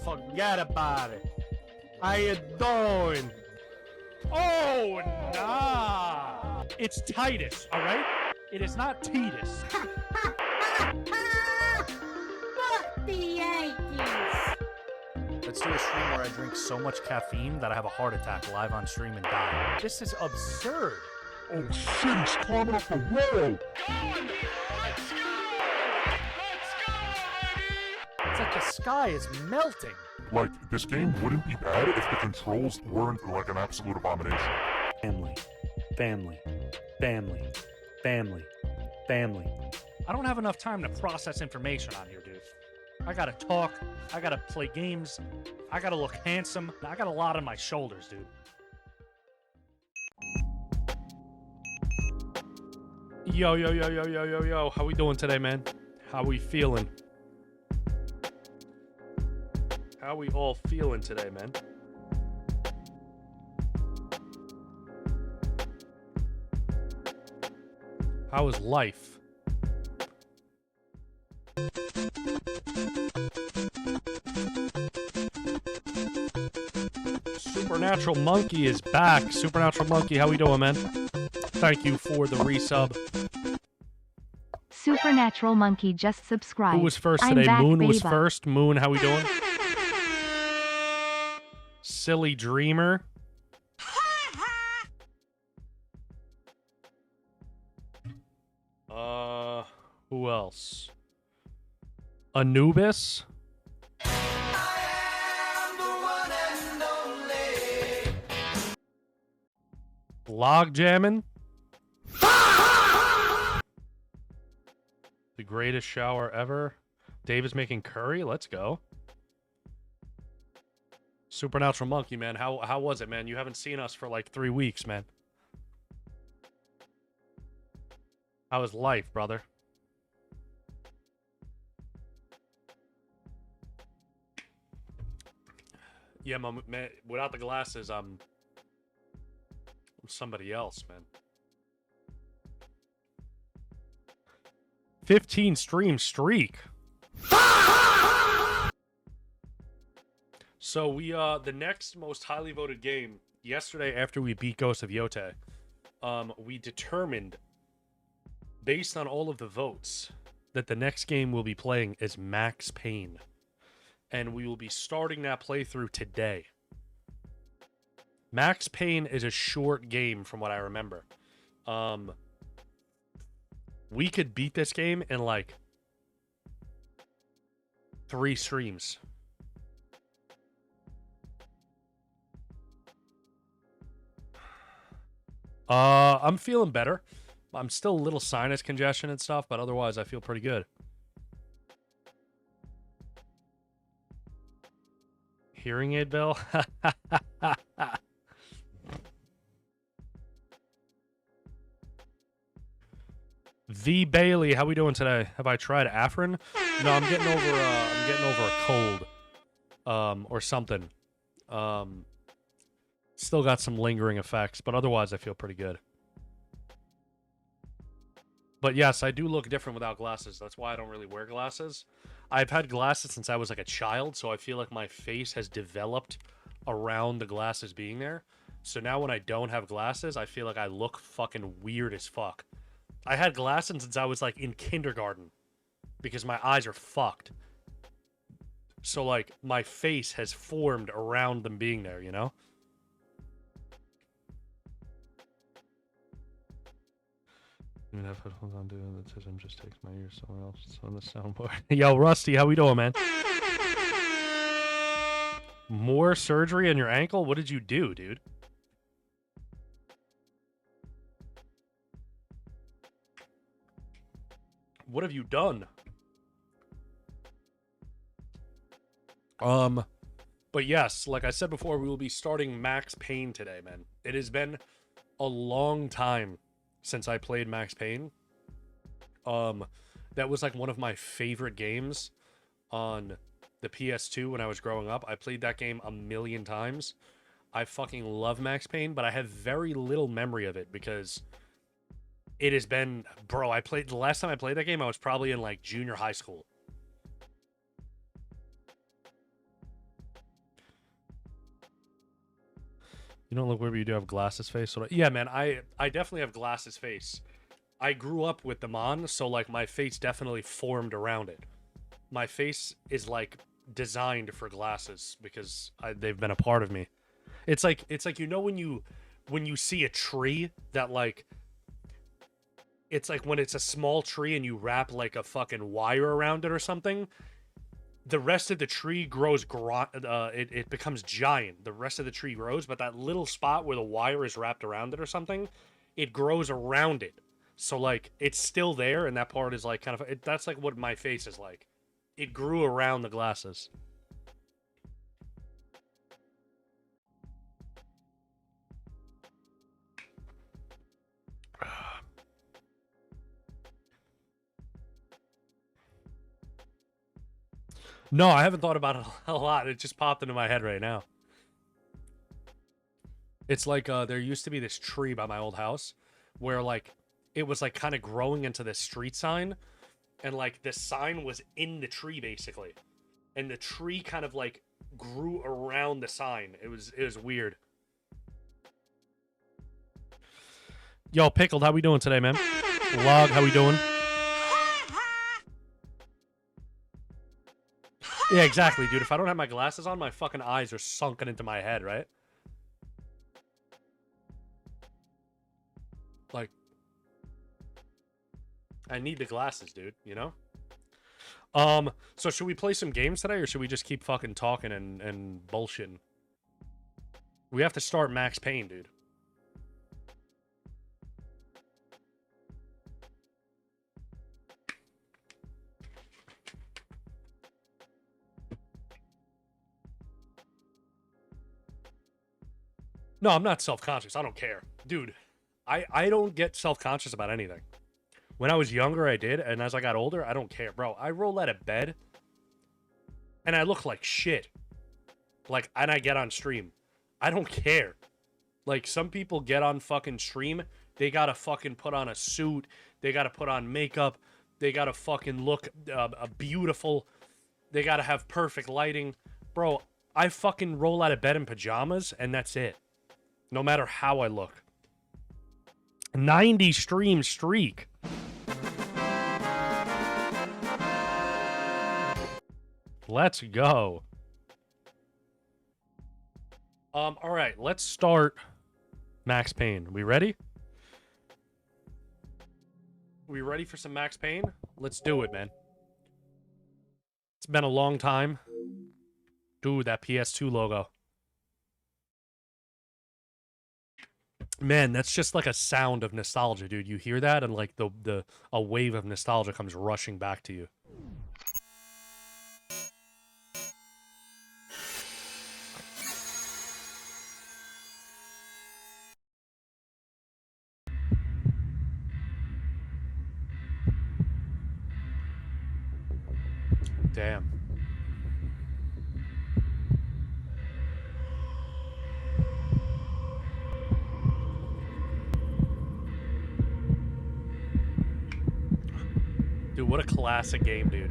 Forget about it. How you doing? Oh, nah. It's Titus, all right? It is not Titus. Fuck the Yankees! Let's do a stream where I drink so much caffeine that I have a heart attack live on stream and die. This is absurd. Oh shit, he's climbing up the wall! It's like the sky is melting. Like, this game wouldn't be bad if the controls weren't like an absolute abomination. Family, family, family, family, family. I don't have enough time to process information on here, dude. I gotta talk, I gotta play games, I gotta look handsome. I got a lot on my shoulders, dude. Yo, yo, yo, yo, yo, yo, yo. How we doing today, man? How we feeling? How we all feeling today, man? How is life? Supernatural Monkey is back. Supernatural Monkey, how we doing, man? Thank you for the resub. Supernatural Monkey just subscribed. Who was first I'm today? back, Moon was babe. first. Moon, how we doing? Silly Dreamer. Who else? Anubis. Log jamming. The greatest shower ever. Dave is making curry. Let's go. Supernatural Monkey, man. How was it, man? You haven't seen us for like 3 weeks, man. How is life, brother? Yeah, man, without the glasses, I'm somebody else, man. 15 stream streak. So we the next most highly voted game yesterday after we beat Ghost of Yote, we determined based on all of the votes that the next game we'll be playing is Max Payne. And we will be starting that playthrough today. Max Payne is a short game from what I remember. We could beat this game in like 3 streams. I'm feeling better. I'm still a little sinus congestion and stuff, but otherwise I feel pretty good. Hearing aid bill? V Bailey, how we doing today? Have I tried Afrin? No, I'm getting over a cold, or something. Still got some lingering effects, but otherwise I feel pretty good. But yes, I do look different without glasses. That's why I don't really wear glasses. I've had glasses since I was like a child, so I feel like my face has developed around the glasses being there. So now when I don't have glasses, I feel like I look fucking weird as fuck. I had glasses since I was like in kindergarten because my eyes are fucked. So like my face has formed around them being there, you know? Even have headphones on doing the system just takes my ears somewhere else on the soundboard. Yo, Rusty, how we doing, man? More surgery on your ankle? What did you do, dude? What have you done? But yes, like I said before, we will be starting Max Payne today, man. It has been a long time since I played Max Payne. That was like one of my favorite games on the PS2 when I was growing up. I played that game a million times. I fucking love Max Payne, but I have very little memory of it because it has been, bro, the last time I played that game, I was probably in like junior high school. You don't look weird, but you do have glasses face. So yeah, man, I definitely have glasses face. I grew up with them on, so like my face definitely formed around it. My face is like designed for glasses because they've been a part of me. It's like you know when you see a tree that like it's like when it's a small tree and you wrap like a fucking wire around it or something, the rest of the tree grows it becomes giant. The rest of the tree grows, but that little spot where the wire is wrapped around it or something, it grows around it. So like it's still there, and that part is like kind of that's like what my face is like. It grew around the glasses. No, I haven't thought about it a lot. It just popped into my head right now. It's like there used to be this tree by my old house where like it was like kind of growing into this street sign, and like the sign was in the tree basically. And the tree kind of like grew around the sign. It was weird. Yo, Pickled, how we doing today, man? Log, how we doing? Yeah, exactly, dude. If I don't have my glasses on, my fucking eyes are sunken into my head, right? Like, I need the glasses, dude, you know? So should we play some games today, or should we just keep fucking talking and bullshitting? We have to start Max Payne, dude. No, I'm not self-conscious. I don't care. Dude, I don't get self-conscious about anything. When I was younger, I did, and as I got older, I don't care. Bro, I roll out of bed, and I look like shit. Like, and I get on stream. I don't care. Like, some people get on fucking stream, they gotta fucking put on a suit, they gotta put on makeup, they gotta fucking look beautiful, they gotta have perfect lighting. Bro, I fucking roll out of bed in pajamas, and that's it. No matter how I look. 90 stream streak. Let's go. All right, let's start Max Payne. We ready? We ready for some Max Payne? Let's do it, man. It's been a long time. Dude, that PS2 logo. Man, that's just like a sound of nostalgia, dude. You hear that, and like a wave of nostalgia comes rushing back to you. Damn. Dude, what a classic game, dude.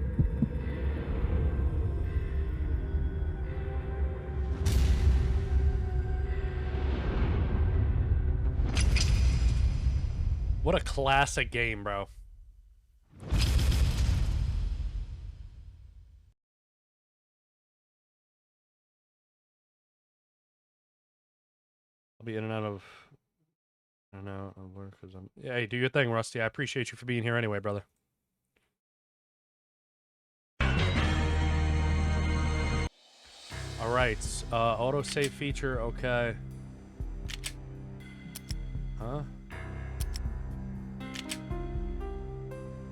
What a classic game, bro. I'll be in and out of work because I'm. Yeah, hey, do your thing, Rusty. I appreciate you for being here anyway, brother. All right, autosave feature. Okay. Huh?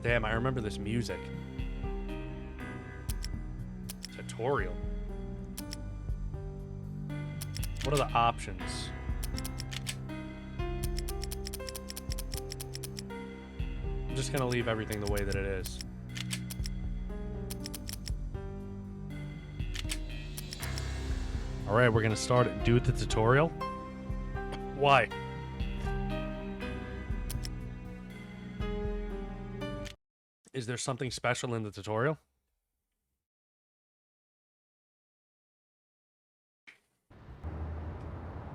Damn, I remember this music. Tutorial. What are the options? I'm just gonna leave everything the way that it is. All right, we're gonna start it. Do the tutorial. Why? Is there something special in the tutorial?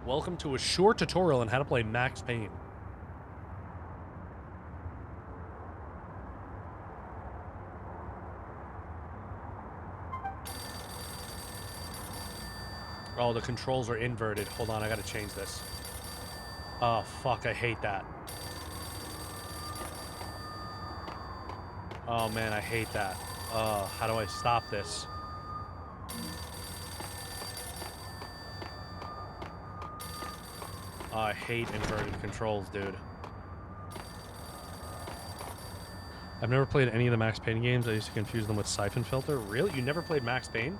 Welcome to a short tutorial on how to play Max Payne. Oh, the controls are inverted. Hold on, I gotta change this. Oh, fuck, I hate that. Oh, man, I hate that. How do I stop this? Oh, I hate inverted controls, dude. I've never played any of the Max Payne games. I used to confuse them with Siphon Filter. Really? You never played Max Payne?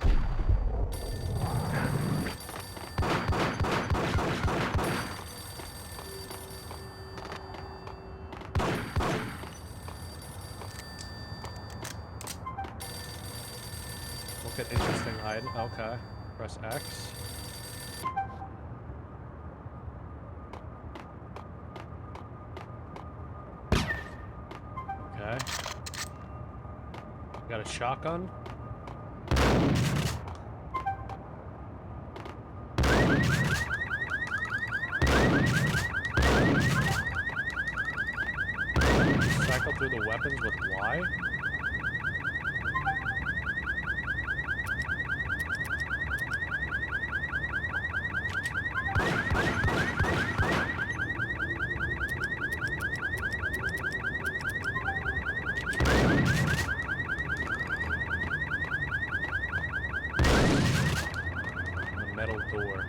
Look at interesting item. Okay. Press X. Okay. Got a shotgun. Cycle through the weapons with Y. Metal door.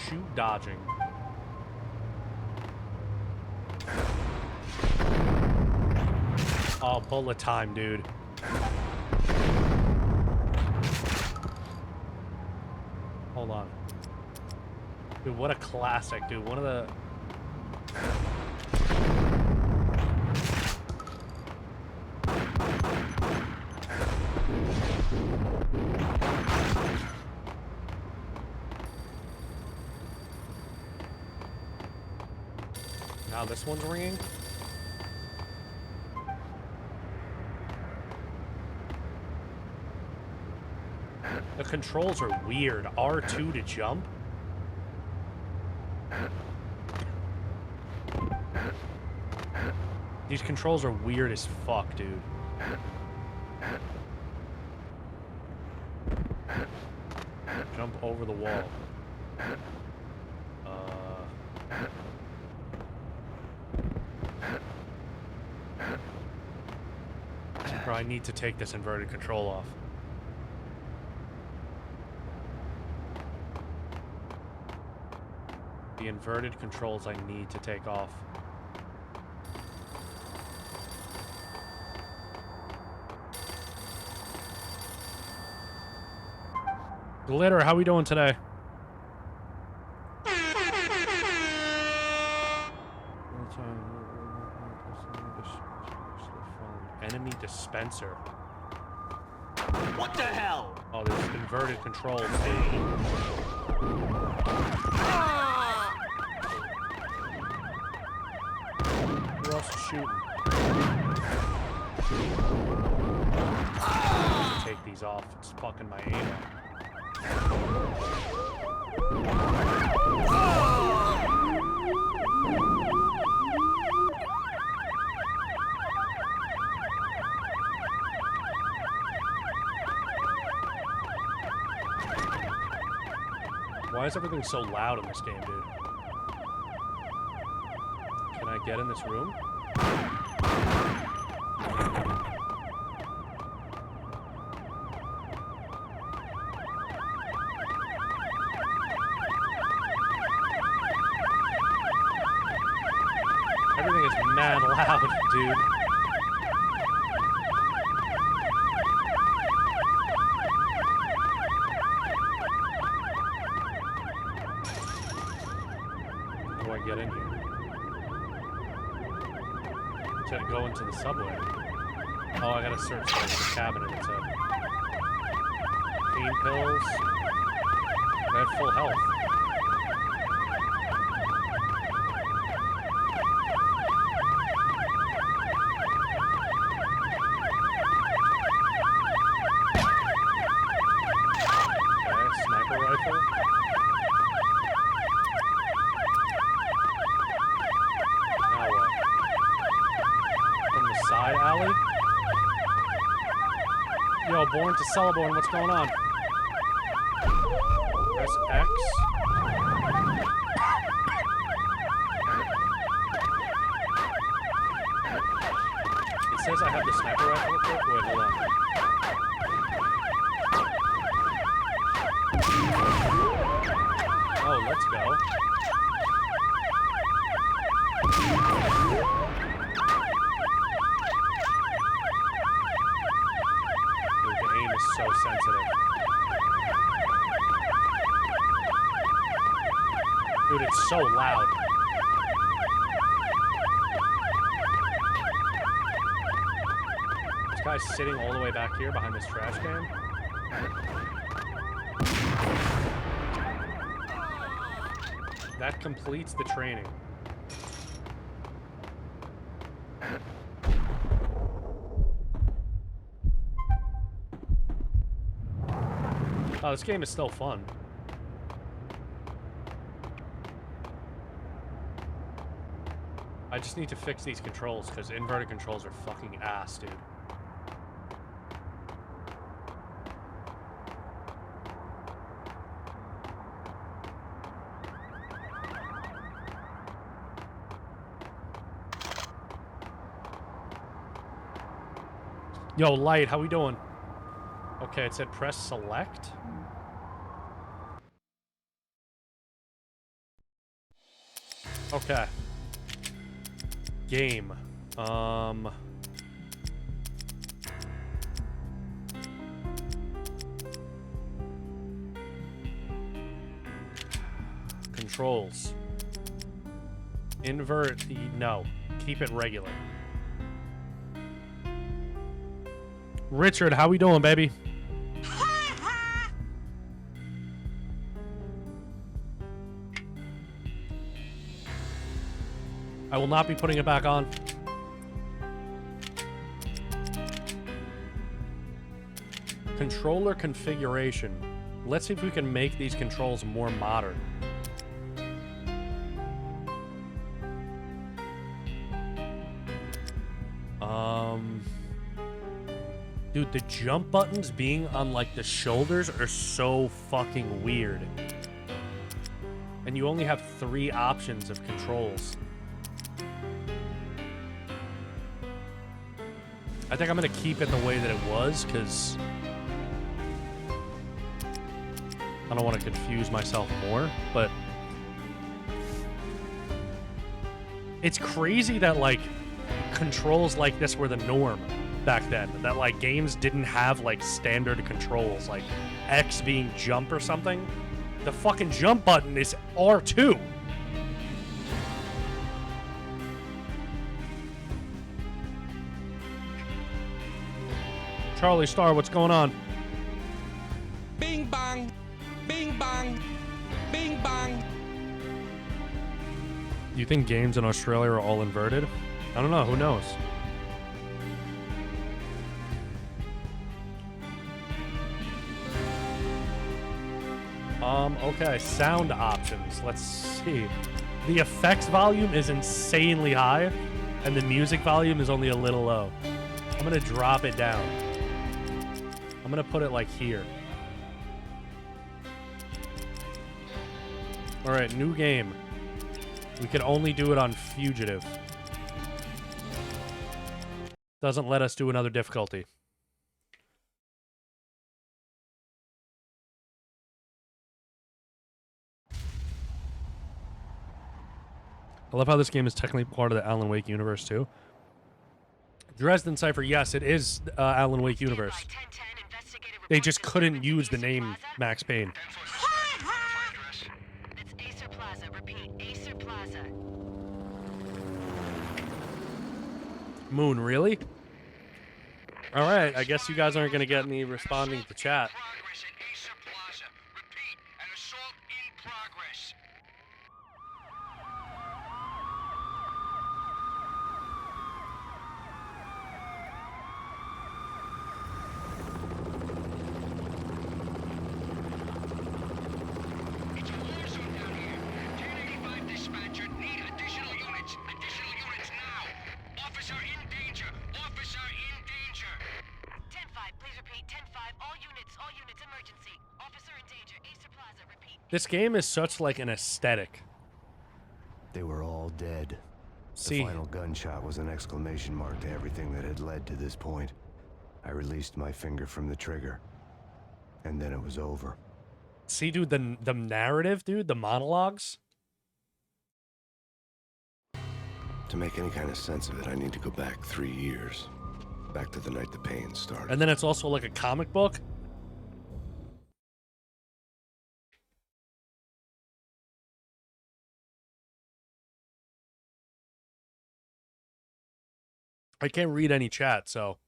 Shoot dodging. Oh, bullet time, dude. Hold on. Dude, what a classic, dude. One of the... Now this one's ringing. The controls are weird. R2 to jump. These controls are weird as fuck, dude. Jump over the wall. Bro, I need to take this inverted control off. The inverted controls I need to take off. Glitter, how we doing today? Enemy dispenser. What the hell? Oh, there's inverted controls. Who else is shooting? Take these off. It's fucking my aim up. Why is everything so loud in this game, dude? Can I get in this room? Everything is mad loud, dude. How do I get in here? To go into the subway. Oh, I gotta search the cabinet, it said. pain pills. I have full health. Okay, sniper rifle. Now what? From the side alley? Yo, Born to Celeborn, what's going on? Press X. It says I have the sniper rifle equipped. Wait, hold on. Oh, let's go. Dude, the aim is so sensitive. Dude, it's so loud. This guy's sitting all the way back here behind this trash can. That completes the training. Oh, this game is still fun. I just need to fix these controls, because inverted controls are fucking ass, dude. Yo, Light, how we doing? Okay, it said press select. Okay. Game. Controls. Invert. No. Keep it regular. Richard, how we doing, baby? I will not be putting it back on. Controller configuration. Let's see if we can make these controls more modern. Dude, the jump buttons being on, like, the shoulders are so fucking weird. And you only have 3 options of controls. I think I'm going to keep it the way that it was, because I don't want to confuse myself more, but it's crazy that, like, controls like this were the norm back then. That, like, games didn't have, like, standard controls, like X being jump or something. The fucking jump button is R2. Charlie Star, what's going on? Bing bang, bing bang, bing bang. You think games in Australia are all inverted? I don't know. Who knows? Okay, sound options. Let's see. The effects volume is insanely high, and the music volume is only a little low. I'm gonna drop it down. I'm gonna put it like here. Alright, new game. We can only do it on Fugitive. Doesn't let us do another difficulty. I love how this game is technically part of the Alan Wake universe, too. Dresden Cypher, yes, it is Alan Wake universe. They just couldn't use the name Max Payne. It's Acer Plaza. Repeat, Acer Plaza. Moon, really? Alright, I guess you guys aren't going to get me responding to chat. Repeat, an assault in progress. It's a war zone down here. 1085 dispatcher, need additional units. Additional units now. Officer in danger. Officer in danger. 10-5, please repeat. 10-5, all units, emergency. Officer in danger, Acer Plaza, repeat. This game is such like an aesthetic. They were all dead. See, The final gunshot was an exclamation mark to everything that had led to this point. I released my finger from the trigger, and then it was over. see, dude, the narrative, dude, the monologues. To make any kind of sense of it, I need to go back 3 years. Back to the night the Payne started. And then it's also like a comic book. I can't read any chat, so.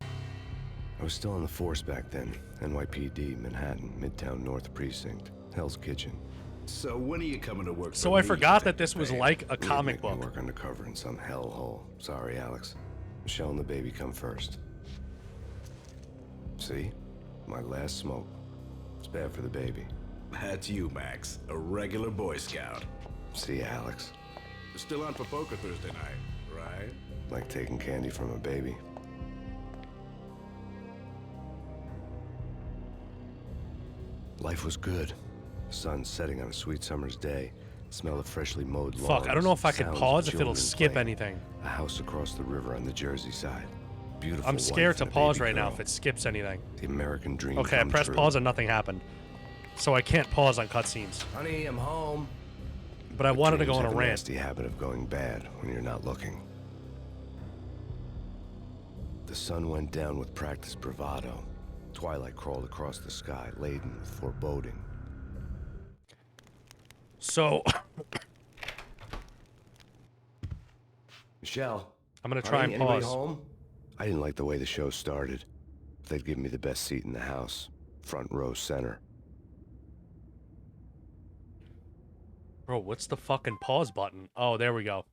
I was still in the force back then. NYPD, Manhattan, Midtown North Precinct, Hell's Kitchen. So when are you coming to work? So for I me, forgot that Detective this was Payne? like a You'd comic make me book. work undercover in some hellhole. Sorry, Alex. Michelle and the baby come first. See? My last smoke. It's bad for the baby. That's you, Max. A regular Boy Scout. See, Alex. Still on for poker Thursday night, right? Like taking candy from a baby. Life was good. Sun setting on a sweet summer's day. Smell of freshly mowed lawns. Fuck, I don't know if I could sounds of pause if it'll children skip playing. anything. A house across the river on the Jersey side. Beautiful. I'm scared wife to and a pause baby right now girl. if it skips anything. The American dream. Okay, I come pressed true. pause and nothing happened. So I can't pause on cutscenes. Honey, I'm home. But I wanted to go Dreams on a have rant. nasty habit of going bad when you're not looking. The sun went down with practiced bravado. Twilight crawled across the sky, laden with foreboding. So Michelle, I'm gonna try honey, and anybody pause. home? I didn't like the way the show started. They'd give me the best seat in the house, front row center. Bro, what's the fucking pause button? Oh, there we go.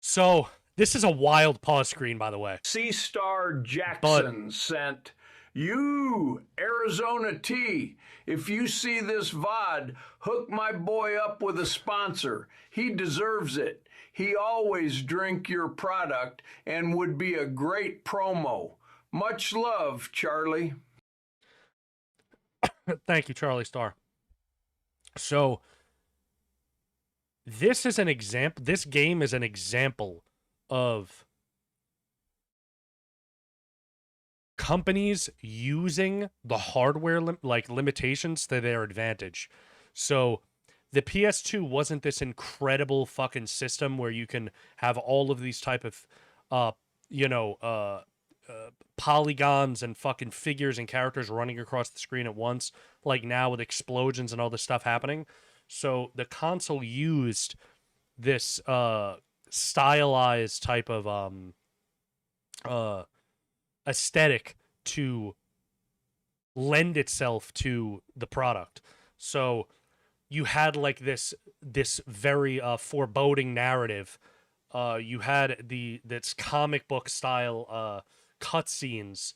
So, this is a wild pause screen, by the way. C-Star Jackson But- sent, "You, Arizona T, if you see this VOD, hook my boy up with a sponsor. He deserves it. He always drink your product and would be a great promo. Much love, Charlie." Thank you, Charlie Star. So, this is an example. This game is an example of companies using the hardware limitations to their advantage. So, the PS2 wasn't this incredible fucking system where you can have all of these type of, polygons and fucking figures and characters running across the screen at once, like now with explosions and all this stuff happening. So the console used this stylized type of aesthetic to lend itself to the product. So you had like this very foreboding narrative. You had this comic book style cutscenes,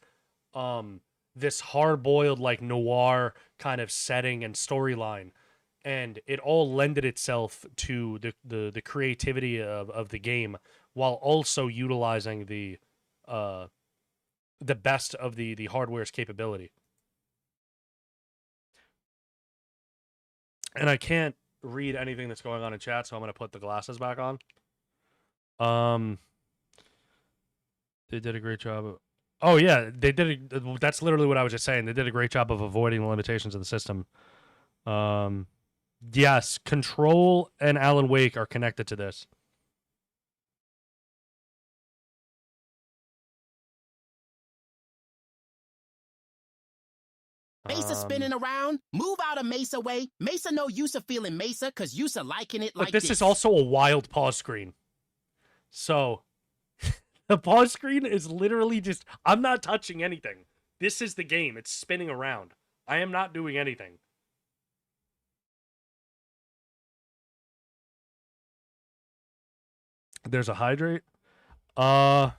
this hard-boiled like noir kind of setting and storyline, and it all lended itself to the creativity of the game, while also utilizing the best of the hardware's capability. And I can't read anything that's going on in chat, so I'm gonna put the glasses back on. They did a great job. Oh yeah, they did. That's literally what I was just saying. They did a great job of avoiding the limitations of the system. Yes, Control and Alan Wake are connected to this. Mesa spinning around. Move out of Mesa way. Mesa know Yusa feeling Mesa because Yusa liking it Look, like this is also a wild pause screen. So, the pause screen is literally just, I'm not touching anything. This is the game. It's spinning around. I am not doing anything. There's a hydrate. The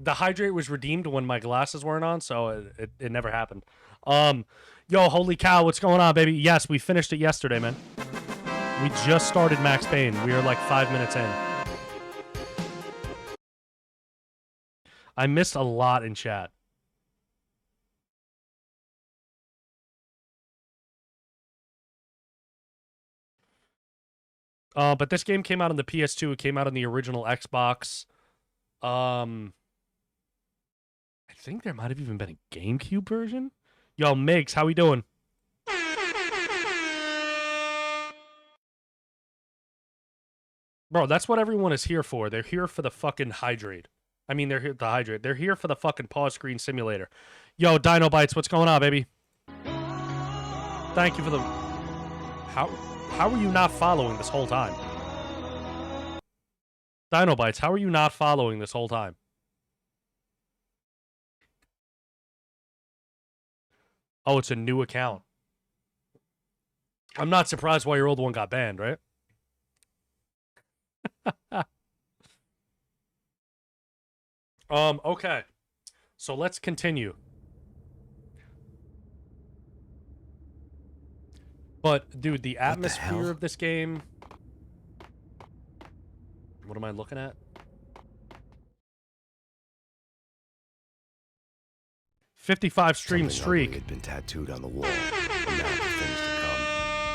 hydrate was redeemed when my glasses weren't on, so it never happened. Yo, holy cow, what's going on, baby? Yes, we finished it yesterday, man. We just started Max Payne. We are like 5 minutes in. I missed a lot in chat. But this game came out on the PS2. It came out on the original Xbox. I think there might have even been a GameCube version. Yo, Migs, how we doing? Bro, that's what everyone is here for. They're here for the fucking hydrate. I mean, they're here to hydrate. They're here for the fucking pause screen simulator. Yo, Dino Bites, what's going on, baby? Thank you for the... How are you not following this whole time? Dino Bites, how are you not following this whole time? Oh, it's a new account. I'm not surprised why your old one got banned, right? Okay. So let's continue. But, dude, the atmosphere of this game... What am I looking at? 55 stream streak. Had been tattooed on the wall. And now the things to come.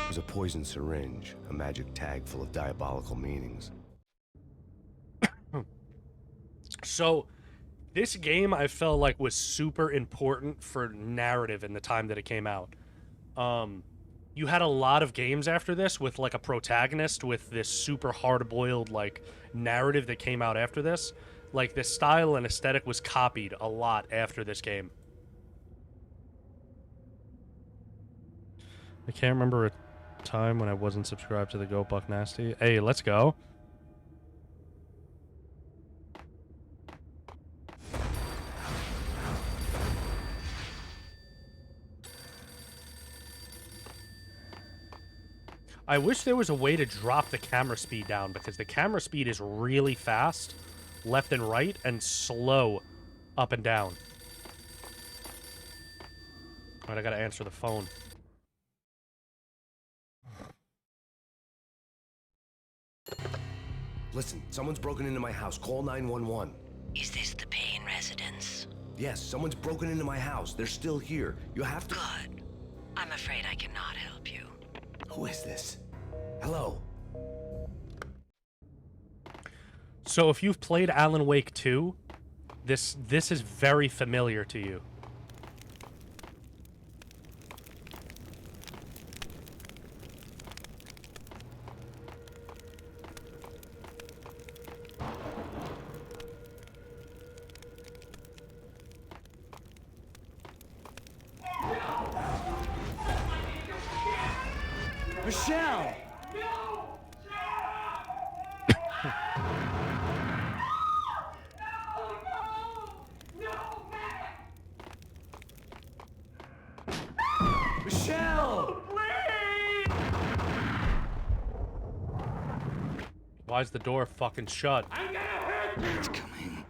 It was a poison syringe, a magic tag full of diabolical meanings. So, this game I felt like was super important for narrative in the time that it came out. You had a lot of games after this with like a protagonist with this super hard-boiled like narrative that came out after this. Like the style and aesthetic was copied a lot after this game. I can't remember a time when I wasn't subscribed to the Go Buck Nasty. Hey, let's go. I wish there was a way to drop the camera speed down because the camera speed is really fast, left and right, and slow up and down. Alright, I gotta answer the phone. Listen, someone's broken into my house. Call 911. Is this the Payne residence? Yes, someone's broken into my house. They're still here. You have to... Good. I'm afraid I cannot help you. Who is this? Hello? So if you've played Alan Wake 2, this is very familiar to you. Michelle! Michelle! Why's the door fucking shut? It's coming.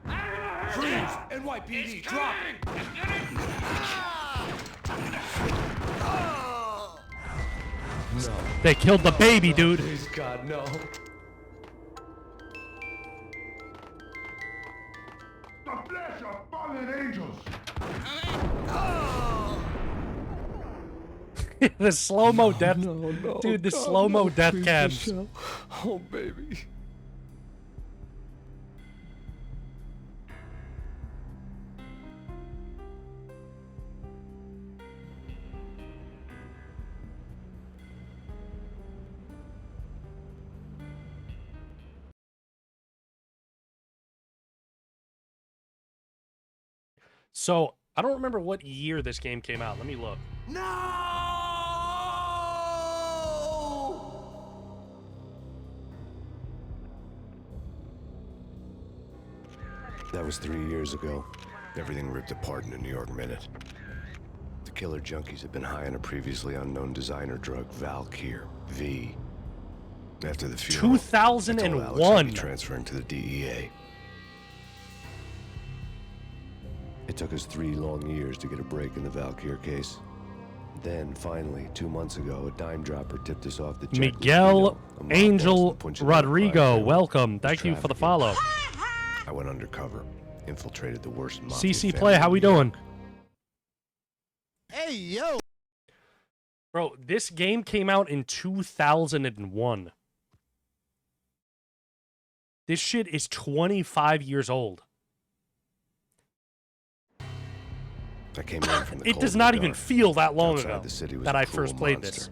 Freeze! NYPD, drop! No. They killed the baby, dude. Please, God, no. The flesh of fallen angels. The slow-mo death. No, Dude, the God, slow-mo no, death please, cams. Michelle. Oh, baby. So, I don't remember what year this game came out. Let me look. No! That was 3 years ago. Everything ripped apart in a New York minute. The killer junkies had been high on a previously unknown designer drug, Valkyr, V. After the funeral, I told Alex I'd 2001. be transferring to the DEA. It took us 3 long years to get a break in the Valkyr case. Then, finally, 2 months ago, a dime dropper tipped us off the Miguel Angel Rodrigo, welcome. Thank you for the follow. I went undercover, infiltrated the worst mafia CC family Play, how in we New York. doing? Hey, yo! Bro, this game came out in 2001. This shit is 25 years old. I came in from the It does not even feel that long Outside ago the city was that a I cruel first played monster. this.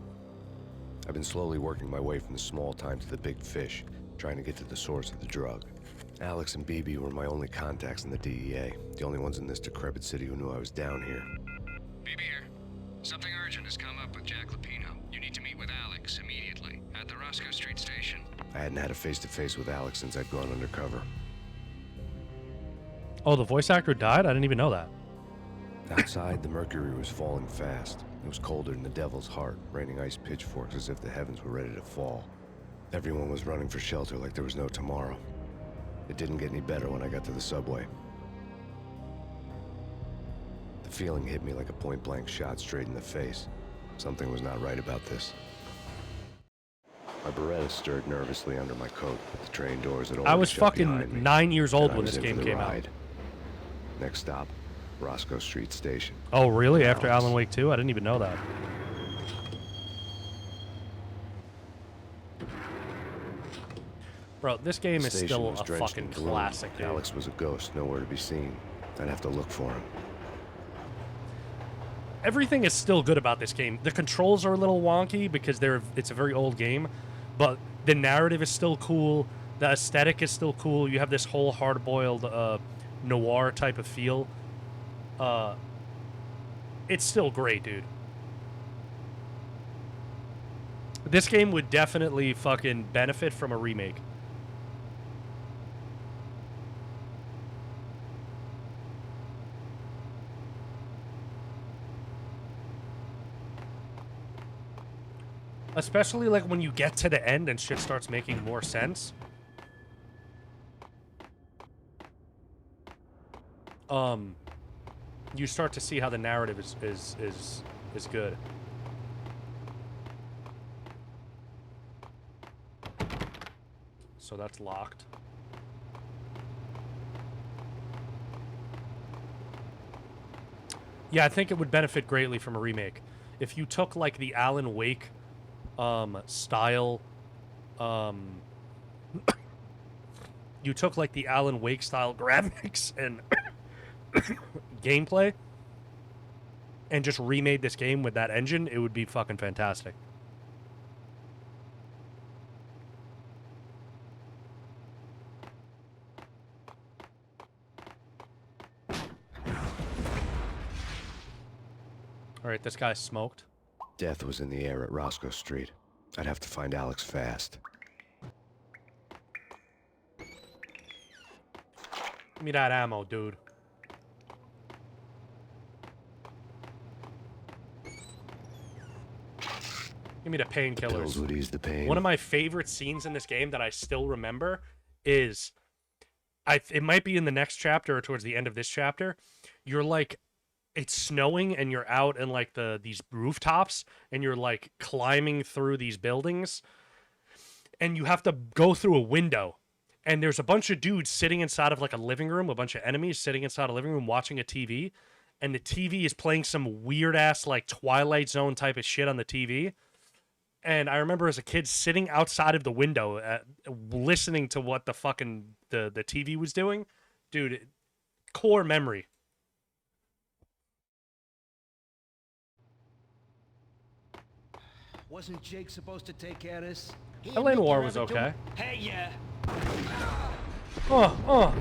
I've been slowly working my way from the small time to the big fish, trying to get to the source of the drug. Alex and BB were my only contacts in the DEA, the only ones in this decrepit city who knew I was down here. BB here. Something urgent has come up with Jack Lupino. You need to meet with Alex immediately at the Roscoe Street station. I hadn't had a face-to-face with Alex since I'd gone undercover. Oh, the voice actor died? I didn't even know that. Outside, the mercury was falling fast. It was colder than the devil's heart, raining ice pitchforks as if the heavens were ready to fall. Everyone was running for shelter like there was no tomorrow. It didn't get any better when I got to the subway. The feeling hit me like a point-blank shot straight in the face. Something was not right about this. My Beretta stirred nervously under my coat, but the train doors had already I was shut behind me, fucking 9 years old and I when was this in game for the came out. ride. Next stop, Roscoe Street Station. Oh, really? After Alex. Alan Wake 2? I didn't even know that. Bro, this game The is station still was a drenched fucking in gloom. classic, dude. Alex was a ghost, nowhere to be seen. I'd have to look for him. Everything is still good about this game. The controls are a little wonky because it's a very old game, but the narrative is still cool. The aesthetic is still cool. You have this whole hard-boiled noir type of feel. It's still great, dude. This game would definitely fucking benefit from a remake. Especially like when you get to the end and shit starts making more sense. You start to see how the narrative is good. So that's locked. Yeah, I think it would benefit greatly from a remake. If you took like the Alan Wake style, you took like the Alan Wake style graphics and gameplay and just remade this game with that engine, it would be fucking fantastic. Alright, this guy's smoked. Death was in the air at Roscoe Street. I'd have to find Alex fast. Give me that ammo, dude. Give me the painkillers. Pills would ease the pain. One of my favorite scenes in this game that I still remember is, it might be in the next chapter or towards the end of this chapter. You're like, it's snowing and you're out in like these rooftops and you're like climbing through these buildings and you have to go through a window and there's a bunch of dudes sitting inside of like a living room, a bunch of enemies sitting inside a living room watching a TV, and the TV is playing some weird ass like Twilight Zone type of shit on the TV. And I remember as a kid sitting outside of the window listening to what the fucking the TV was doing. Dude, core memory. Wasn't Jake supposed to take care of this? LA Noire was okay. Hey, yeah. Oh.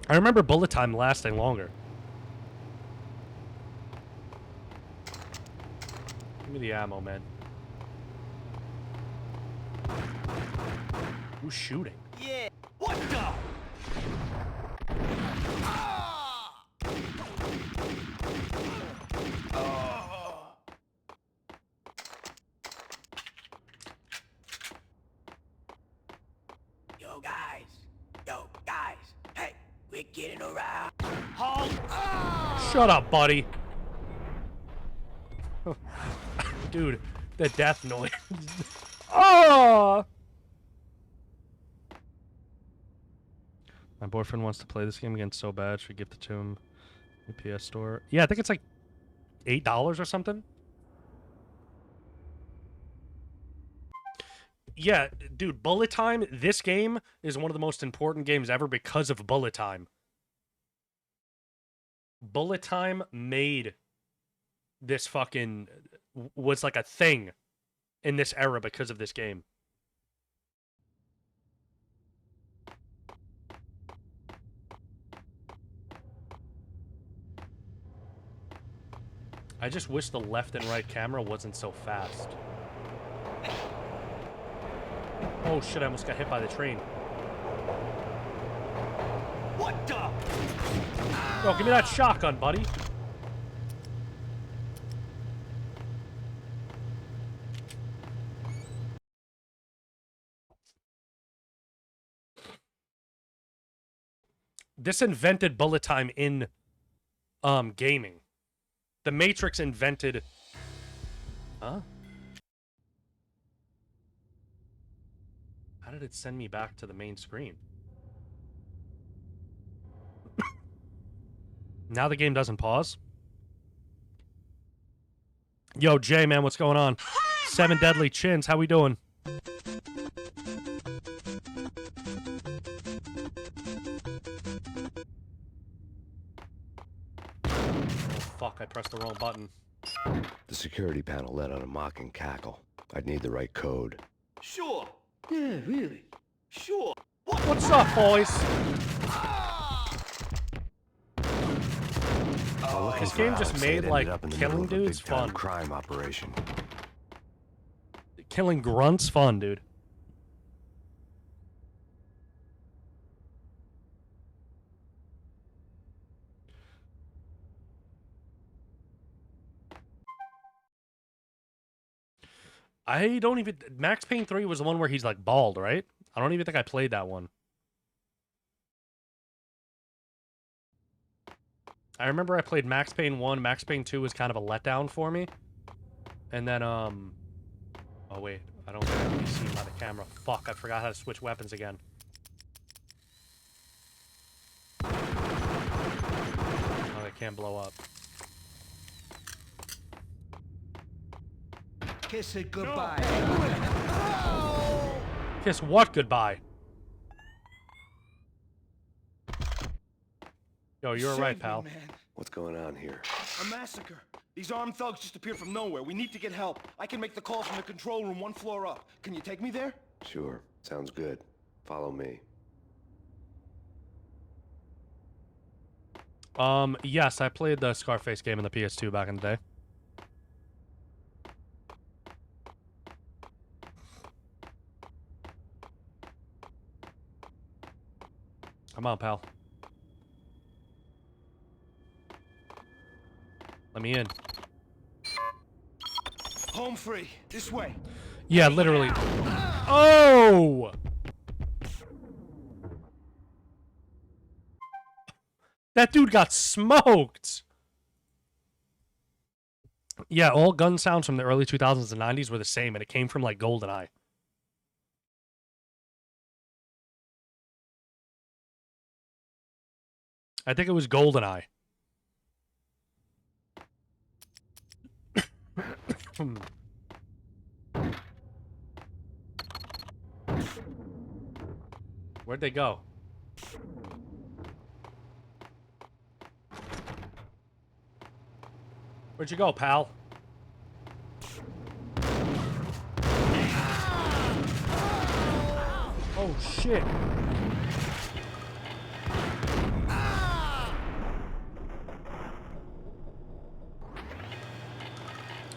I remember bullet time lasting longer. Give me the ammo, man. Who's shooting? Yeah. What the? Yo, guys. Yo, guys. Hey, we're getting around. Halt! Shut up, buddy. Dude, the death noise. Oh! My boyfriend wants to play this game again so bad. Should we gift it to him in the PS Store? Yeah, I think it's like $8 or something. Yeah, dude, Bullet Time, this game is one of the most important games ever because of Bullet Time. Bullet Time made this fucking... was like a thing in this era because of this game. I just wish the left and right camera wasn't so fast. Oh shit, I almost got hit by the train. What the? Yo, give me that shotgun, buddy. This invented bullet time in gaming. The Matrix invented... Huh? How did it send me back to the main screen? Now the game doesn't pause. Yo, Jay, man, what's going on? 7 Deadly Chins, how we doing? Oh, fuck, I pressed the wrong button. The security panel let out a mocking cackle. I'd need the right code. Sure. Yeah, really. Sure. What's up, boys? This game just made, like, killing dudes fun. Crime operation. Killing grunts fun, dude. I don't even... Max Payne 3 was the one where he's, like, bald, right? I don't even think I played that one. I remember I played Max Payne 1. Max Payne 2 was kind of a letdown for me. And then, Oh, wait. I don't think I can be seen by the camera. Fuck, I forgot how to switch weapons again. Oh, they can't blow up. Kiss it goodbye. Kiss what goodbye? Yo, you're right, pal. What's going on here? A massacre. These armed thugs just appeared from nowhere. We need to get help. I can make the call from the control room 1 floor up. Can you take me there? Sure. Sounds good. Follow me. Yes, I played the Scarface game in the PS2 back in the day. Come on, pal. Let me in. Home free. This way. Yeah, literally. Oh! That dude got smoked! Yeah, all gun sounds from the early 2000s and 90s were the same, and it came from, like, GoldenEye. I think it was GoldenEye. Where'd they go? Where'd you go, pal? Oh, shit.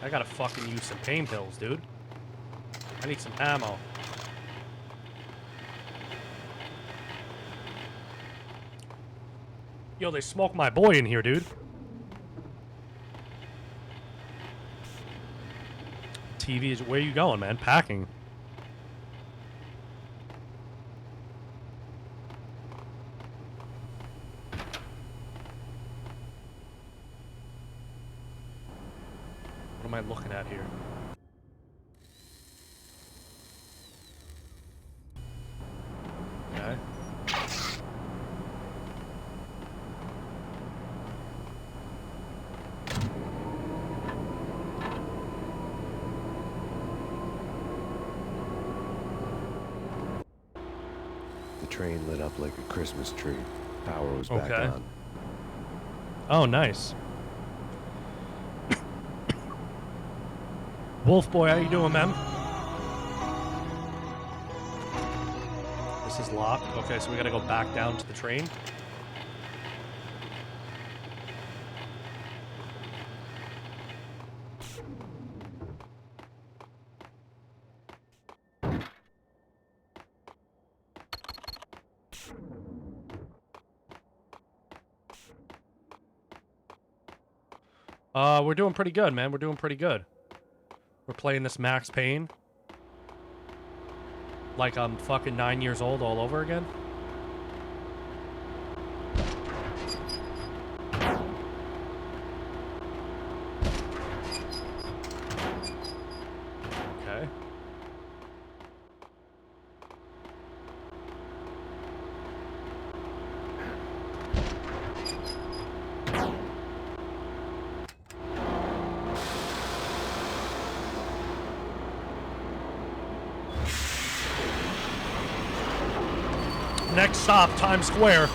I gotta fucking use some pain pills, dude. I need some ammo. Yo, they smoked my boy in here, dude. TV is... Where you going, man? Packing. What am I looking at here? Okay. The train lit up like a Christmas tree. Power was back on. Oh, nice. Wolf boy, how you doing, man? This is locked. Okay, so we gotta go back down to the train. We're doing pretty good, man. We're doing pretty good. We're playing this Max Payne. Like I'm fucking 9 years old all over again. Okay. Next stop, Times Square.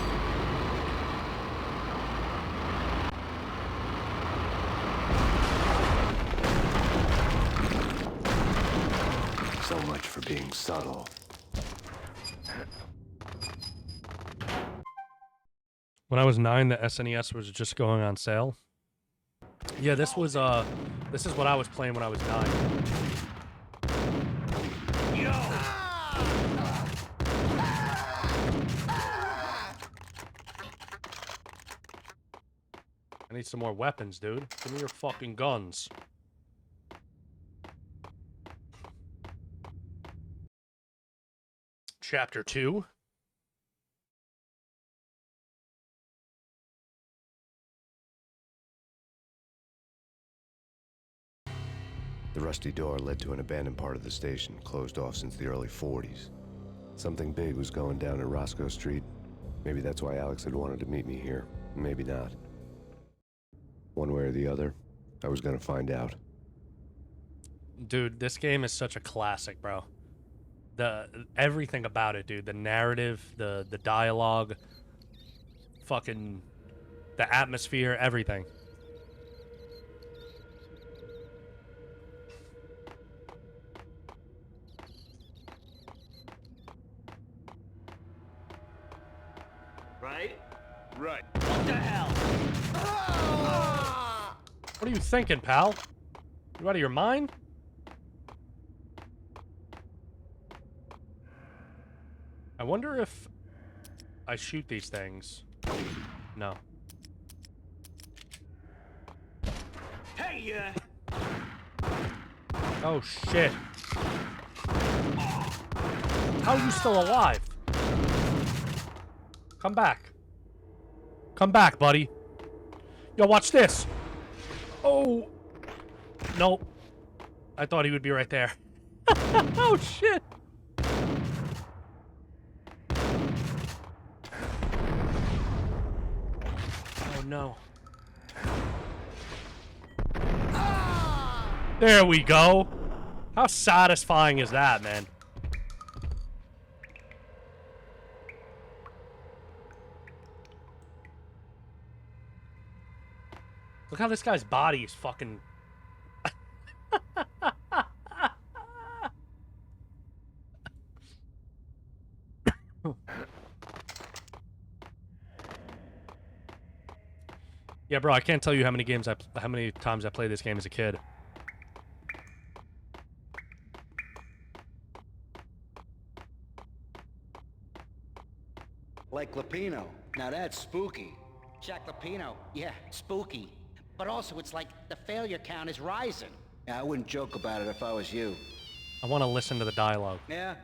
So much for being subtle. When I was 9, the SNES was just going on sale. Yeah, this is what I was playing when I was 9. I need some more weapons, dude. Give me your fucking guns. Chapter 2. The rusty door led to an abandoned part of the station, closed off since the early 40s. Something big was going down at Roscoe Street. Maybe that's why Alex had wanted to meet me here. Maybe not. One way or the other, I was gonna find out. Dude, this game is such a classic, bro. Everything about it, dude. The narrative, the dialogue, fucking the atmosphere, everything. Right? Right. What the hell? What are you thinking, pal? You out of your mind? I wonder if I shoot these things. No. Hey, Oh, shit. How are you still alive? Come back. Come back, buddy. Yo, watch this. Oh. Nope. I thought he would be right there. Oh, shit. Oh, no. There we go. How satisfying is that, man? Look how this guy's body is fucking... Yeah, bro, I can't tell you how many times I played this game as a kid. Like Lapino. Now that's spooky. Jack Lapino, yeah, spooky. But also, it's like the failure count is rising. Yeah, I wouldn't joke about it if I was you. I want to listen to the dialogue. Yeah?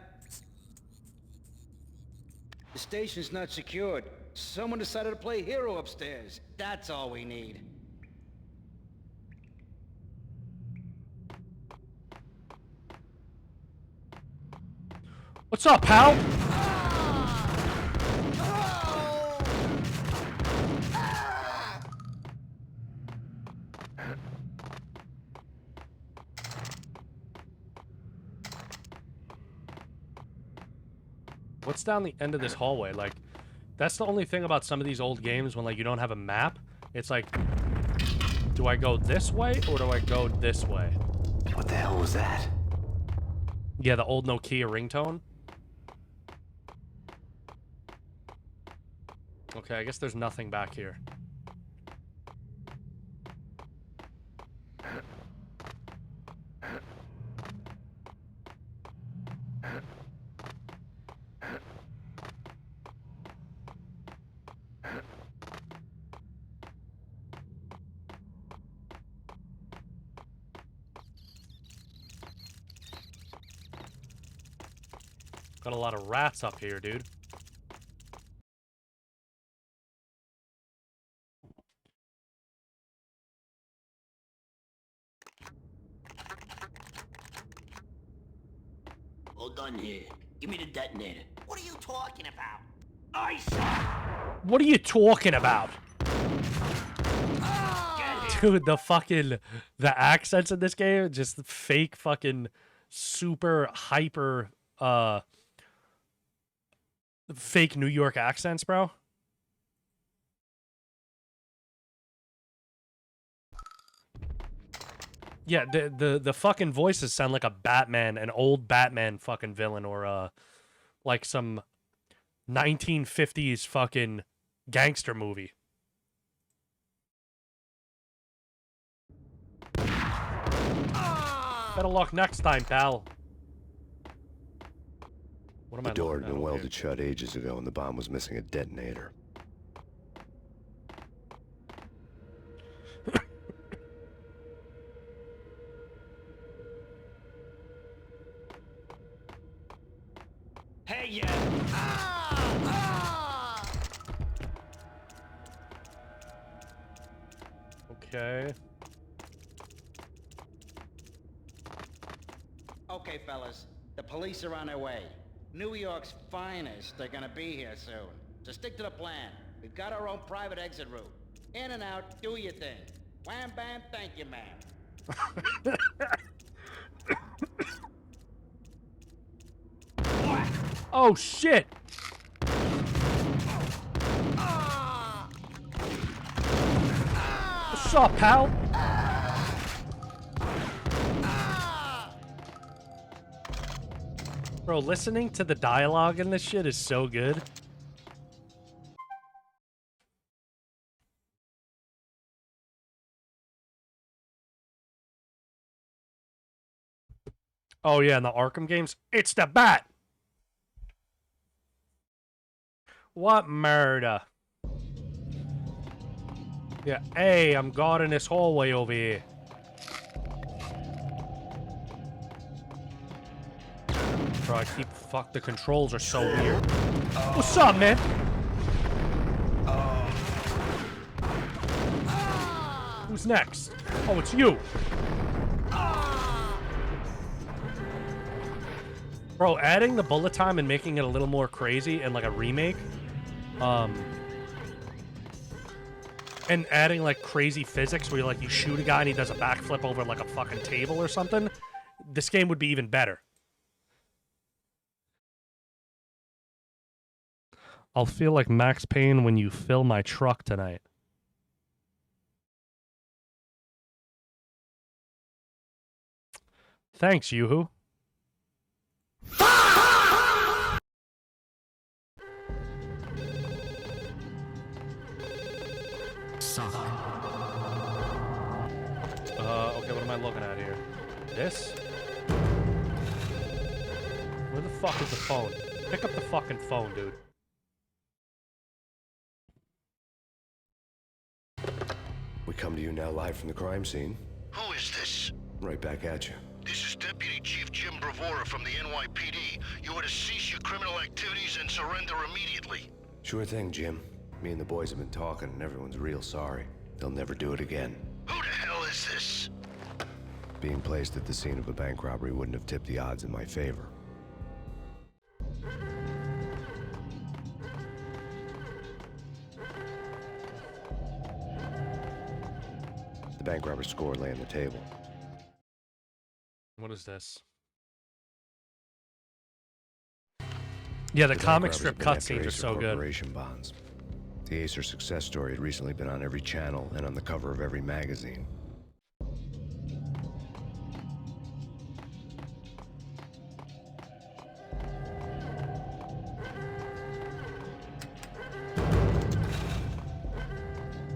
The station's not secured. Someone decided to play hero upstairs. That's all we need. What's up, pal? What's down the end of this hallway? Like, that's the only thing about some of these old games when, like, you don't have a map. It's like, do I go this way or do I go this way? What the hell was that? Yeah, the old Nokia ringtone. Okay, I guess there's nothing back here. Got a lot of rats up here, dude. All done here. Give me the detonator. What are you talking about? Ice! What are you talking about? Dude, the accents in this game, just fake fucking super hyper, fake New York accents, bro. Yeah, the fucking voices sound like a Batman, an old Batman fucking villain, or like some 1950s fucking gangster movie. Better luck next time, pal. What am The I door looking had at been over welded shut ages ago and the bomb was missing a detonator. Hey, yeah! Okay. Okay, fellas. The police are on their way. New York's finest are gonna be here soon. So stick to the plan. We've got our own private exit route. In and out, do your thing. Wham bam, thank you, ma'am. Oh shit! What's up, pal? Bro, listening to the dialogue in this shit is so good. Oh yeah, in the Arkham games, it's the Bat! What murder? Yeah, hey, I'm guarding this hallway over here. Bro, the controls are so weird. What's up, man? Who's next? Oh, it's you. Bro, adding the bullet time and making it a little more crazy and like a remake, and adding like crazy physics where you shoot a guy and he does a backflip over like a fucking table or something, this game would be even better. I'll feel like Max Payne when you fill my truck tonight. Thanks, Yoo-hoo. Okay, what am I looking at here? This? Where the fuck is the phone? Pick up the fucking phone, dude. We come to you now live from the crime scene. Who is this? Right back at you. This is Deputy Chief Jim Bravura from the NYPD. You are to cease your criminal activities and surrender immediately. Sure thing, Jim. Me and the boys have been talking, and everyone's real sorry. They'll never do it again. Who the hell is this? Being placed at the scene of a bank robbery wouldn't have tipped the odds in my favor. The bank robber's score lay on the table. What is this? Yeah, the comic strip cutscenes are so good. Corporation bonds. The Acer success story had recently been on every channel and on the cover of every magazine.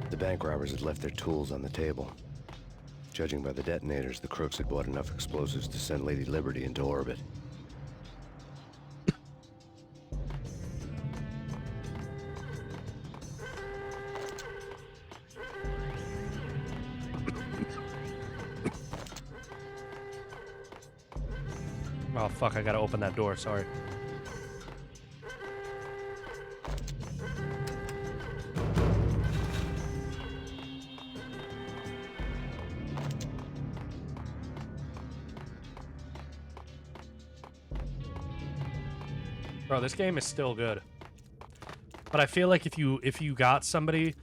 The bank robbers had left their tools on the table. Judging by the detonators, the crooks had bought enough explosives to send Lady Liberty into orbit. Oh fuck, I gotta open that door, sorry. Bro, this game is still good. But I feel like if you got somebody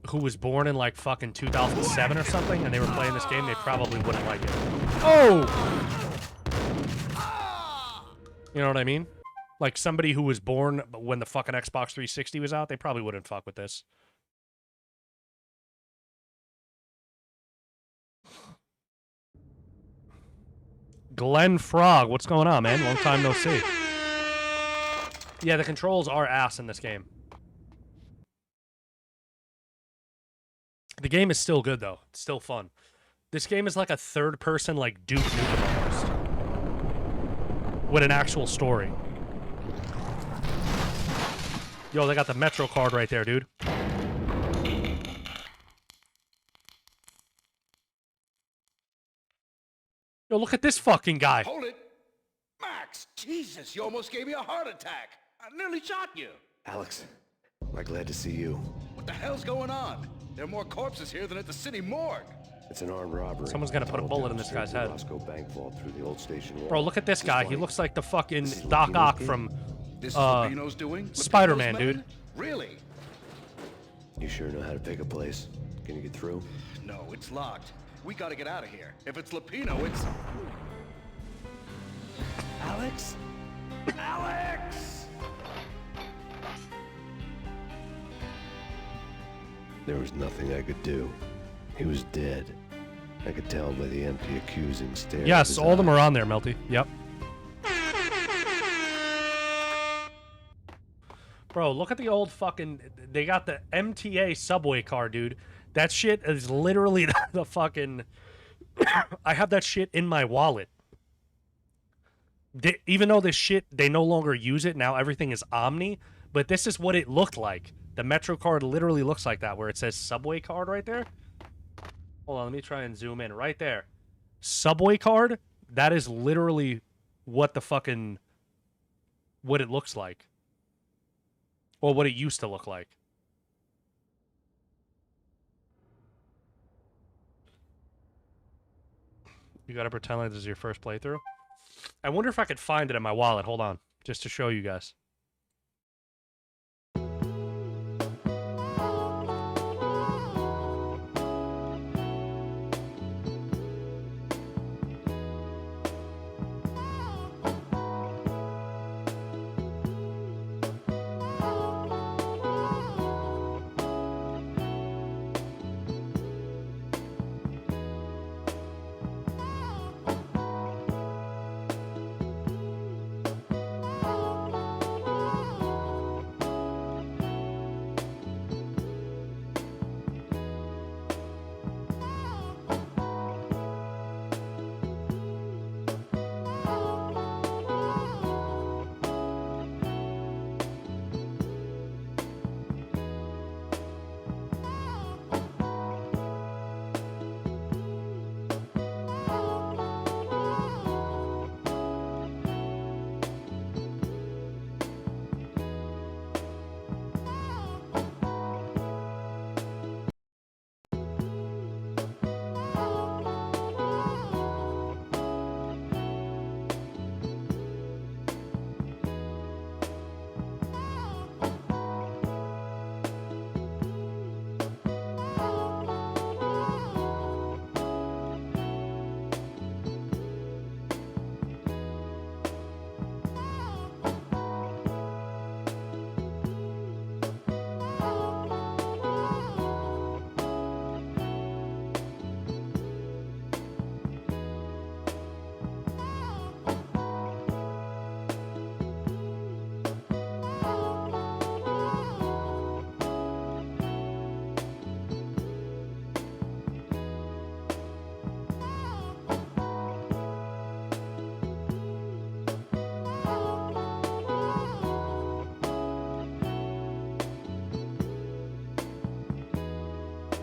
who was born in like fucking 2007 or something and they were playing this game, they probably wouldn't like it. Oh! You know what I mean? Like somebody who was born when the fucking Xbox 360 was out, they probably wouldn't fuck with this. Glenn Frog, what's going on, man? Long time no see. Yeah, the controls are ass in this game. The game is still good, though. It's still fun. This game is like a third-person, like, Duke Nukem almost. With an actual story. Yo, they got the Metro card right there, dude. Yo, look at this fucking guy. Hold it! Max! Jesus, you almost gave me a heart attack! I nearly shot you! Alex, I'm glad to see you. What the hell's going on? There are more corpses here than at the city morgue. It's an armed robbery. Someone's gonna put a bullet in this guy's head. Bank vault through the old station wall. Bro, look at this guy. He looks like the fucking Doc Ock from This is Lupino's doing? Spider-Man, Lupino's dude. men? Really? You sure know how to pick a place? Can you get through? No, it's locked. We gotta get out of here. If it's Lupino, it's... Alex? Alex! There was nothing I could do. He was dead. I could tell by the empty, accusing stare. Yes, all of them are on there, Melty. Yep. Bro, look at the old fucking... They got the MTA subway car, dude. That shit is literally the fucking... I have that shit in my wallet. Even though this shit, they no longer use it, now everything is Omni, but this is what it looked like. The Metro card literally looks like that, where it says subway card right there. Hold on, let me try and zoom in. Right there. Subway card, that is literally what the fucking... what it looks like. Or what it used to look like. You gotta pretend like this is your first playthrough. I wonder if I could find it in my wallet. Hold on. Just to show you guys.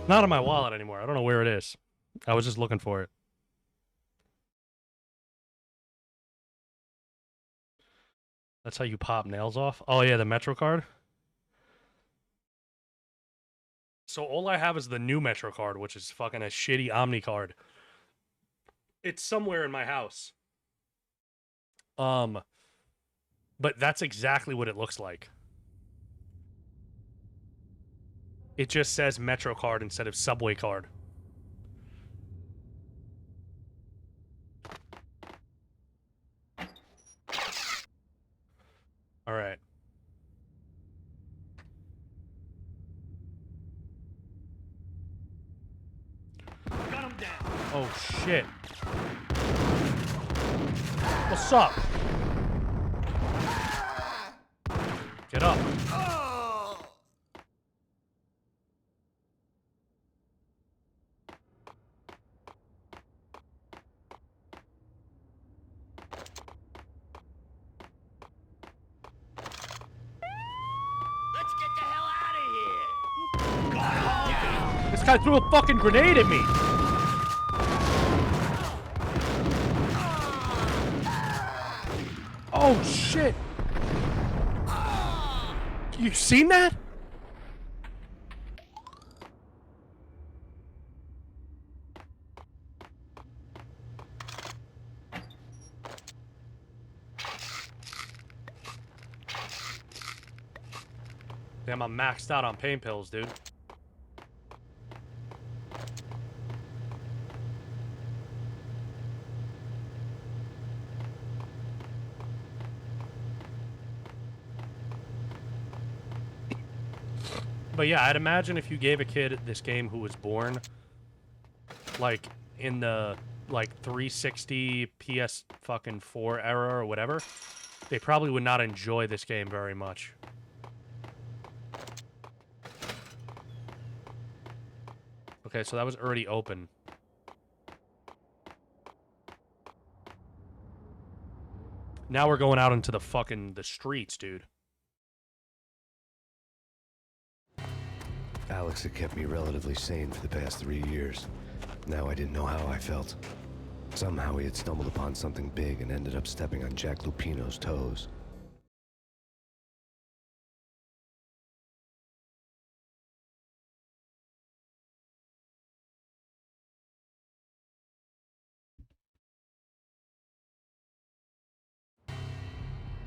Not in my wallet anymore. I don't know where it is. I was just looking for it. That's how you pop nails off? Oh, yeah, the Metro card. So all I have is the new Metro card, which is fucking a shitty Omni card. It's somewhere in my house. But that's exactly what it looks like. It just says Metro card instead of Subway card. All right. Gun him down. Oh, shit. What's up? Get up. Let's get the hell out of here! This guy threw a fucking grenade at me. Oh, shit. You seen that? Damn, I'm maxed out on pain pills, dude. But yeah, I'd imagine if you gave a kid this game who was born, like, in the, like, 360 PS fucking 4 era or whatever, they probably would not enjoy this game very much. Okay, so that was already open. Now we're going out into the fucking, the streets, dude. Alex had kept me relatively sane for the past 3 years. Now I didn't know how I felt. Somehow he had stumbled upon something big and ended up stepping on Jack Lupino's toes.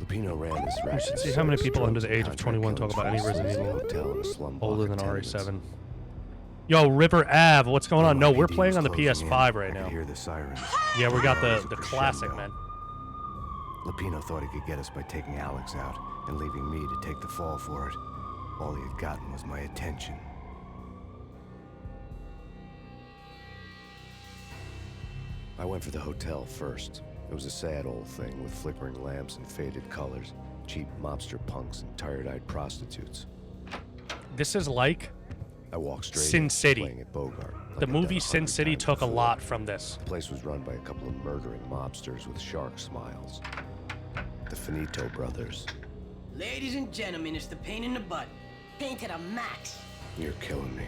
Lupino ran this racket. You should see how many people under the age of 21 talk about any Resident Evil older than RE7. Yo, River Ave, what's going on? No, we're playing on the PS5 right now. Hear the sirens. Yeah, we got the classic, man. Lupino thought he could get us by taking Alex out and leaving me to take the fall for it. All he had gotten was my attention. I went for the hotel first. It was a sad old thing with flickering lamps and faded colors, cheap mobster punks and tired-eyed prostitutes. This is like I walked straight Sin City. playing at Bogart, like The I'd movie done Sin 100 City times took a before. lot from this. The place was run by a couple of murdering mobsters with shark smiles. The Finito brothers. Ladies and gentlemen, it's the Payne in the butt. Payne to the max. You're killing me.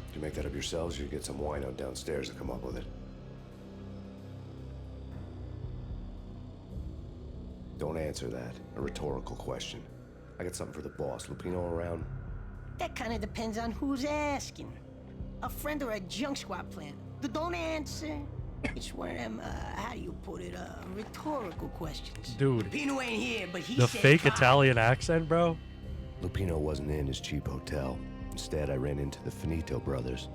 Did you make that up yourselves, or you get some wino downstairs to come up with it? Don't answer that. A rhetorical question. I got something for the boss. Lupino around? That kind of depends on who's asking. A friend or a junk squad plan. Don't answer. It's one of them, how do you put it, rhetorical questions. Dude. Lupino ain't here, but he The said fake bye. Italian accent, bro. Lupino wasn't in his cheap hotel. Instead, I ran into the Finito brothers.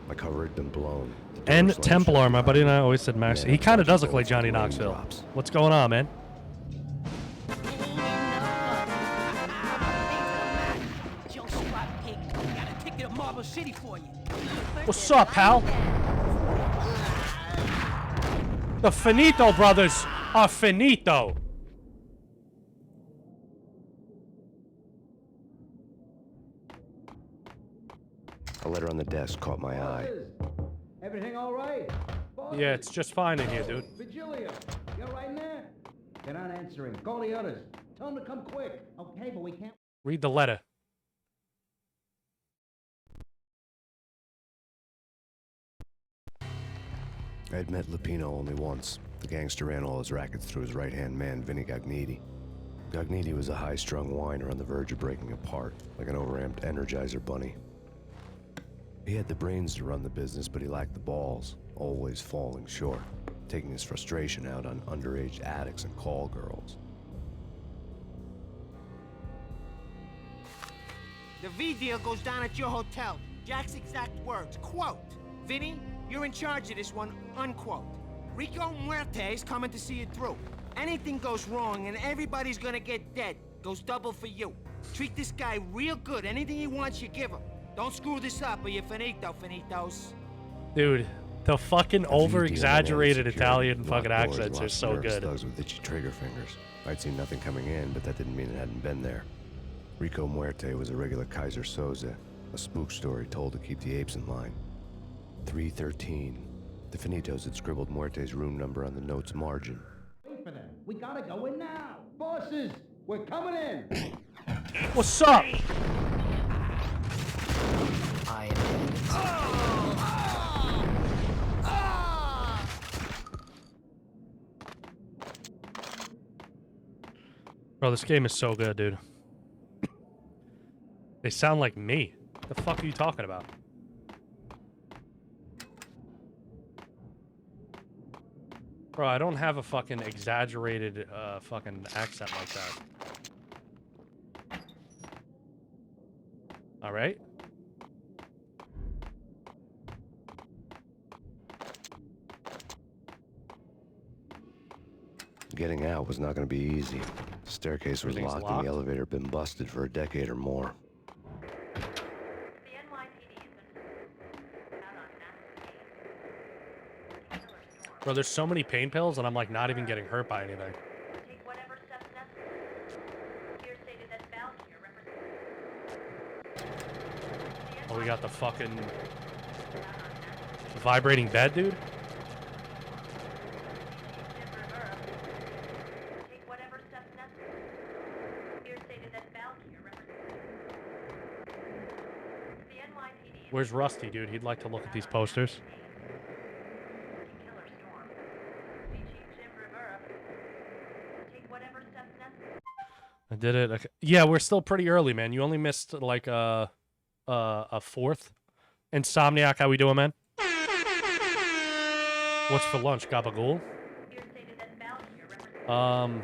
My cover had been blown. And Templar, my buddy and I always said Max. He kind of does look like Johnny Knoxville. What's going on, man? Junk squad pig. Got a ticket to Marble City for you. What's up, pal? The Finito brothers are finito. A letter on the desk caught my eye. Everything all right? Yeah, it's just fine in here, dude. Virgilio, you're right in there? They're not answering. Call the others. Tell them to come quick. Okay, but we can't. Read the letter. I had met Lupino only once. The gangster ran all his rackets through his right-hand man, Vinny Gagniti. Gagniti was a high-strung whiner on the verge of breaking apart, like an overamped Energizer bunny. He had the brains to run the business, but he lacked the balls, always falling short, taking his frustration out on underage addicts and call girls. The V deal goes down at your hotel. Jack's exact words, quote, "Vinny, you're in charge of this one," unquote. Rico Muerte's coming to see it through. Anything goes wrong and everybody's gonna get dead. Goes double for you. Treat this guy real good. Anything he wants, you give him. Don't screw this up or you're finito, finitos. Dude, the fucking over-exaggerated Italian fucking accents are so good. Thugs with itchy trigger fingers. I'd seen nothing coming in, but that didn't mean it hadn't been there. Rico Muerte was a regular Kaiser Soze, a spook story told to keep the apes in line. 313. The Finitos had scribbled Muerte's room number on the note's margin. Wait for them. We gotta go in now. Bosses, we're coming in. What's up? I am Bro, this game is so good, dude. They sound like me. The fuck are you talking about? Bro, I don't have a fucking exaggerated fucking accent like that. Alright? Getting out was not going to be easy. The staircase was locked and the elevator had been busted for a decade or more. Bro, there's so many pain pills and I'm like not even getting hurt by anything. Oh, we got the fucking vibrating bed, dude. Where's Rusty, dude? He'd like to look at these posters. I did it. Okay. Yeah, we're still pretty early, man. You only missed like a fourth. Insomniac, how we doing, man? What's for lunch? Gabagool? Oh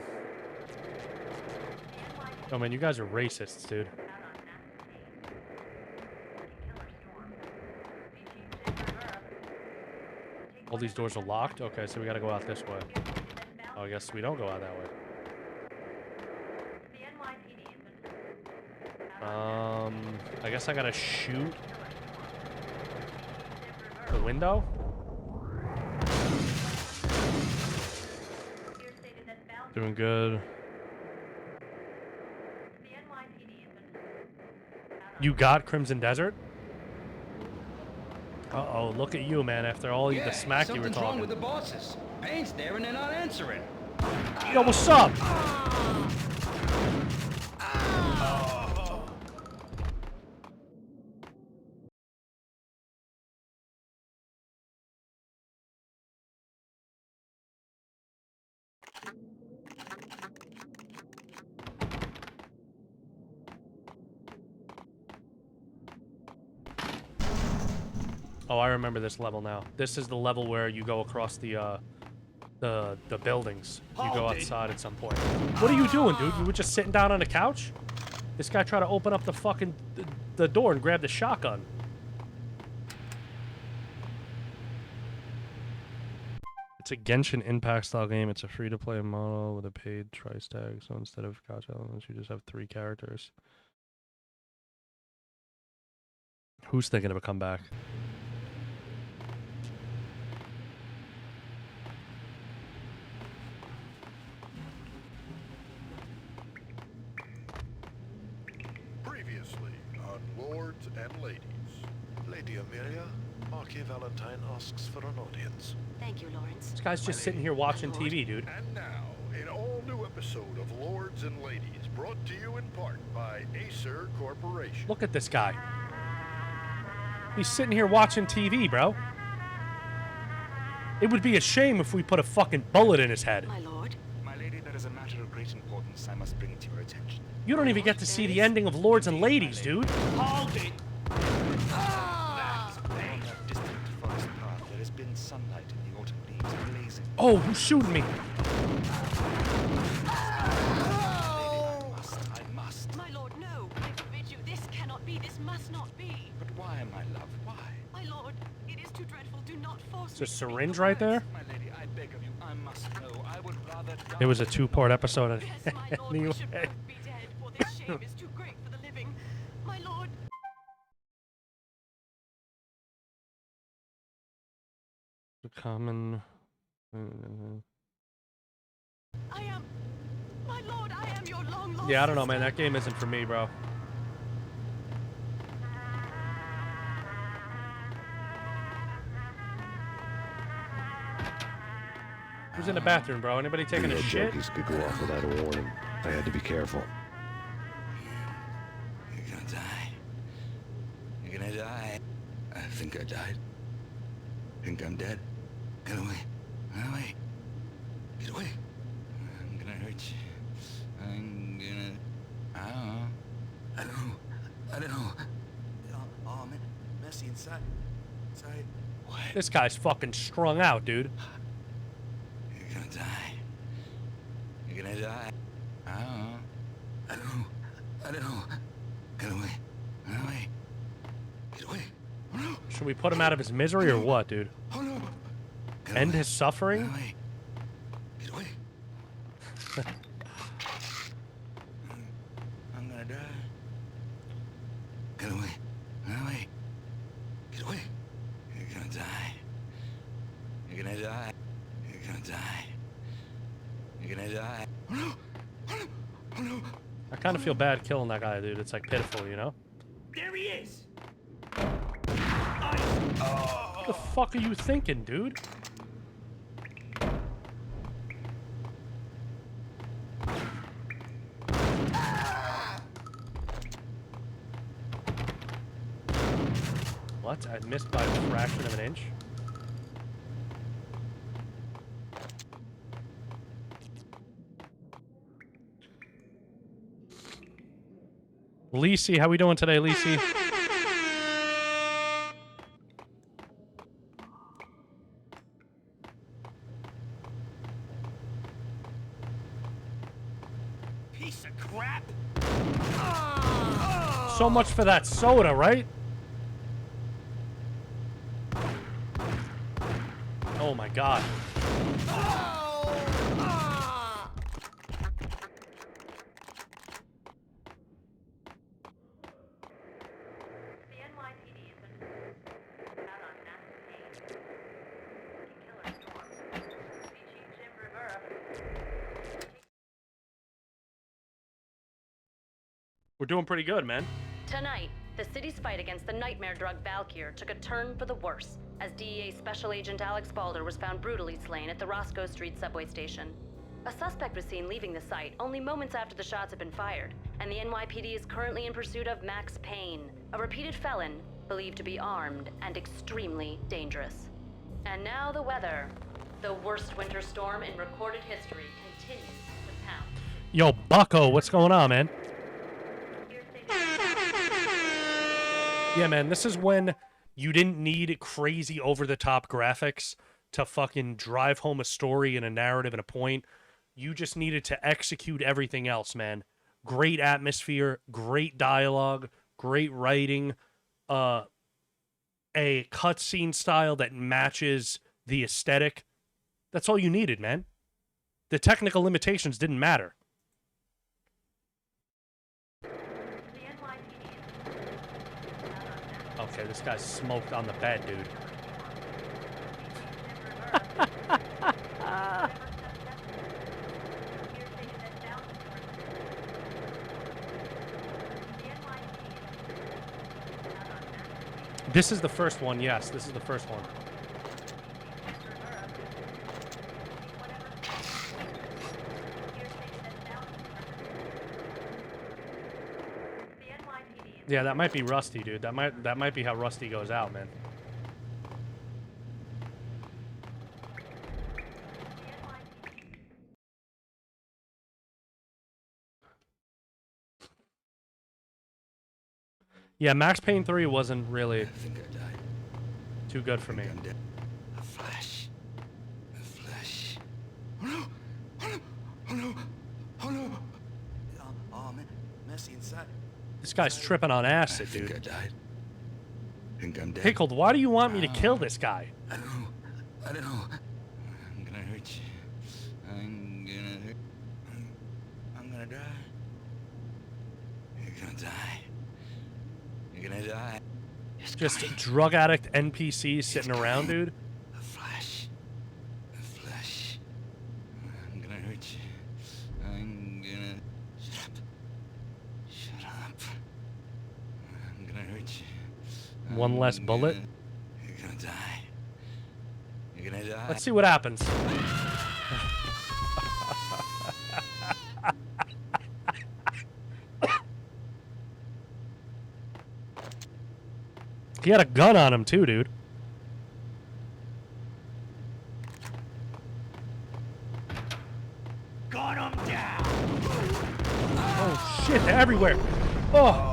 man, you guys are racists, dude. All these doors are locked? Okay, so we gotta go out this way. Oh, I guess we don't go out that way. I guess I gotta shoot the window? Doing good. You got Crimson Desert? Uh-oh, look at you, man. After all the smack you were talking. Something's wrong with the bosses. Payne's there and they're not answering. Yo, what's up? Oh, I remember this level now. This is the level where you go across the buildings. You go outside at some point. What are you doing, dude? You were just sitting down on the couch? This guy tried to open up the fucking the door and grab the shotgun. It's a Genshin Impact style game. It's a free-to-play model with a paid price tag. So instead of gacha elements, you just have 3 characters. Who's thinking of a comeback? Previously on Lords and Ladies. Lady Amelia, Marquis Valentine asks for an audience. Thank you, Lawrence. This guy's just sitting here watching TV, dude. And now, an all-new episode of Lords and Ladies, brought to you in part by Acer Corporation. Look at this guy. He's sitting here watching TV, bro. It would be a shame if we put a fucking bullet in his head. My lord? My lady, there is a matter of great importance I must bring to your attention. You don't even get to see the ending of Lords and Ladies, dude. Hold it! Along that distant forest path, there has been sunlight in the autumn leaves blazing. Oh, who's shooting me? I must. My lord, no! I forbid you. This cannot be. This must not be. But why, my love? Why? My lord, it is too dreadful. Do not force Is there a syringe right there? My lady, I beg of you, I must know. I would rather die. It was a 2-part episode. Yes, my lord, we should both be dead, for this shame is too great for the living. My lord. The common. I am. My lord, I am your long lost. Yeah, I don't know, man. That game isn't for me, bro. Who's in the bathroom, bro? Anybody taking a shit? Junkies could go off without a warning. I had to be careful. You're gonna die. You're gonna die. I think I died. Think I'm dead. Get away. Get away. Get away. I'm gonna hurt you. I'm gonna... I don't know. I don't know. Oh, man. Messy inside. Inside. What? This guy's fucking strung out, dude. You're gonna die. You're gonna die. I don't know. I don't know. I don't know. Get away. Get away. Get away. Oh no. Should we put him out of his misery or what, dude? Oh no. End his suffering? Get away. Get away. I'm gonna die. Get away. Get away. Get away. You're gonna die. You're gonna die. You're gonna die. You're gonna die. Oh no. Oh no. Oh no. I kind of feel bad killing that guy, dude. It's like pitiful, you know? There he is. What the fuck are you thinking, dude? What? I missed by a fraction of an inch? Lisi, how we doing today, Lisi? Piece of crap. So much for that soda, right? Oh my god. We're doing pretty good, man. Tonight, the city's fight against the nightmare drug Valkyr took a turn for the worse, as DEA Special Agent Alex Balder was found brutally slain at the Roscoe Street subway station. A suspect was seen leaving the site only moments after the shots had been fired, and the NYPD is currently in pursuit of Max Payne, a repeated felon believed to be armed and extremely dangerous. And now the weather. The worst winter storm in recorded history continues to pound. Yo, Bucko, what's going on, man? Yeah, man, this is when you didn't need crazy over-the-top graphics to fucking drive home a story and a narrative and a point. You just needed to execute everything else, man. Great atmosphere, great dialogue, great writing, a cutscene style that matches the aesthetic. That's all you needed, man. The technical limitations didn't matter. Okay, this guy's smoked on the bed, dude. This is the first one, yes. This is the first one. Yeah, that might be Rusty, dude. That might be how Rusty goes out, man. Yeah, Max Payne 3 wasn't really I think I died. too good for me. I'm dead. A flash. A flash. Oh no! Oh no! Oh no! Oh no! Oh man, messy inside. This guy's tripping on acid, I think dude. I died. I think I'm dead. Pickled, why do you want me to kill this guy? I don't know. I don't know. I'm gonna hurt you. I'm gonna hurt. I'm gonna die. You're gonna die. You're gonna die. It's Just coming. drug addict NPCs sitting around, dude. A flash. A flash. I'm gonna hurt you. I'm gonna. Shut up. Shut up. I'm gonna hurt you. One less bullet. You're gonna die. You're gonna die. Let's see what happens. He had a gun on him too, dude. Gun him down! Oh shit, they're everywhere. Oh.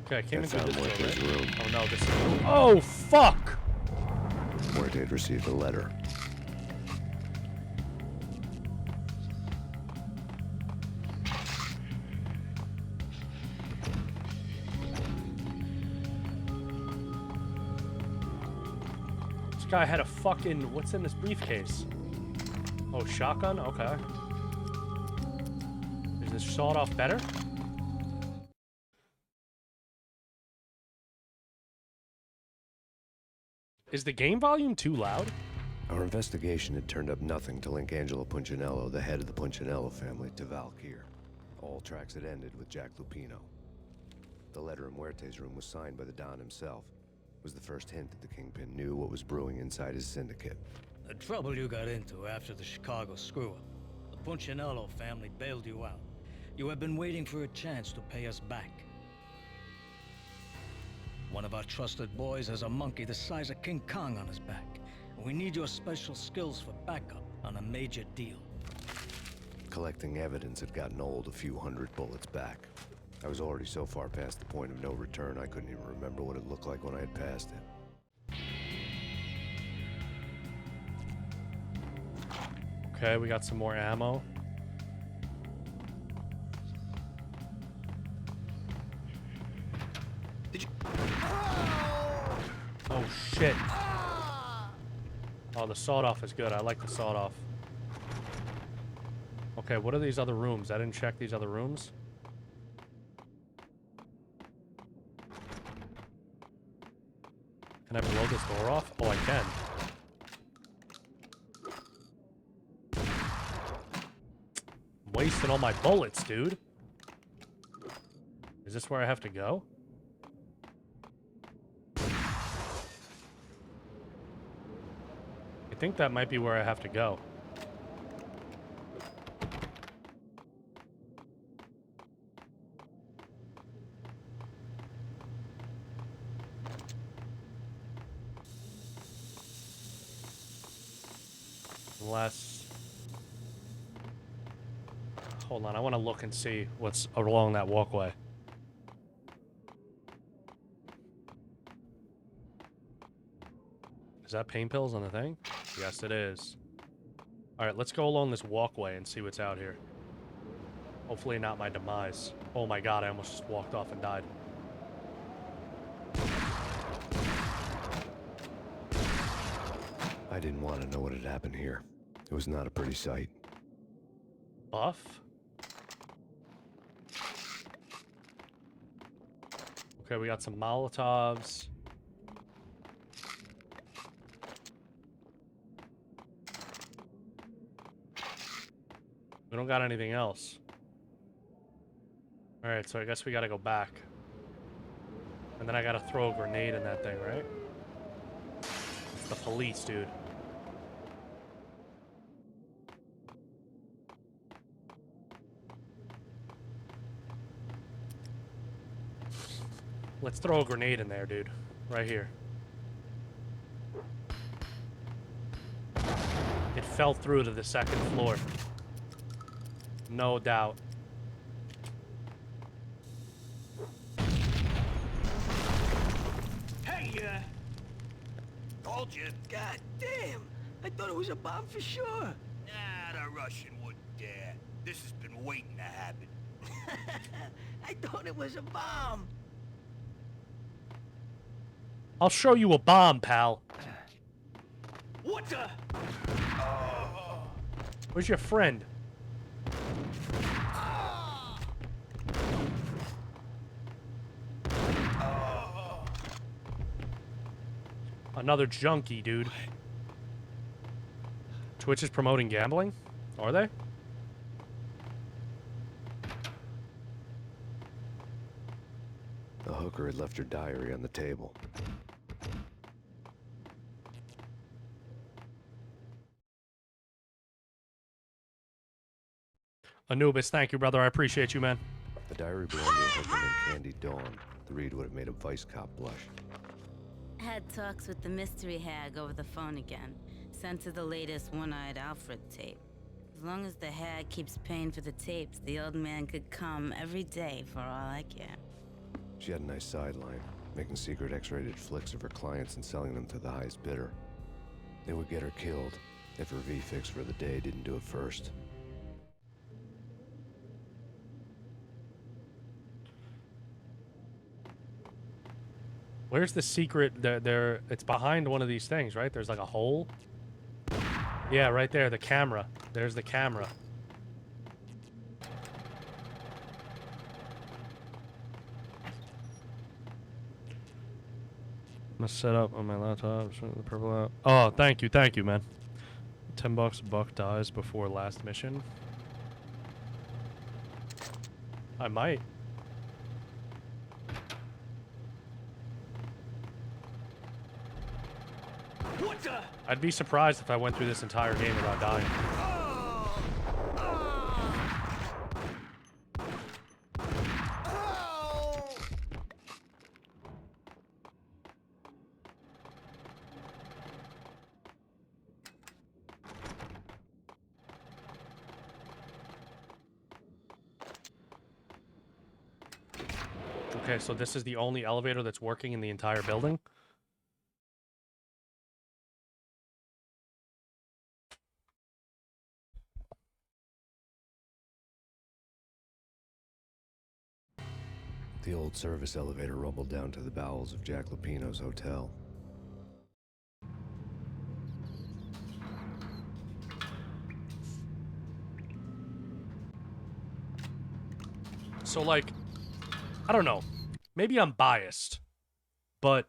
Okay, I came into this Muerte's room. room, Oh no, this is. Oh fuck! Muerte had received a letter. This guy had a fucking. What's in this briefcase? Oh, shotgun? Okay. Is this sawed off better? Is the game volume too loud? Our investigation had turned up nothing to link Angelo Punchinello, the head of the Punchinello family, to Valkyr. All tracks had ended with Jack Lupino. The letter in Muerte's room was signed by the Don himself. It was the first hint that the Kingpin knew what was brewing inside his syndicate. The trouble you got into after the Chicago screw-up. The Punchinello family bailed you out. You have been waiting for a chance to pay us back. One of our trusted boys has a monkey the size of King Kong on his back. We need your special skills for backup on a major deal. Collecting evidence had gotten old a few hundred bullets back. I was already so far past the point of no return, I couldn't even remember what it looked like when I had passed it. Okay, we got some more ammo. Oh shit. Oh, the sawed-off is good. I like the sawed-off. Okay, what are these other rooms? I didn't check these other rooms. Can I blow this door off? Oh, I can. I'm wasting all my bullets, dude. Is this where I have to go? I think that might be where I have to go. Unless... Hold on, I want to look and see what's along that walkway. Is that pain pills on the thing? Yes, it is. Alright, let's go along this walkway and see what's out here. Hopefully not my demise. Oh my god, I almost just walked off and died. I didn't want to know what had happened here. It was not a pretty sight. Buff? Okay, we got some Molotovs. We don't got anything else. Alright, so I guess we gotta go back. And then I gotta throw a grenade in that thing, right? It's the police, dude. Let's throw a grenade in there, dude. Right here. It fell through to the second floor. No doubt. Hey, Told you. God damn! I thought it was a bomb for sure. Nah, the Russian wouldn't dare. This has been waiting to happen. I thought it was a bomb. I'll show you a bomb, pal. what the? Where's your friend? Another junkie, dude. Twitch is promoting gambling? Are they? The hooker had left her diary on the table. Anubis, thank you, brother. I appreciate you, man. The diary belonged to a hooker named Candy Dawn. The read would have made a vice cop blush. Had talks with the mystery hag over the phone again. Sent her the latest one-eyed Alfred tape. As long as the hag keeps paying for the tapes, the old man could come every day for all I care. She had a nice sideline, making secret X-rated flicks of her clients and selling them to the highest bidder. They would get her killed if her V-fix for the day didn't do it first. Where's the secret? There, it's behind one of these things, right? There's like a hole. Yeah, right there, the camera. There's the camera. I'm gonna set up on my laptop. The purple out. Oh, thank you, man. $10 buck dies before last mission. I might. What the? I'd be surprised if I went through this entire game without dying. Okay, so this is the only elevator that's working in the entire building? The old service elevator rumbled down to the bowels of Jack Lupino's hotel. So, like, I don't know. Maybe I'm biased, but...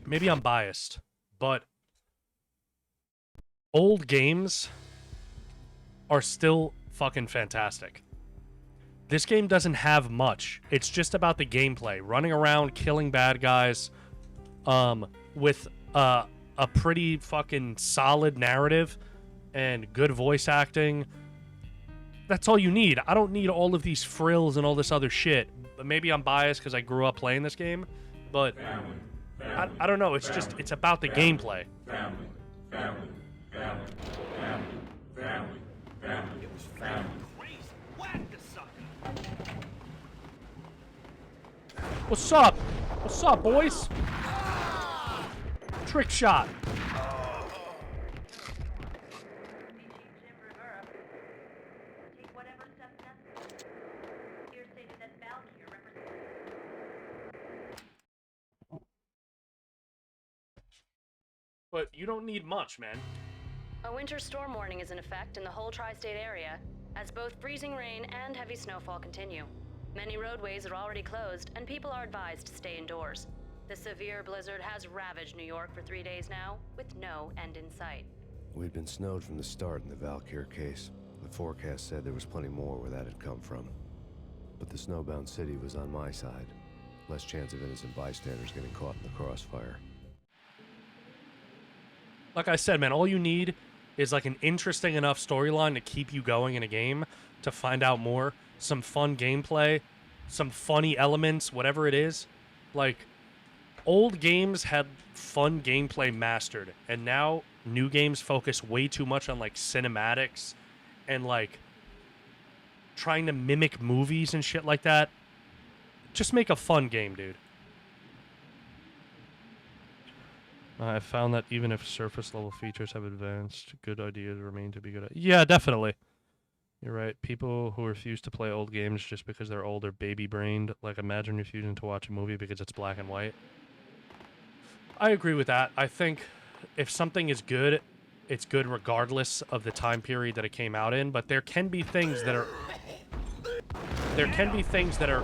Maybe I'm biased, but... Old games are still fucking fantastic. This game doesn't have much. It's just about the gameplay. Running around, killing bad guys, with a pretty fucking solid narrative and good voice acting. That's all you need. I don't need all of these frills and all this other shit. But maybe I'm biased because I grew up playing this game, but I don't know. It's just, it's about the gameplay. What's up? What's up, boys? Trick shot. But you don't need much, man. A winter storm warning is in effect in the whole tri-state area, as both freezing rain and heavy snowfall continue. Many roadways are already closed, and people are advised to stay indoors. The severe blizzard has ravaged New York for 3 days now, with no end in sight. We'd been snowed from the start in the Valkyr case. The forecast said there was plenty more where that had come from. But the snowbound city was on my side. Less chance of innocent bystanders getting caught in the crossfire. Like I said, man, all you need is like an interesting enough storyline to keep you going in a game to find out more. some fun gameplay, some funny elements, whatever it is. Like, old games had fun gameplay mastered, and now new games focus way too much on, like, cinematics and, like, trying to mimic movies and shit like that. Just make a fun game, dude. I found that even if surface level features have advanced, good ideas remain to be good. Yeah, definitely. You're right. People who refuse to play old games just because they're old are baby-brained. Like, imagine refusing to watch a movie because it's black and white. I agree with that. I think if something is good, it's good regardless of the time period that it came out in. But there can be things that are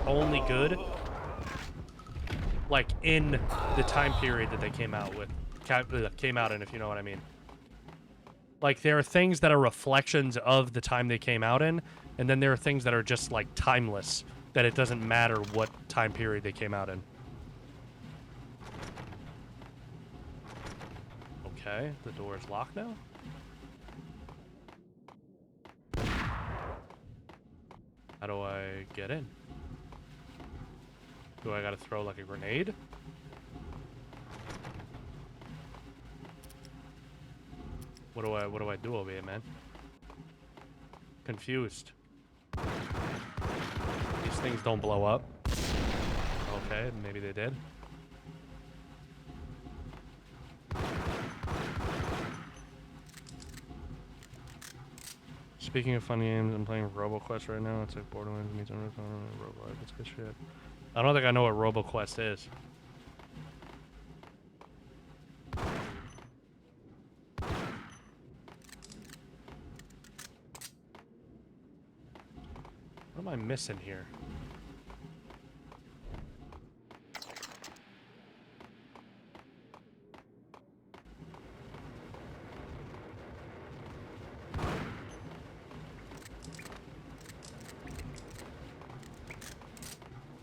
only good, like, in the time period that they came out in, if you know what I mean. Like, there are things that are reflections of the time they came out in, and then there are things that are just, like, timeless, that it doesn't matter what time period they came out in. Okay, the door is locked now? How do I get in? Do I gotta throw, like, a grenade? What do I do over here, man? Confused. These things don't blow up. Okay, maybe they did. Speaking of fun games, I'm playing RoboQuest right now. It's like Borderlands meets RoboQuest. It's good shit. I don't think I know what RoboQuest is. What am I missing here?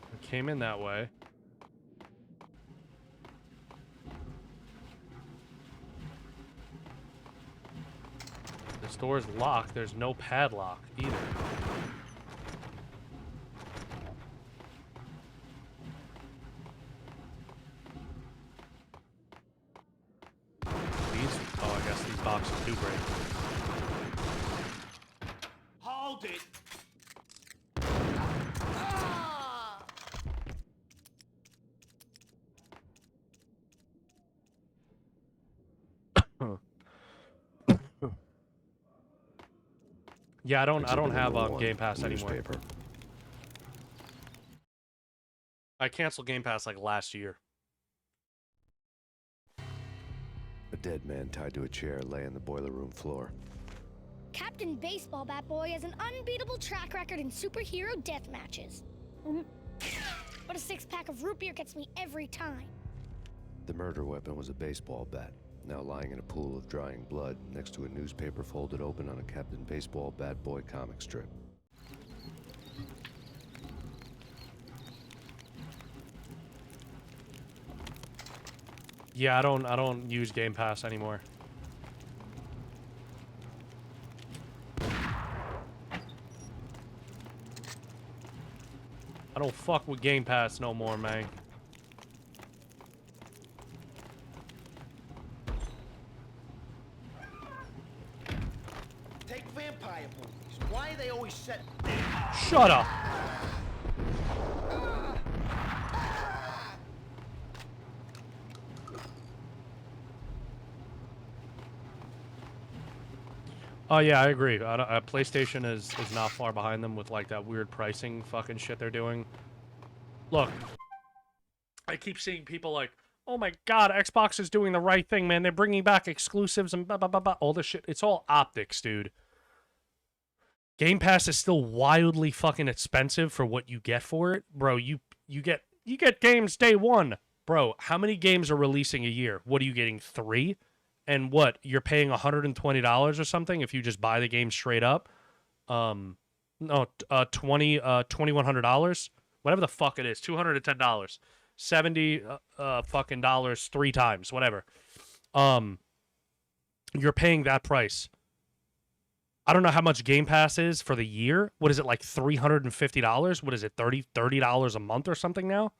I came in that way. This door is locked. There's no padlock either. Oh, I guess these boxes do break. Hold it! Yeah, I don't have Game Pass anymore. Newspaper. I canceled Game Pass like last year. A dead man tied to a chair lay on the boiler room floor. Captain Baseball Bat Boy has an unbeatable track record in superhero death matches. But a six-pack of root beer gets me every time. The murder weapon was a baseball bat, now lying in a pool of drying blood next to a newspaper folded open on a Captain Baseball Bat Boy comic strip. Yeah, I don't use Game Pass anymore. I don't fuck with Game Pass no more, man. Take vampire movies. Why are they always set? Shut up. Oh yeah, I agree. PlayStation is not far behind them with like that weird pricing fucking shit they're doing. Look, I keep seeing people like, oh my god, Xbox is doing the right thing, man. They're bringing back exclusives and blah, blah, blah, blah. All this shit. It's all optics, dude. Game Pass is still wildly fucking expensive for what you get for it. Bro, you get games day one. Bro, how many games are releasing a year? What are you getting, 3? And what, you're paying $120 or something if you just buy the game straight up? No, $2,100, whatever the fuck it is, $210, $70 fucking dollars 3 times, whatever. You're paying that price I don't know how much Game Pass is for the year. What is it, like $350? What is it, $30 a month or something now?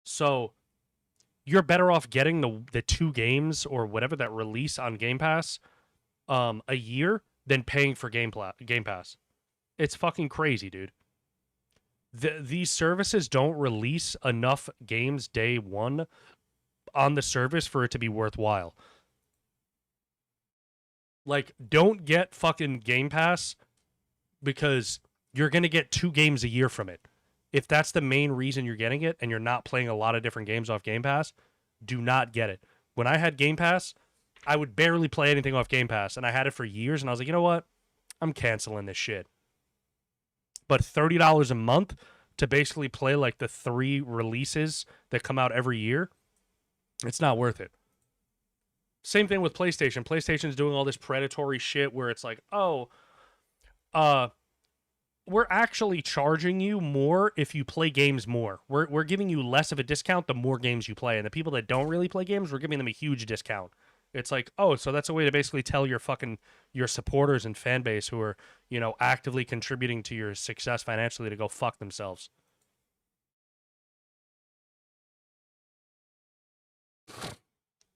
So you're better off getting the 2 games or whatever that release on Game Pass a year than paying for Game Pass. It's fucking crazy, dude. These services don't release enough games day one on the service for it to be worthwhile. Like, don't get fucking Game Pass because you're going to get 2 games a year from it. If that's the main reason you're getting it and you're not playing a lot of different games off Game Pass, do not get it. When I had Game Pass, I would barely play anything off Game Pass, and I had it for years, and I was like, you know what? I'm canceling this shit. But $30 a month to basically play like the 3 releases that come out every year, it's not worth it. Same thing with PlayStation. PlayStation's doing all this predatory shit where it's like, oh, we're actually charging you more if you play games more. We're giving you less of a discount the more games you play. And the people that don't really play games, we're giving them a huge discount. It's like, oh, so that's a way to basically tell your supporters and fan base who are, actively contributing to your success financially to go fuck themselves.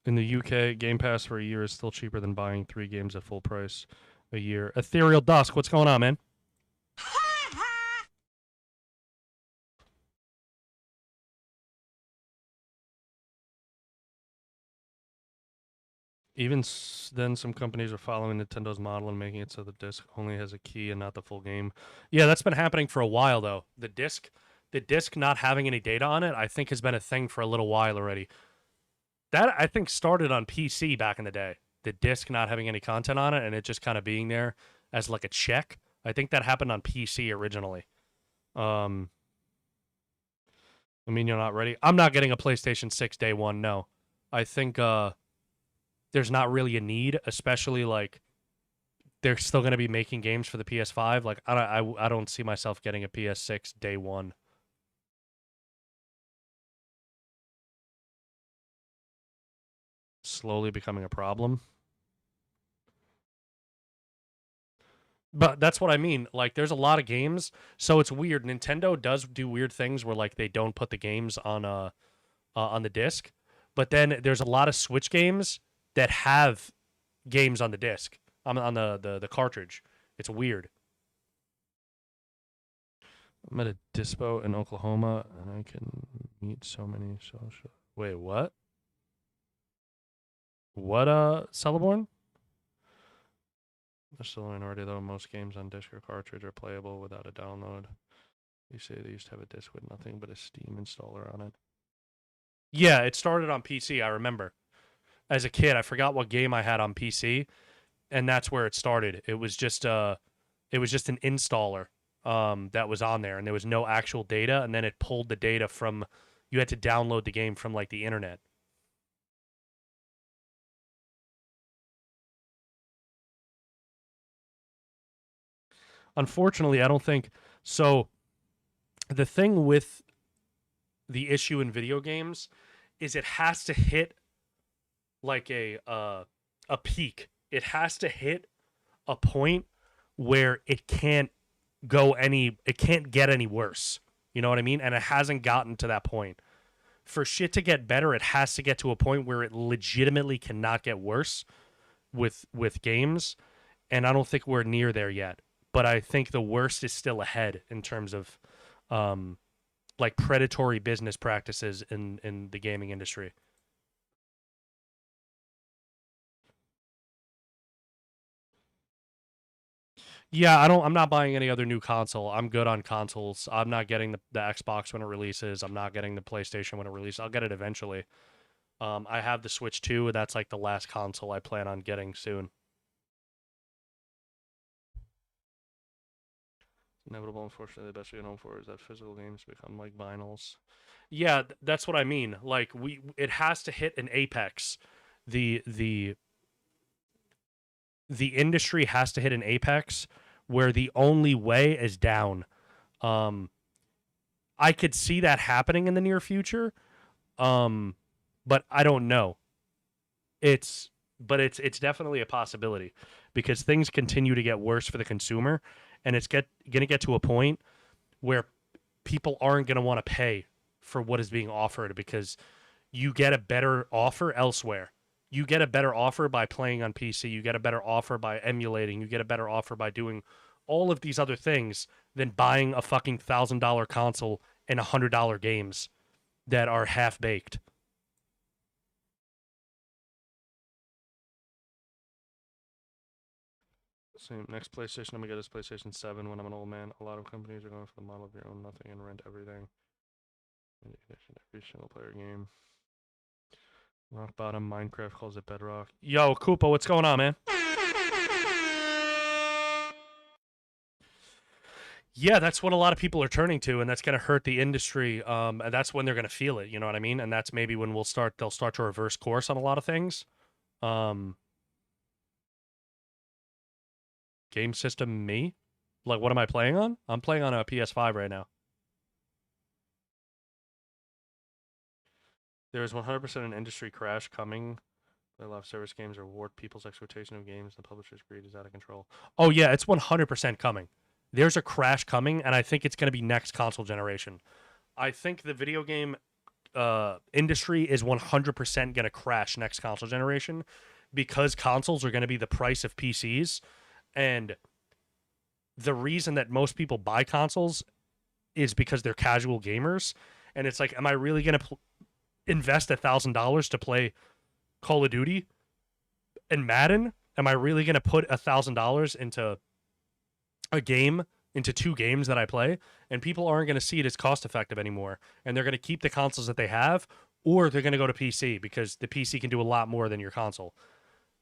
In the UK, Game Pass for a year is still cheaper than buying 3 games at full price a year. Ethereal Dusk, what's going on, man? Even then, some companies are following Nintendo's model and making it so the disc only has a key and not the full game. Yeah, that's been happening for a while, though. The disc not having any data on it, I think, has been a thing for a little while already. That, I think, started on PC back in the day. The disc not having any content on it and it just kind of being there as like a check. I think that happened on PC originally. I mean, you're not ready. I'm not getting a PlayStation 6 day one, no. I think there's not really a need, especially like they're still going to be making games for the PS5. Like I don't see myself getting a PS6 day one. Slowly becoming a problem. But that's what I mean. Like, there's a lot of games, so it's weird. Nintendo does do weird things where like they don't put the games on the disc, but then there's a lot of Switch games that have games on the disc, on the cartridge. It's weird. I'm at a dispo in Oklahoma, and I can meet so many social. Wait, what? What, Celeborn? There's still a minority, though. Most games on disc or cartridge are playable without a download. You say they used to have a disc with nothing but a Steam installer on it. Yeah, it started on PC, I remember. As a kid, I forgot what game I had on PC, and that's where it started. It was just an installer that was on there, and there was no actual data, and then it pulled the data from, you had to download the game from like the internet. Unfortunately, I don't think so. The thing with the issue in video games is it has to hit like a peak. It has to hit a point where it can't get any worse. You know what I mean? And it hasn't gotten to that point. For shit to get better, it has to get to a point where it legitimately cannot get worse with games, and I don't think we're near there yet. But I think the worst is still ahead in terms of like predatory business practices in the gaming industry. Yeah, I'm not buying any other new console. I'm good on consoles. I'm not getting the Xbox when it releases. I'm not getting the PlayStation when it releases. I'll get it eventually. I have the Switch 2, and that's like the last console I plan on getting soon. Inevitable, unfortunately, the best we can hope for is that physical games become like vinyls. Yeah, that's what I mean. Like it has to hit an apex. The industry has to hit an apex where the only way is down. I could see that happening in the near future, but I don't know. It's but it's definitely a possibility because things continue to get worse for the consumer, and it's going to get to a point where people aren't going to want to pay for what is being offered because you get a better offer elsewhere. You get a better offer by playing on PC. You get a better offer by emulating. You get a better offer by doing all of these other things than buying a fucking $1,000 console and $100 games that are half baked. Same. Next PlayStation, I'm gonna get this PlayStation 7 when I'm an old man. A lot of companies are going for the model of your own nothing and rent everything. Every single player game. Rock bottom. Minecraft calls it bedrock. Yo, Koopa, what's going on, man? Yeah, that's what a lot of people are turning to, and that's going to hurt the industry. And that's when they're going to feel it. You know what I mean? And that's maybe when they'll start to reverse course on a lot of things. Game system, me? Like, what am I playing on? I'm playing on a PS5 right now. There is 100% an industry crash coming. The live service games reward people's expectation of games. The publisher's greed is out of control. Oh, yeah, it's 100% coming. There's a crash coming, and I think it's going to be next console generation. I think the video game industry is 100% going to crash next console generation because consoles are going to be the price of PCs. And the reason that most people buy consoles is because they're casual gamers. And it's like, am I really going to invest $1,000 to play Call of Duty and Madden? Am I really going to put $1,000 into a game, into two games that I play? And people aren't going to see it as cost effective anymore. And they're going to keep the consoles that they have, or they're going to go to PC because the PC can do a lot more than your console.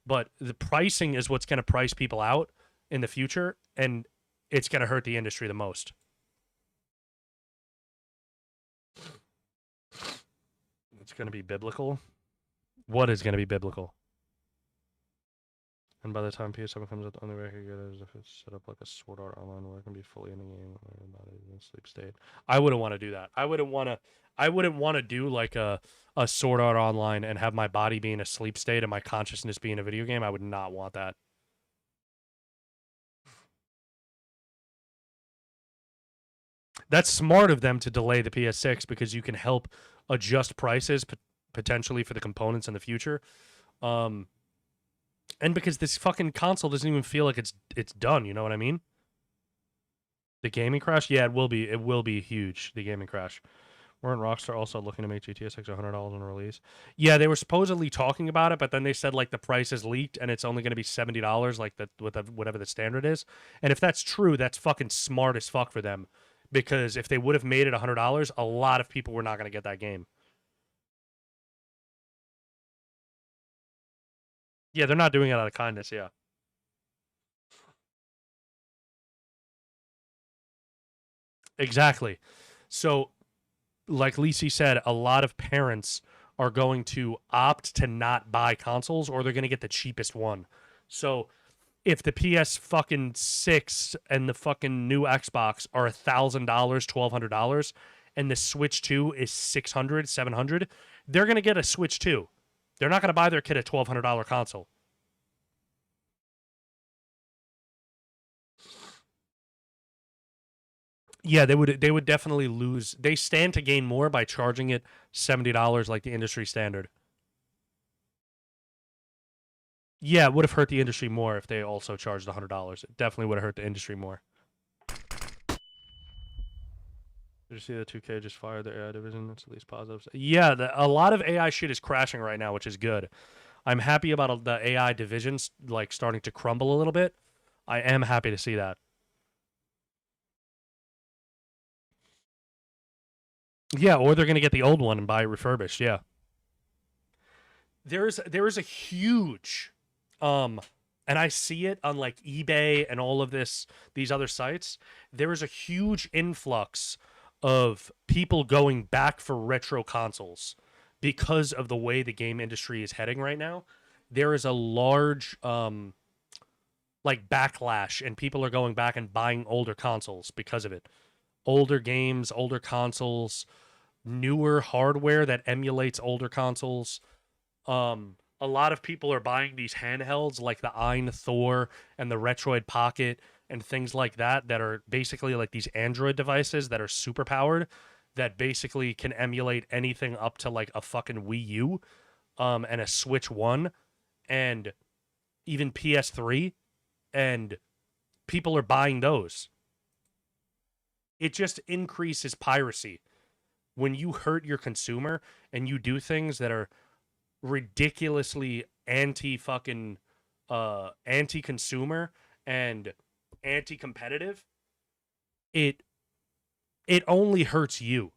But the pricing is what's going to price people out in the future, and it's going to hurt the industry the most. It's going to be biblical. What is going to be biblical? And by the time PS7 comes out, the only way I could get it is if it's set up like a Sword Art Online where I can be fully in the game or not in sleep state. I wouldn't want to do that. I wouldn't want to do like a Sword Art Online and have my body be in a sleep state and my consciousness be in a video game. I would not want that. That's smart of them to delay the PS6 because you can help adjust prices potentially for the components in the future. And because this fucking console doesn't even feel like it's done, you know what I mean? The gaming crash? Yeah, it will be huge, the gaming crash. Weren't Rockstar also looking to make GTA 6 $100 on release? Yeah, they were supposedly talking about it, but then they said like the price is leaked and it's only going to be $70, like whatever the standard is. And if that's true, that's fucking smart as fuck for them, because if they would have made it $100, a lot of people were not going to get that game. Yeah, they're not doing it out of kindness. Yeah. Exactly. So, like Lisi said, a lot of parents are going to opt to not buy consoles, or they're going to get the cheapest one. So if the PS fucking 6 and the fucking new Xbox are $1,000, $1,200, and the Switch 2 is $600, $700, they're going to get a Switch 2. They're not going to buy their kid a $1,200 console. Yeah, they would definitely lose. They stand to gain more by charging it $70 like the industry standard. Yeah, it would have hurt the industry more if they also charged $100. It definitely would have hurt the industry more. Did you see that 2K just fired their AI division? That's at least positive. Yeah, a lot of AI shit is crashing right now, which is good. I'm happy about the AI divisions like starting to crumble a little bit. I am happy to see that. Yeah, or they're going to get the old one and buy it refurbished. Yeah. There is a huge and I see it on like eBay and all of these other sites. There is a huge influx of people going back for retro consoles because of the way the game industry is heading right now. There is a large like backlash, and people are going back and buying older consoles because of it. Older games, older consoles, newer hardware that emulates older consoles. a lot of people are buying these handhelds like the Ein Thor and the Retroid Pocket and things like that are basically like these Android devices that are super powered that basically can emulate anything up to like a fucking Wii U and a Switch 1 and even PS3, and people are buying those. It just increases piracy. When you hurt your consumer and you do things that are ridiculously anti-consumer and anti-competitive, it only hurts you.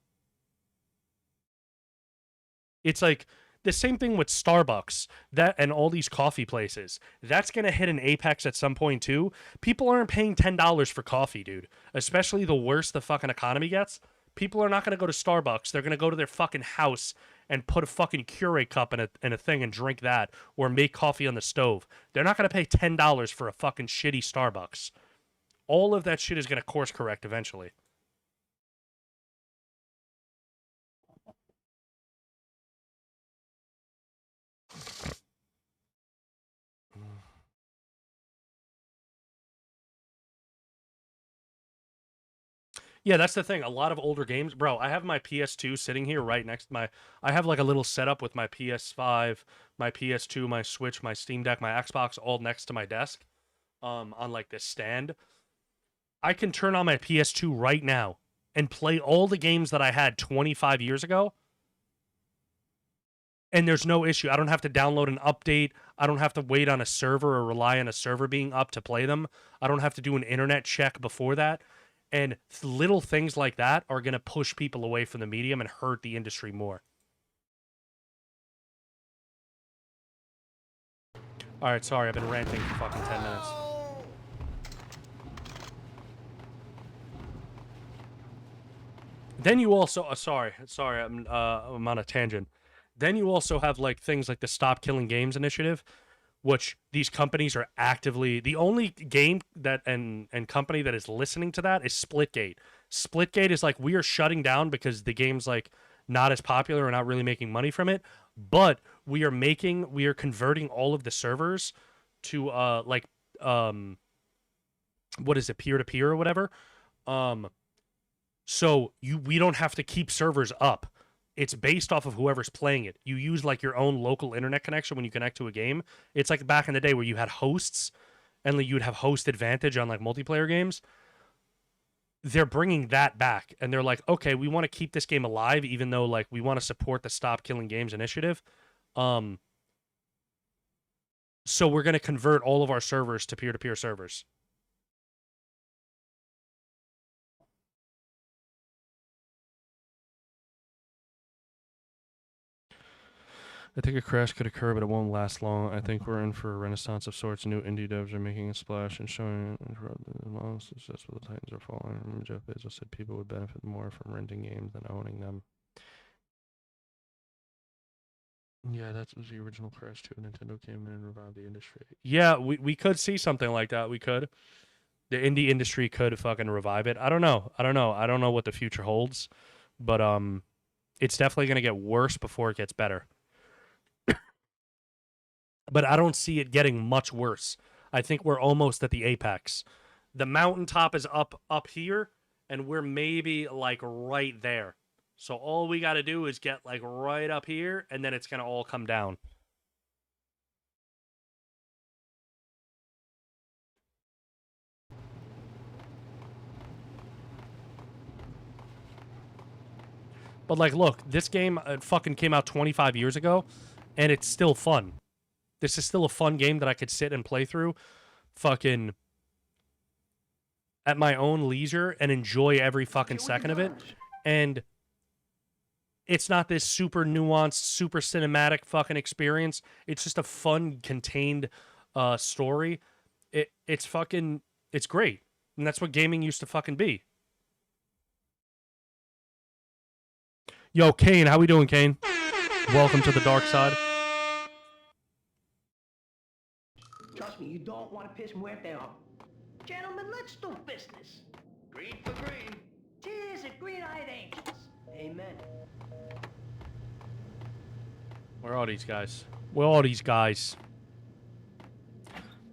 It's like the same thing with Starbucks and all these coffee places. That's going to hit an apex at some point too. People aren't paying $10 for coffee, dude. Especially the worse the fucking economy gets. People are not going to go to Starbucks. They're going to go to their fucking house and put a fucking Keurig cup in a thing and drink that, or make coffee on the stove. They're not going to pay $10 for a fucking shitty Starbucks. All of that shit is going to course correct eventually. Yeah, that's the thing. A lot of older games, bro. I have my PS2 sitting here right next to I have like a little setup with my PS5, my PS2, my Switch, my Steam Deck, my Xbox, all next to my desk, on like this stand. I can turn on my PS2 right now and play all the games that I had 25 years ago, and there's no issue. I don't have to download an update. I don't have to wait on a server or rely on a server being up to play them. I don't have to do an internet check before that. And little things like that are going to push people away from the medium and hurt the industry more. All right, sorry, I've been ranting for fucking 10 minutes. Then you also, sorry, I'm on a tangent. Then you also have like things like the Stop Killing Games initiative, which these companies are actively, the only game that and company that is listening to that is Splitgate. Splitgate is like, we are shutting down because the game's like not as popular or not really making money from it, but we are converting all of the servers to what is it, peer-to-peer or whatever. So we don't have to keep servers up. It's based off of whoever's playing it. You use like your own local internet connection when you connect to a game. It's like back in the day where you had hosts and like, you'd have host advantage on like multiplayer games. They're bringing that back, and they're like, okay, we want to keep this game alive even though like we want to support the Stop Killing Games initiative. So we're going to convert all of our servers to peer-to-peer servers. I think a crash could occur, but it won't last long. I think we're in for a renaissance of sorts. New indie devs are making a splash and showing the model success where the Titans are falling. Jeff Bezos said people would benefit more from renting games than owning them. Yeah, that was the original Crash 2. Nintendo came in and revived the industry. Yeah, we could see something like that. We could. The indie industry could fucking revive it. I don't know. I don't know what the future holds, but it's definitely going to get worse before it gets better. But I don't see it getting much worse. I think we're almost at the apex. The mountaintop is up here, and we're maybe like right there. So all we got to do is get like right up here, and then it's going to all come down. But like, look, this game fucking came out 25 years ago, and it's still fun. This is still a fun game that I could sit and play through fucking at my own leisure and enjoy every fucking second of it. And it's not this super nuanced, super cinematic fucking experience. It's just a fun, contained story. It's great. And that's what gaming used to fucking be. Yo, Kane, how we doing, Kane? Welcome to the dark side. Trust me, you don't want to piss Muerte off. Gentlemen, let's do business. Green for green. Cheers at green-eyed angels. Amen. Where are these guys? Where are all these guys?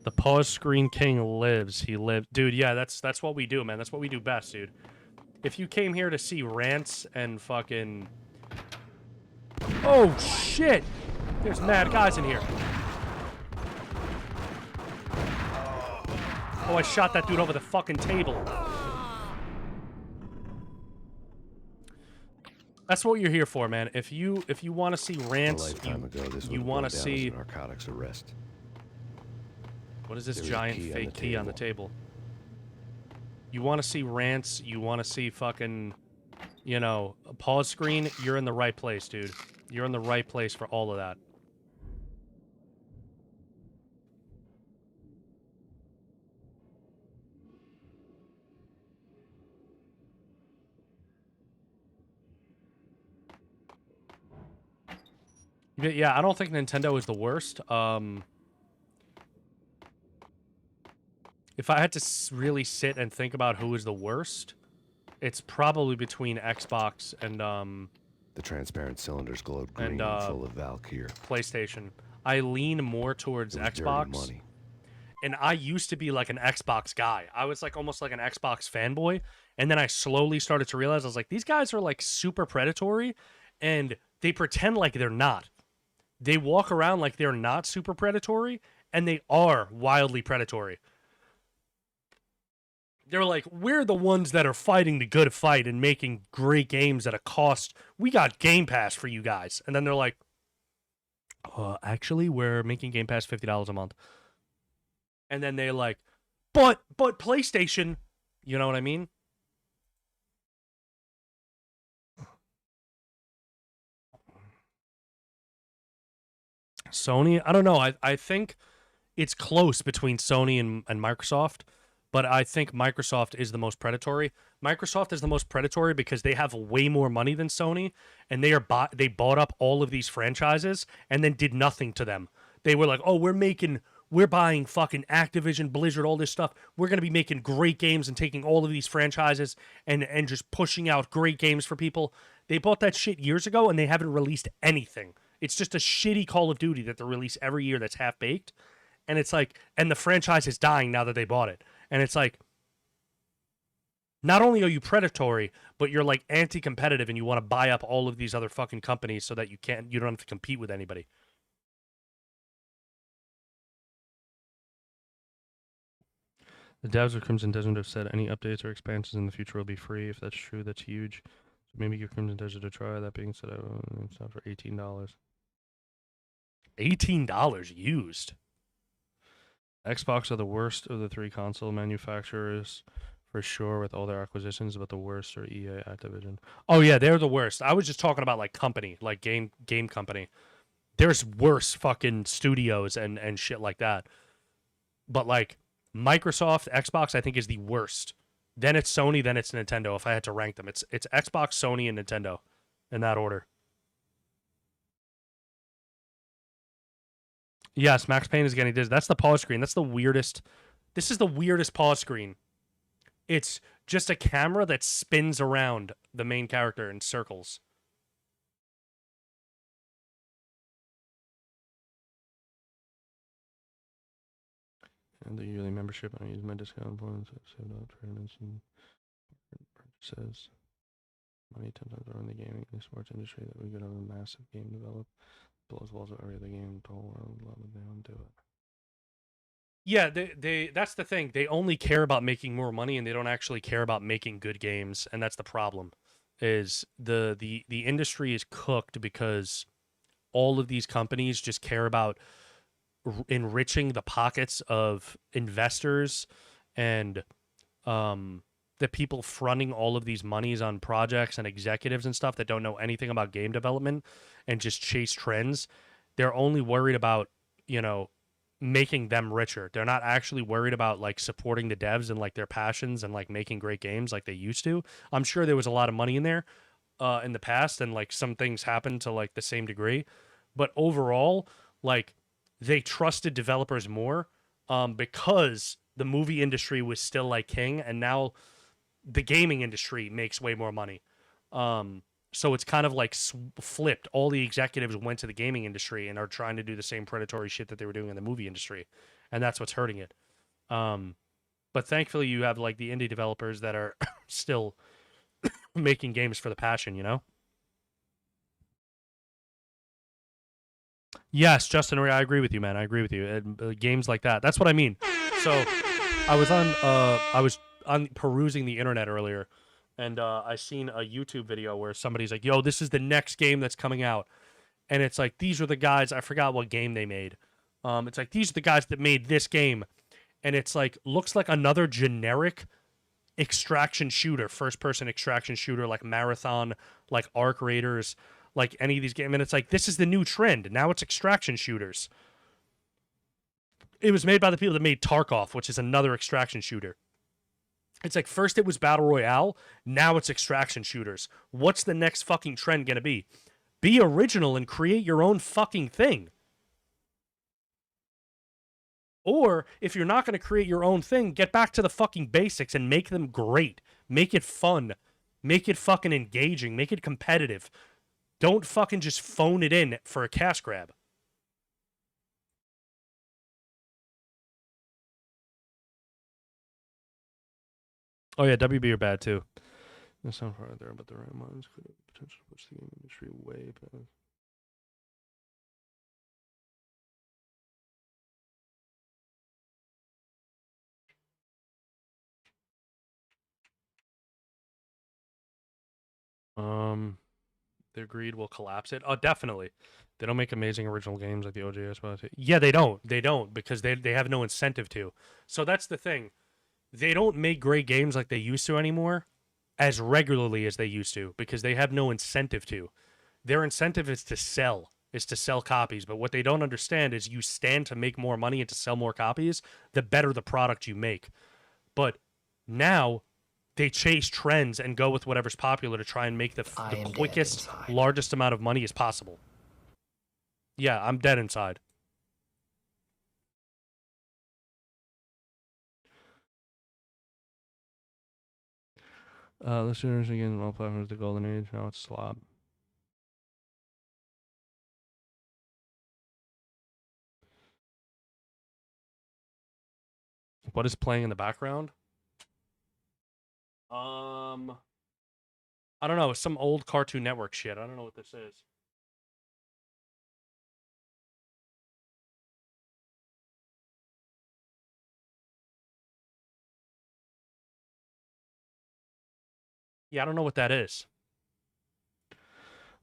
The pause screen king lives. He lived. Dude, yeah, that's what we do, man. That's what we do best, dude. If you came here to see rants and fucking... Oh, shit! There's mad guys in here. Oh, I shot that dude over the fucking table. That's what you're here for, man. If you want to see rants, you want to see narcotics arrest. What is this giant fake key on the table? You want to see rants, you want to see fucking, you know, a pause screen, you're in the right place, dude. You're in the right place for all of that. Yeah, I don't think Nintendo is the worst. If I had to really sit and think about who is the worst, it's probably between Xbox and The transparent cylinders glowed green and full of Valkyr. PlayStation. I lean more towards It was Xbox. dirty money. And I used to be like an Xbox guy. I was like almost like an Xbox fanboy. And then I slowly started to realize, I was like, these guys are like super predatory and they pretend like they're not. They walk around like they're not super predatory and they are wildly predatory. They're like, we're the ones that are fighting the good fight and making great games at a cost. We got Game Pass for you guys. And then they're like, actually, we're making Game Pass $50 a month. And then they're like, but PlayStation, you know what I mean? Sony, I don't know. I think it's close between Sony and Microsoft, but I think Microsoft is the most predatory. Microsoft is the most predatory because they have way more money than Sony, and they bought up all of these franchises and then did nothing to them. They were like, oh, we're buying fucking Activision, Blizzard, all this stuff. We're going to be making great games and taking all of these franchises and just pushing out great games for people. They bought that shit years ago, and they haven't released anything. It's just a shitty Call of Duty that they release every year that's half-baked. And it's like, and the franchise is dying now that they bought it. And it's like, not only are you predatory, but you're like anti-competitive and you want to buy up all of these other fucking companies so that you don't have to compete with anybody. The devs of Crimson Desert have said any updates or expansions in the future will be free. If that's true, that's huge. So maybe give Crimson Desert a try. That being said, it's not for $18. $18 used. Xbox are the worst of the three console manufacturers for sure with all their acquisitions, but the worst are EA, Activision. Oh yeah, they're the worst. I was just talking about like company, like game company. There's worse fucking studios and shit like that. But like Microsoft, Xbox, I think is the worst. Then it's Sony, then it's Nintendo. If I had to rank them, it's Xbox, Sony, and Nintendo in that order. Yes, Max Payne is getting this. That's the pause screen. That's the weirdest. This is the weirdest pause screen. It's just a camera that spins around the main character in circles. And the yearly membership, I use my discount points. Mention purchases. Money 10 times over in the gaming and sports industry that we could have a massive game develop. Blows walls of every other game, the whole world, love it, they don't do it. Yeah, they that's the thing. They only care about making more money and they don't actually care about making good games, and that's the problem. Is the industry is cooked because all of these companies just care about enriching the pockets of investors and the people fronting all of these monies on projects and executives and stuff that don't know anything about game development and just chase trends. They're only worried about, you know, making them richer. They're not actually worried about like supporting the devs and like their passions and like making great games like they used to. I'm sure there was a lot of money in there in the past and like some things happened to like the same degree, but overall, like they trusted developers more because the movie industry was still like king, and now the gaming industry makes way more money. So it's kind of like flipped. All the executives went to the gaming industry and are trying to do the same predatory shit that they were doing in the movie industry, and that's what's hurting it. But thankfully, you have like the indie developers that are still making games for the passion, you know? Yes, Justin, I agree with you, man. I agree with you. And, games like that. That's what I mean. So I was on perusing the internet earlier, and I seen a YouTube video where somebody's like, "Yo, this is the next game that's coming out," and it's like these are the guys. I forgot what game they made. It's like these are the guys that made this game, and it's like looks like another generic extraction shooter, first person extraction shooter like Marathon, like Arc Raiders, like any of these games. And it's like this is the new trend. Now it's extraction shooters. It was made by the people that made Tarkov, which is another extraction shooter. It's like first it was Battle Royale, now it's extraction shooters. What's the next fucking trend gonna be? Be original and create your own fucking thing. Or if you're not going to create your own thing, get back to the fucking basics and make them great. Make it fun. Make it fucking engaging. Make it competitive. Don't fucking just phone it in for a cash grab. Oh yeah, WB are bad too. That's not far there, but the right minds could have potentially pushed the game industry way past. Their greed will collapse it. Oh, definitely. They don't make amazing original games like the OJS. But yeah, they don't. They don't because they have no incentive to. So that's the thing. They don't make great games like they used to anymore, as regularly as they used to, because they have no incentive to. Their incentive is to sell copies. But what they don't understand is you stand to make more money and to sell more copies, the better the product you make. But now they chase trends and go with whatever's popular to try and make the quickest, largest amount of money as possible. Yeah, I'm dead inside. Listeners again, all platforms, the golden age. Now it's slob. What is playing in the background? I don't know. Some old Cartoon Network shit. I don't know what this is. Yeah, I don't know what that is.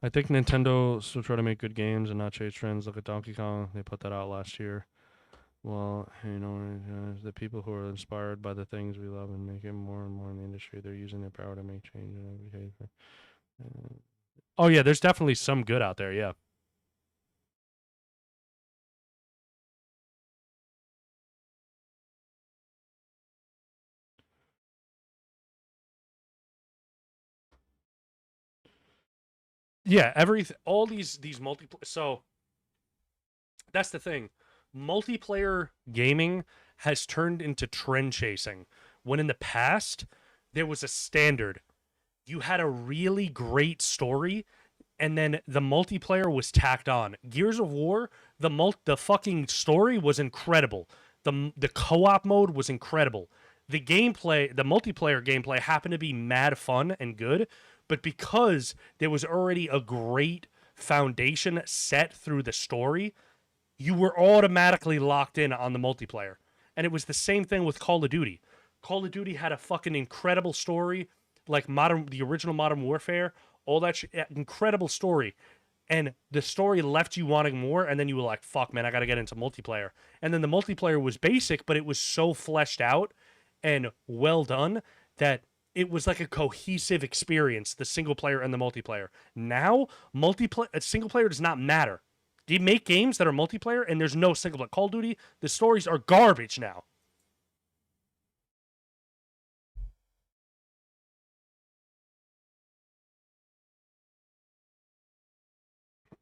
I think Nintendo still try to make good games and not chase trends. Look at Donkey Kong. They put that out last year. Well, you know, the people who are inspired by the things we love and make it more and more in the industry, they're using their power to make change in every behavior. Oh, yeah, there's definitely some good out there, yeah. Yeah, all these multiplayer. So that's the thing. Multiplayer gaming has turned into trend chasing. When in the past there was a standard. You had a really great story, and then the multiplayer was tacked on. Gears of War, the fucking story was incredible. The co-op mode was incredible. The gameplay, the multiplayer gameplay happened to be mad fun and good, but because there was already a great foundation set through the story, you were automatically locked in on the multiplayer. And it was the same thing with Call of Duty. Call of Duty had a fucking incredible story, like the original Modern Warfare, all that incredible story. And the story left you wanting more, and then you were like, fuck, man, I gotta get into multiplayer. And then the multiplayer was basic, but it was so fleshed out and well done that it was like a cohesive experience, the single player and the multiplayer. Now, single player does not matter. You make games that are multiplayer, and there's no single player. Call of Duty, the stories are garbage now.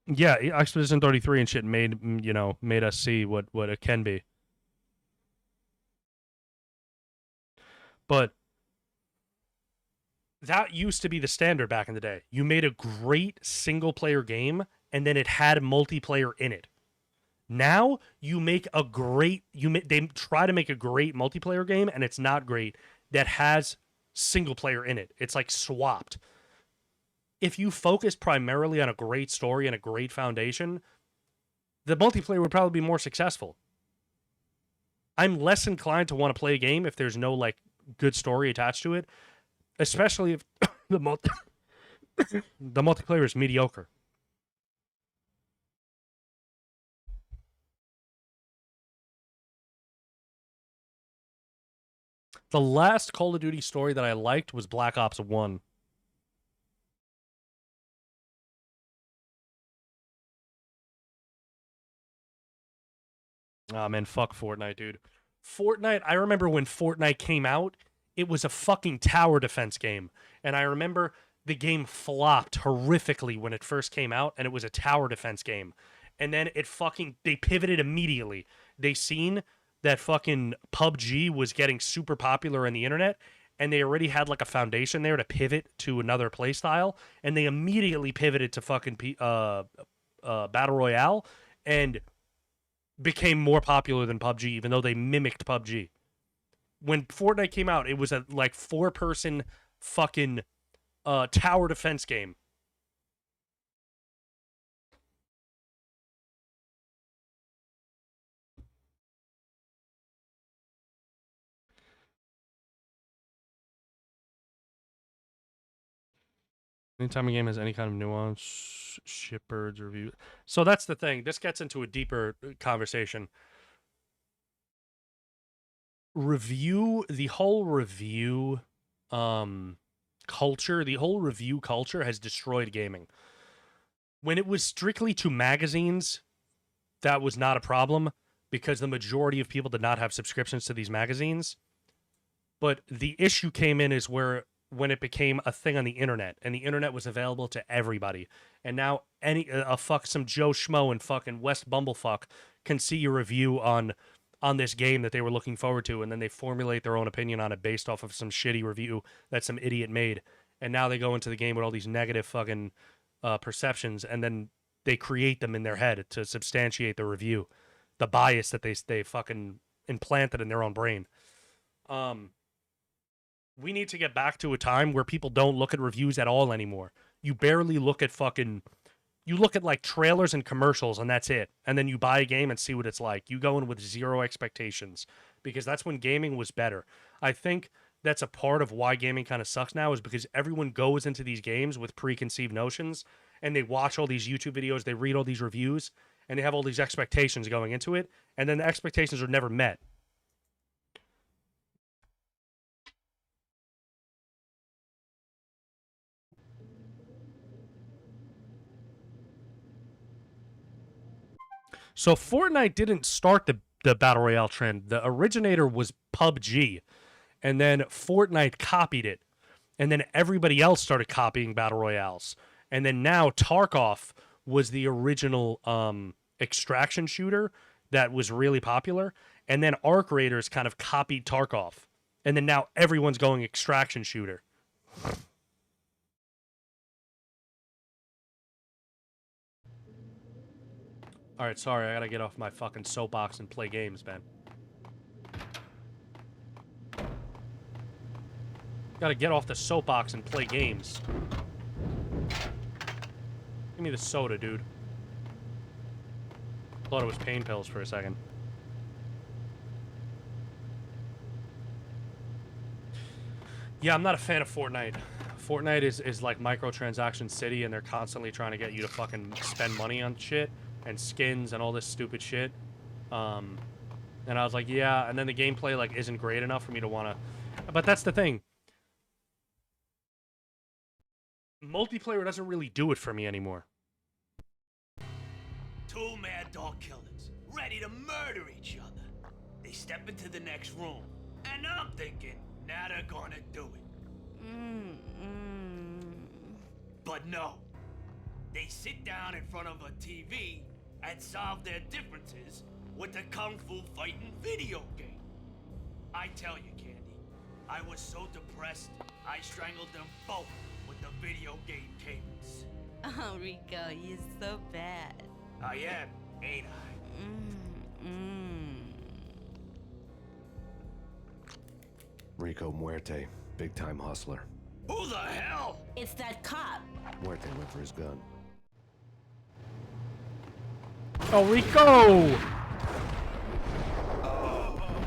Yeah, Expedition 33 and shit made us see what it can be. But that used to be the standard back in the day. You made a great single-player game, and then it had multiplayer in it. Now you make a great they try to make a great multiplayer game, and it's not great, that has single player in it. It's like swapped. If you focus primarily on a great story and a great foundation, the multiplayer would probably be more successful. I'm less inclined to want to play a game if there's no like good story attached to it, especially if the multiplayer is mediocre. The last Call of Duty story that I liked was Black Ops 1. Oh, man, fuck Fortnite, dude. Fortnite, I remember when Fortnite came out, it was a fucking tower defense game. And I remember the game flopped horrifically when it first came out, and it was a tower defense game. And then they pivoted immediately. They seen that fucking PUBG was getting super popular on the internet, and they already had like a foundation there to pivot to another play style, and they immediately pivoted to fucking Battle Royale, and became more popular than PUBG, even though they mimicked PUBG. When Fortnite came out, it was a like 4-person fucking tower defense game. Anytime a game has any kind of nuance, shipbirds review. So that's the thing. This gets into a deeper conversation. The whole review culture, the whole review culture has destroyed gaming. When it was strictly to magazines, that was not a problem because the majority of people did not have subscriptions to these magazines. But the issue came in is when it became a thing on the internet, and the internet was available to everybody. And now some Joe Schmo and fucking West Bumblefuck can see a review on this game that they were looking forward to, and then they formulate their own opinion on it based off of some shitty review that some idiot made. And now they go into the game with all these negative fucking perceptions, and then they create them in their head to substantiate the review, the bias that they fucking implanted in their own brain. We need to get back to a time where people don't look at reviews at all anymore. You barely look at you look at like trailers and commercials, and that's it. And then you buy a game and see what it's like. You go in with zero expectations, because that's when gaming was better. I think that's a part of why gaming kind of sucks now, is because everyone goes into these games with preconceived notions, and they watch all these YouTube videos, they read all these reviews, and they have all these expectations going into it, and then the expectations are never met. So Fortnite didn't start the Battle Royale trend. The originator was PUBG, and then Fortnite copied it, and then everybody else started copying Battle Royales. And then now Tarkov was the original extraction shooter that was really popular, and then Arc Raiders kind of copied Tarkov. And then now everyone's going extraction shooter. All right, sorry, I gotta get off my fucking soapbox and play games, man. Gotta get off the soapbox and play games. Give me the soda, dude. Thought it was pain pills for a second. Yeah, I'm not a fan of Fortnite. Fortnite is like microtransaction city, and they're constantly trying to get you to fucking spend money on shit and skins and all this stupid shit. And I was like, yeah, and then the gameplay like isn't great enough for me to want to. But that's the thing. Multiplayer doesn't really do it for me anymore. Two mad dog killers, ready to murder each other. They step into the next room, and I'm thinking, now they're gonna do it. But no. They sit down in front of a TV and solve their differences with a kung fu fighting video game. I tell you, Candy, I was so depressed, I strangled them both with the video game cables. Oh, Rico, you're so bad. I am, ain't I? Rico Muerte, big-time hustler. Who the hell? It's that cop. Muerte went for his gun. Oh, Rico!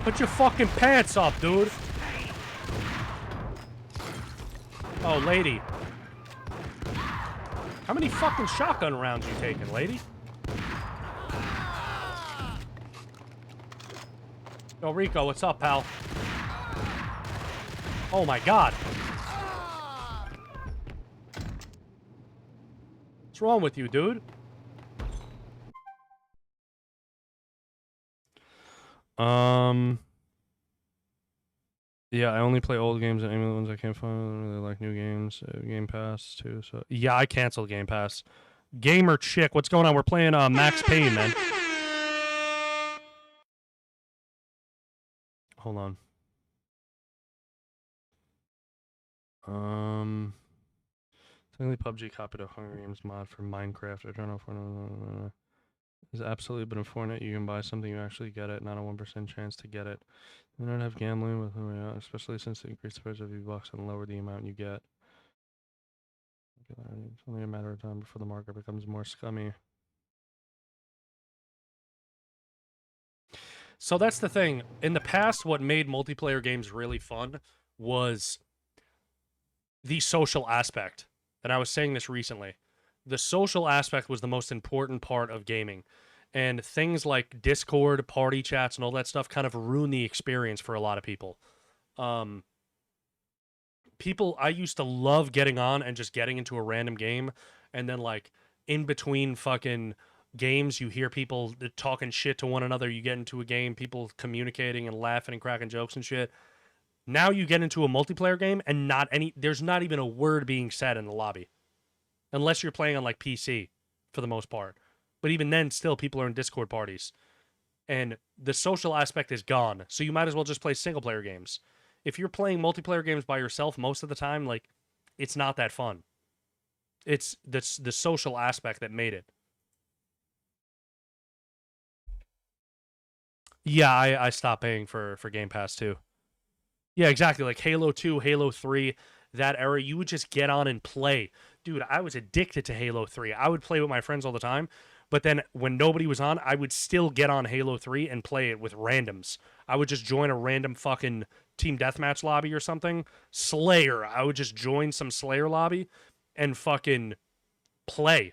Put your fucking pants up, dude. Oh, lady. How many fucking shotgun rounds you taking, lady? Yo, Rico, what's up, pal? Oh my god. What's wrong with you, dude? Yeah, I only play old games and any of the ones I can't find. I don't really like new games. Game Pass too. So yeah, I canceled Game Pass. Gamer chick, what's going on? We're playing Max Payne, man. Hold on. Technically PUBG copied a Hunger Games mod for Minecraft. I don't know if it's absolutely, but in Fortnite you can buy something, you actually get it, not a 1% chance to get it. You don't have gambling with them, especially since they increase the price of V-Bucks and lower the amount you get. It's only a matter of time before the market becomes more scummy. So that's the thing. In the past, what made multiplayer games really fun was the social aspect. And I was saying this recently. The social aspect was the most important part of gaming. And things like Discord, party chats, and all that stuff kind of ruin the experience for a lot of people. I used to love getting on and just getting into a random game, and then like in between fucking games, you hear people talking shit to one another. You get into a game, people communicating and laughing and cracking jokes and shit. Now you get into a multiplayer game and there's not even a word being said in the lobby. Unless you're playing on like PC for the most part. But even then, still people are in Discord parties. And the social aspect is gone. So you might as well just play single player games. If you're playing multiplayer games by yourself most of the time, like, it's not that fun. It's the social aspect that made it. Yeah, I stopped paying for Game Pass too. Yeah, exactly. Like Halo 2, Halo 3, that era, you would just get on and play. Dude, I was addicted to Halo 3. I would play with my friends all the time, but then when nobody was on, I would still get on Halo 3 and play it with randoms. I would just join a random fucking team deathmatch lobby or something. Slayer. I would just join some Slayer lobby and fucking play.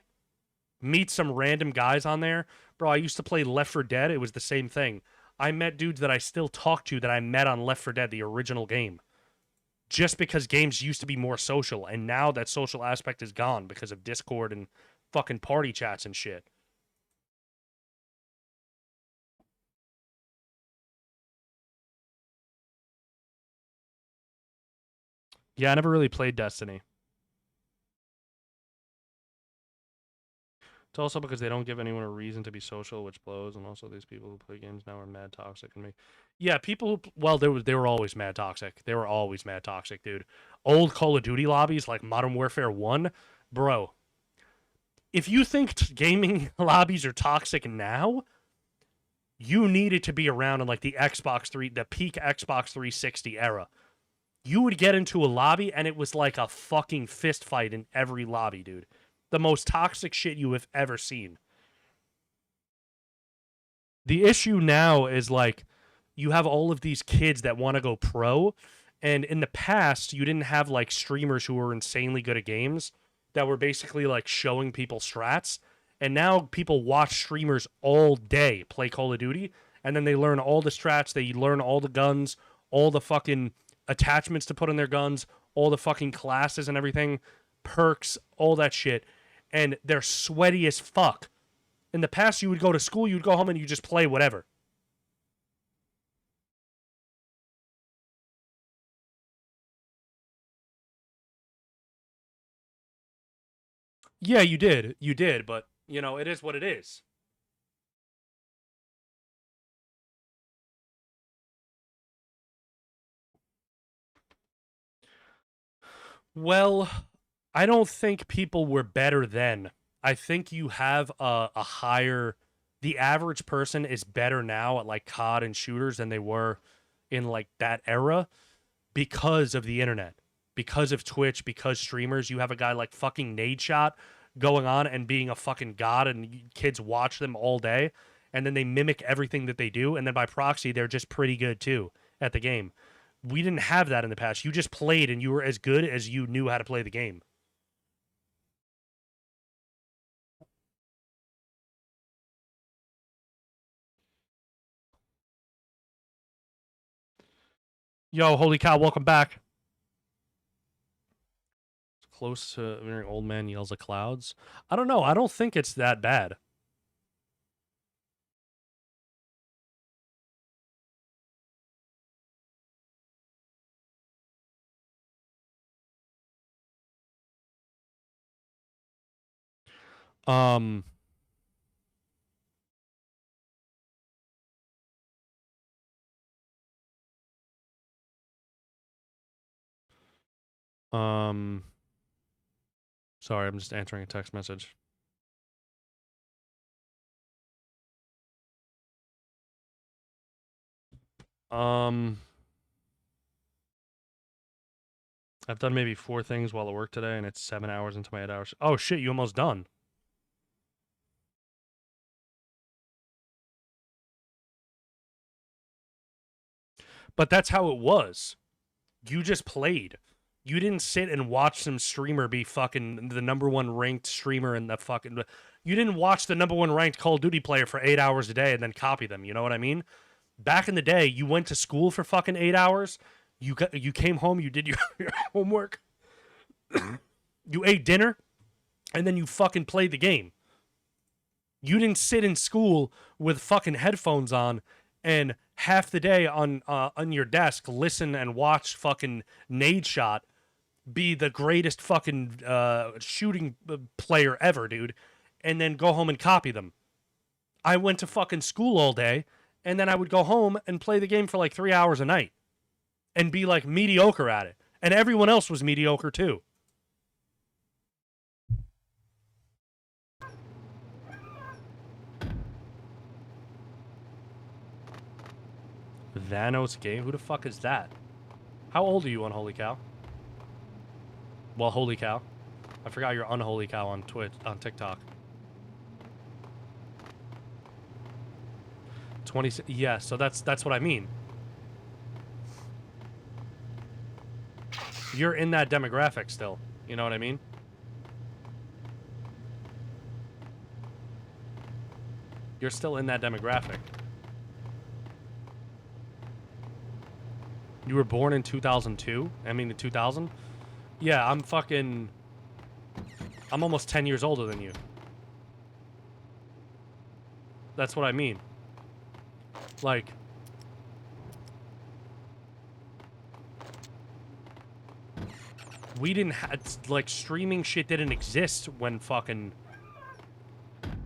Meet some random guys on there. Bro, I used to play Left 4 Dead. It was the same thing. I met dudes that I still talk to that I met on Left 4 Dead, the original game. Just because games used to be more social, and now that social aspect is gone because of Discord and fucking party chats and shit. Yeah, I never really played Destiny. It's also because they don't give anyone a reason to be social, which blows, and also these people who play games now are mad toxic and me. Yeah, people who they were always mad toxic. They were always mad toxic, dude. Old Call of Duty lobbies like Modern Warfare 1, bro. If you think gaming lobbies are toxic now, you needed to be around in like the peak Xbox 360 era. You would get into a lobby and it was like a fucking fist fight in every lobby, dude. The most toxic shit you have ever seen. The issue now is like you have all of these kids that want to go pro, and in the past you didn't have like streamers who were insanely good at games that were basically like showing people strats, and now people watch streamers all day play Call of Duty, and then they learn all the strats, they learn all the guns, all the fucking attachments to put on their guns, all the fucking classes and everything, perks, all that shit. And they're sweaty as fuck. In the past, you would go to school, you'd go home, and you just play whatever. Yeah, you did. You did, but, you know, it is what it is. Well, I don't think people were better then. I think you have a higher. The average person is better now at like COD and shooters than they were in like that era because of the internet, because of Twitch, because streamers. You have a guy like fucking Nadeshot going on and being a fucking god, and kids watch them all day, and then they mimic everything that they do, and then by proxy, they're just pretty good too at the game. We didn't have that in the past. You just played, and you were as good as you knew how to play the game. Yo, holy cow, welcome back. Close to hearing old man yells at clouds. I don't know. I don't think it's that bad. Um Sorry, I'm just answering a text message. I've done maybe 4 things while at work today, and it's 7 hours into my 8 hours. Oh shit, you almost done. But that's how it was. You just played. You didn't sit and watch some streamer be fucking the #1 ranked streamer in the fucking. You didn't watch the #1 ranked Call of Duty player for 8 hours a day and then copy them. You know what I mean? Back in the day, you went to school for fucking 8 hours. You came home. You did your homework. You ate dinner, and then you fucking played the game. You didn't sit in school with fucking headphones on and half the day on your desk listen and watch fucking Nadeshot be the greatest fucking shooting player ever, dude, and then go home and copy them. I went to fucking school all day, and then I would go home and play the game for like 3 hours a night and be like mediocre at it. And everyone else was mediocre too. Vanos game? Who the fuck is that? How old are you on Holy Cow? Well, Holy Cow. I forgot you're Unholy Cow on TikTok. 20. Yeah, so that's what I mean. You're in that demographic still. You know what I mean? You're still in that demographic. You were born in 2002? I mean, in 2000? Yeah, I'm almost 10 years older than you. That's what I mean. Like... We didn't like, streaming shit didn't exist when fucking...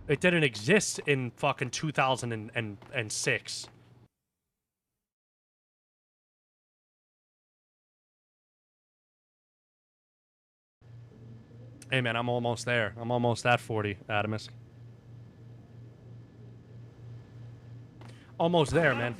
It didn't exist in fucking 2006. Hey, man, I'm almost there. I'm almost at 40, Adamus. Almost there, man.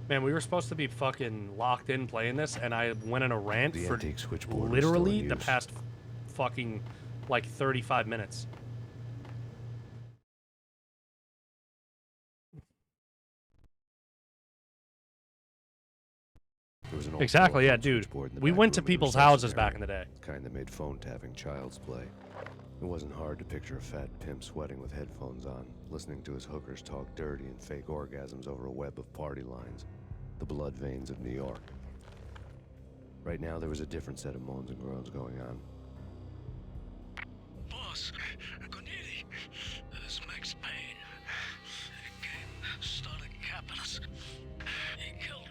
Man, we were supposed to be fucking locked in playing this, and I went in a rant for literally the past fucking, like, 35 minutes. Exactly, yeah, dude. We went to people's houses back in the day. Kind that made phone tapping child's play. It wasn't hard to picture a fat pimp sweating with headphones on, listening to his hookers talk dirty and fake orgasms over a web of party lines. The blood veins of New York. Right now, there was a different set of moans and groans going on. Boss, Cornelia, this Max Payne. He came, started capping us. He killed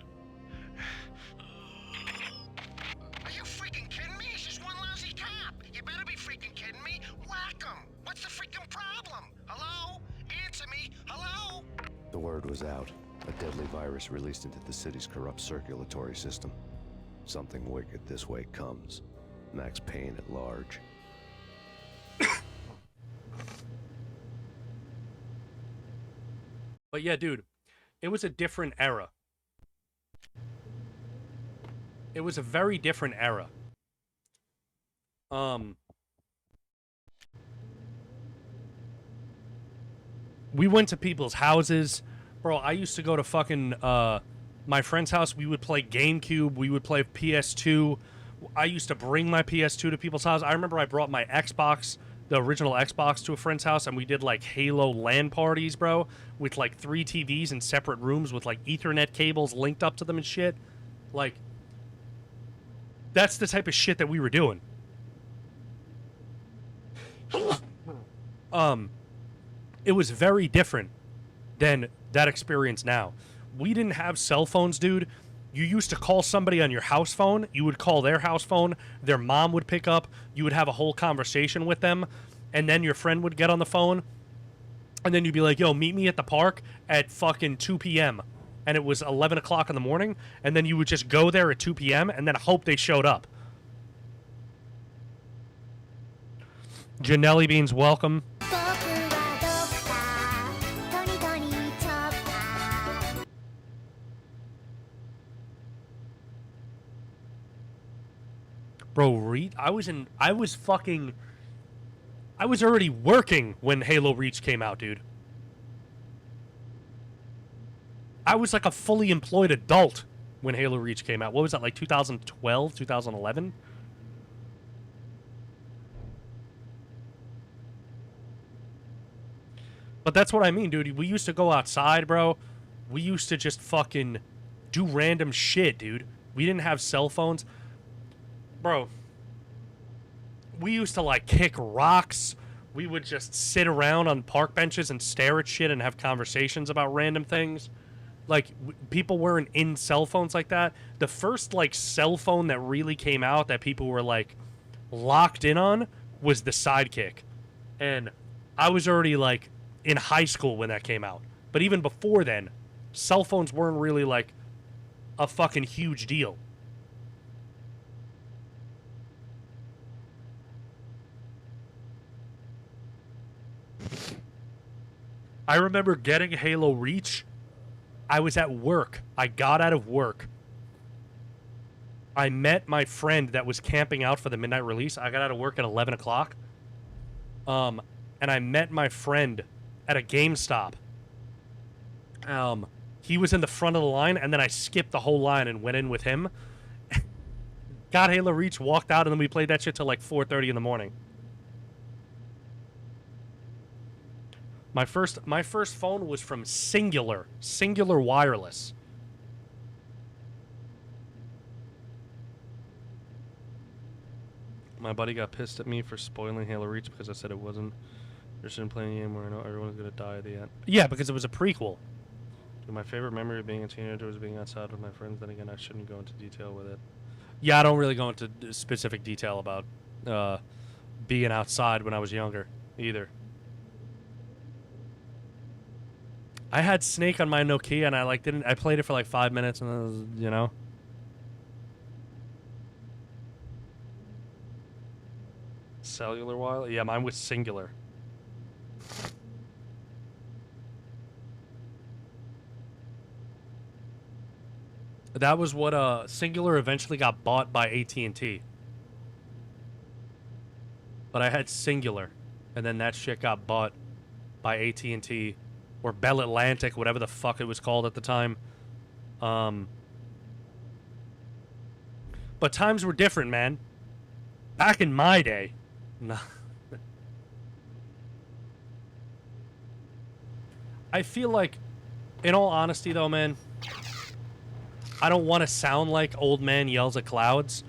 Are you freaking kidding me? It's just one lousy cop. You better be freaking kidding me. Whack him. The word was out. A deadly virus released into the city's corrupt circulatory system. Something wicked this way comes. Max Payne at large. But yeah, dude, it was a different era. It was a very different era. We went to people's houses. Bro, I used to go to fucking my friend's house. We would play GameCube. We would play PS2. I used to bring my PS2 to people's house. I remember I brought my Xbox, the original Xbox, to a friend's house, and we did like Halo LAN parties, bro, with like 3 TVs in separate rooms with like Ethernet cables linked up to them and shit. Like, that's the type of shit that we were doing. It was very different than that experience now. We didn't have cell phones, dude. You used to call somebody on your house phone. You would call their house phone. Their mom would pick up. You would have a whole conversation with them. And then your friend would get on the phone. And then you'd be like, yo, meet me at the park at fucking 2 p.m. And it was 11 o'clock in the morning. And then you would just go there at 2 p.m. and then hope they showed up. Janelli Beans, welcome. Bro, I was already working when Halo Reach came out, dude. I was like a fully employed adult when Halo Reach came out. What was that, like 2012, 2011? But that's what I mean, dude. We used to go outside, bro. We used to just fucking do random shit, dude. We didn't have cell phones. Bro, we used to, like, kick rocks. We would just sit around on park benches and stare at shit and have conversations about random things. Like, people weren't in cell phones like that. The first, like, cell phone that really came out that people were, like, locked in on was the Sidekick. And I was already, like, in high school when that came out. But even before then, cell phones weren't really, like, a fucking huge deal. I remember getting Halo Reach. I was at work. I got out of work. I met my friend that was camping out for the midnight release. I got out of work at 11 o'clock. And I met my friend at a GameStop. He was in the front of the line, and then I skipped the whole line and went in with him. Got Halo Reach, walked out, and then we played that shit till like 4:30 in the morning. My first phone was from Singular Wireless. My buddy got pissed at me for spoiling Halo Reach because I said it wasn't. Just in playing a game where I know everyone's gonna die at the end. Yeah, because it was a prequel. My favorite memory of being a teenager was being outside with my friends. Then again, I shouldn't go into detail with it. Yeah, I don't really go into specific detail about being outside when I was younger either. I had Snake on my Nokia, and I played it for like 5 minutes, and then was, you know. Cellular wireless? Yeah, mine was Singular. That was what Singular eventually got bought by AT&T. But I had Singular, and then that shit got bought by AT&T or Bell Atlantic, whatever the fuck it was called at the time. But times were different, man. Back in my day. Nah. I feel like, in all honesty though, man, I don't want to sound like old man yells at clouds,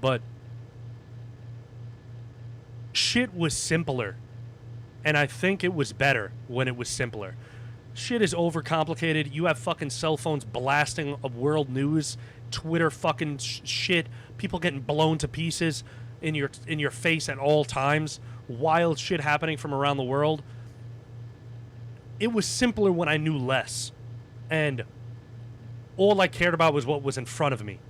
but shit was simpler. And I think it was better when it was simpler. Shit is overcomplicated. You have fucking cell phones blasting world news, Twitter fucking shit, people getting blown to pieces in your face at all times, wild shit happening from around the world. it was simpler when I knew less. And all I cared about was what was in front of me.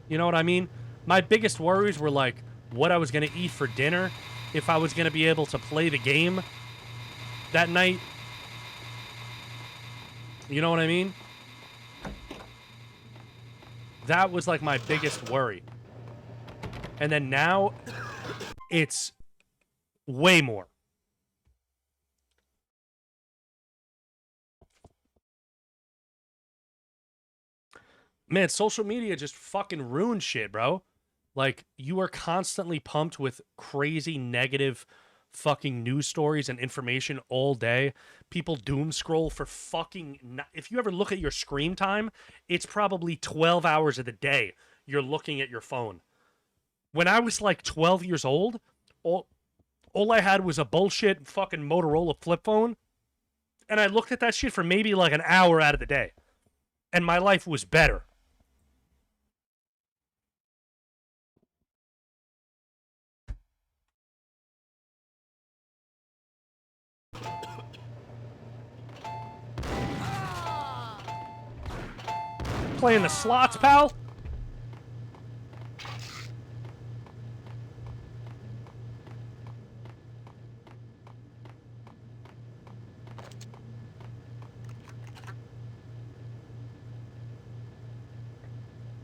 You know what I mean? My biggest worries were like what I was going to eat for dinner, if I was going to be able to play the game that night. You know what I mean? That was like my biggest worry. And then now, it's way more. Man, social media just fucking ruins shit, bro. Like, you are constantly pumped with crazy negative fucking news stories and information all day. People doom scroll for fucking... If you ever look at your screen time, it's probably 12 hours of the day you're looking at your phone. When I was like 12 years old, all I had was a bullshit fucking Motorola flip phone, and I looked at that shit for maybe like an hour out of the day. And my life was better. Playing the slots, pal?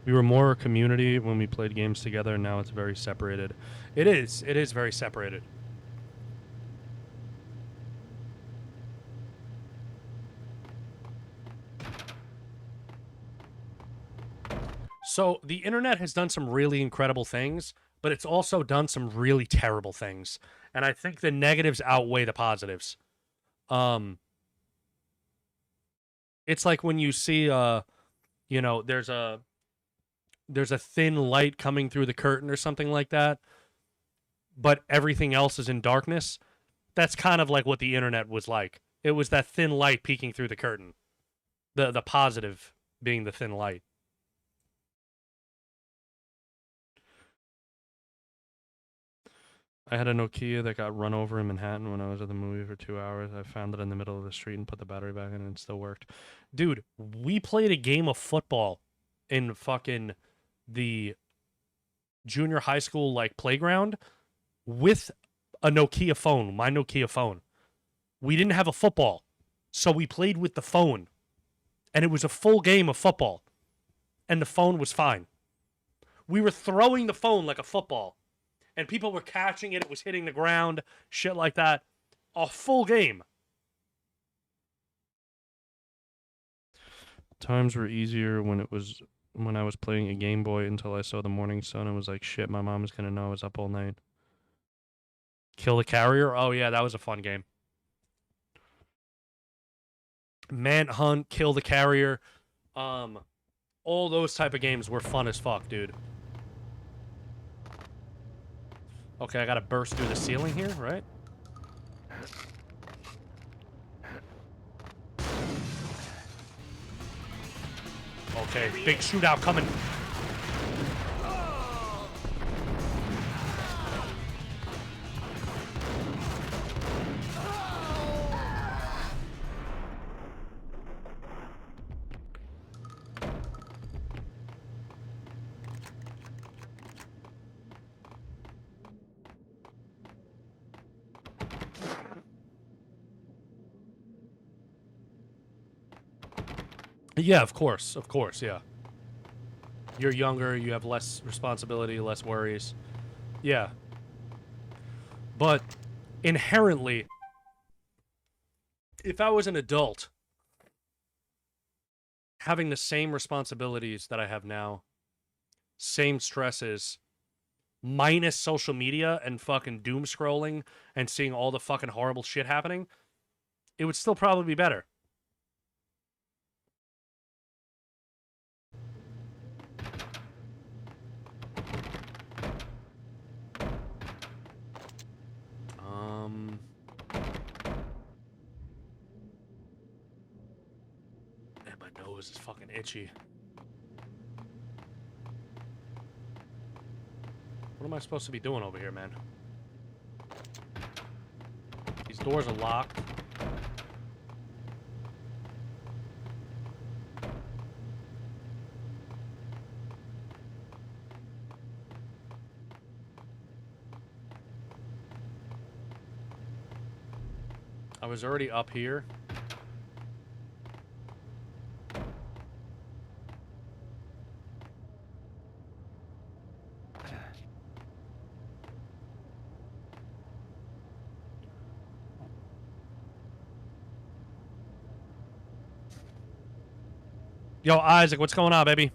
We were more a community when we played games together, and now it's very separated. It is very separated. So, the internet has done some really incredible things, but it's also done some really terrible things. And I think the negatives outweigh the positives. It's like when you see, you know, there's a thin light coming through the curtain or something like that, but everything else is in darkness. That's kind of like what the internet was like. It was that thin light peeking through the curtain. The positive being the thin light. I had a Nokia that got run over in Manhattan when I was at the movie for 2 hours. I found it in the middle of the street and put the battery back in, and it still worked. Dude, we played a game of football in fucking the junior high school like playground with a Nokia phone, my Nokia phone. We didn't have a football, so we played with the phone, and it was a full game of football, and the phone was fine. We were throwing the phone like a football, and people were catching it. It was hitting the ground, shit like that. A full game. Times were easier when I was playing a Game Boy until I saw the morning sun and was like, shit, my mom is gonna know I was up all night. Kill the Carrier? Oh yeah, that was a fun game. Manhunt, Kill the Carrier. All those type of games were fun as fuck, dude. Okay, I gotta burst through the ceiling here, right? Okay, big shootout coming. Yeah, of course, yeah. You're younger, you have less responsibility, less worries. Yeah. But inherently, if I was an adult, having the same responsibilities that I have now, same stresses, minus social media and fucking doom scrolling and seeing all the fucking horrible shit happening, it would still probably be better. Man, my nose is fucking itchy. What am I supposed to be doing over here, man? These doors are locked. I was already up here. Yo, Isaac, what's going on, baby?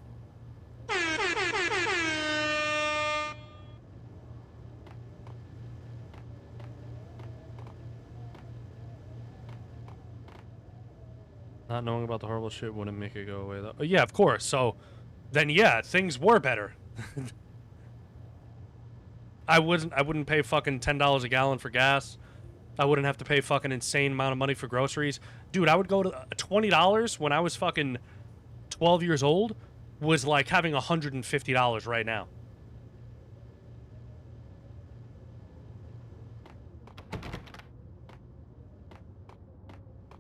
Not knowing about the horrible shit wouldn't make it go away, though. Oh, yeah, of course. So, then yeah, things were better. I wouldn't pay fucking $10 a gallon for gas. I wouldn't have to pay fucking insane amount of money for groceries. Dude, I would go to $20 when I was fucking 12 years old was like having $150 right now.